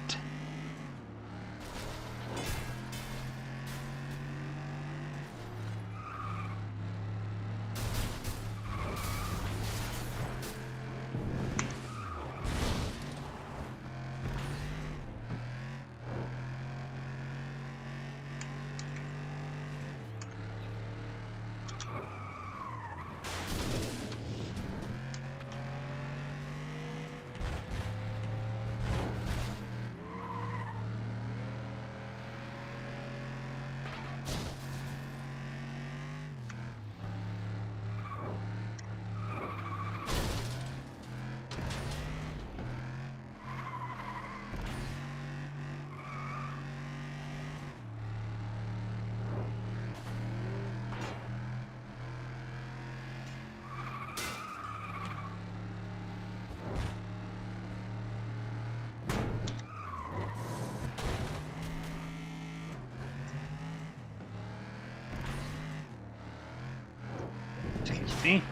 Excuse me.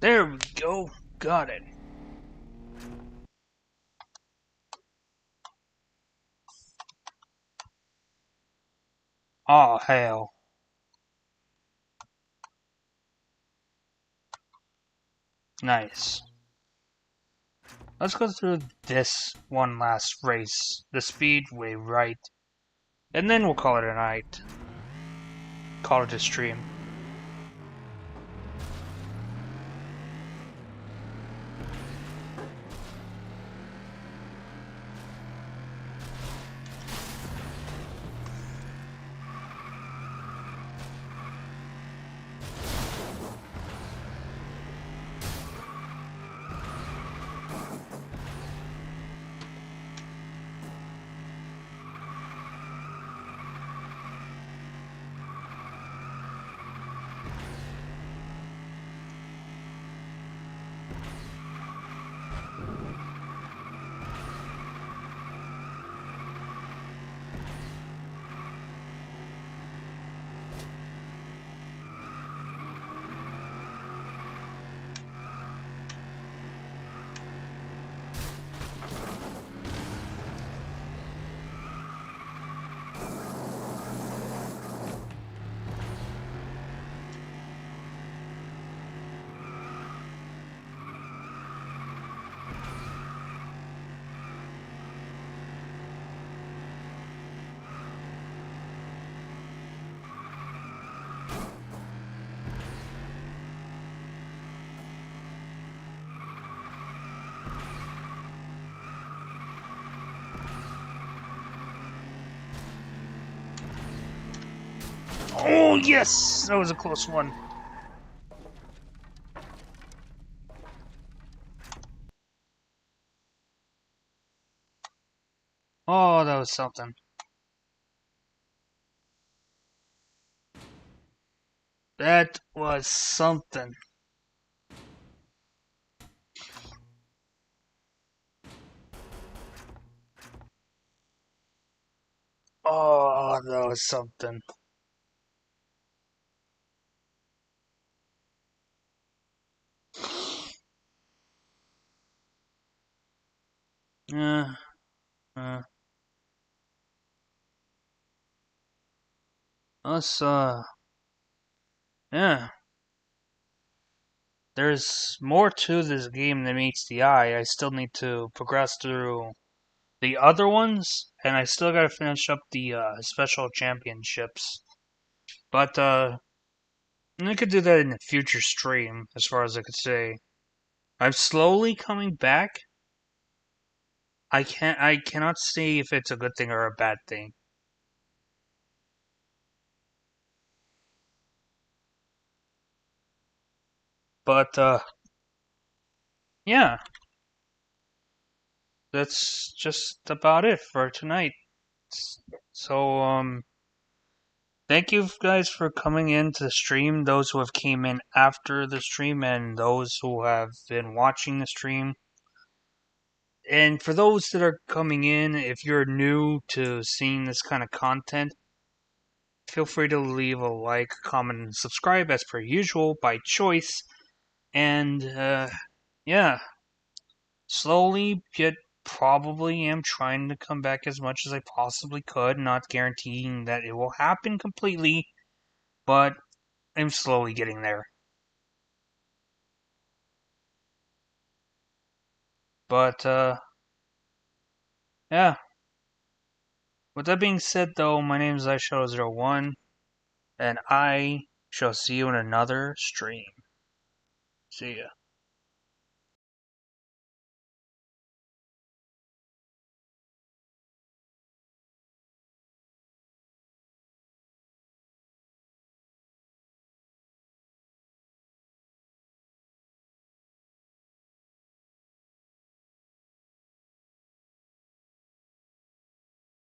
There we go. Got it. Oh, hell. Nice. Let's go through this one last race. The speedway, right? And then we'll call it a night. Call it a stream. Oh, yes! That was a close one. Oh, that was something. That was something. Oh, that was something. Yeah. Let's, yeah. There's more to this game than meets the eye. I still need to progress through the other ones, and I still gotta finish up the special championships. But I could do that in a future stream, as far as I could say. I'm slowly coming back. I cannot say if it's a good thing or a bad thing. But yeah, that's just about it for tonight. So thank you guys for coming in to the stream, those who have came in after the stream and those who have been watching the stream. And for those that are coming in, if you're new to seeing this kind of content, feel free to leave a like, comment, and subscribe as per usual by choice. And yeah, slowly yet probably am trying to come back as much as I possibly could, not guaranteeing that it will happen completely, but I'm slowly getting there. But yeah. With that being said, though, my name is iShadow01, and I shall see you in another stream. See ya.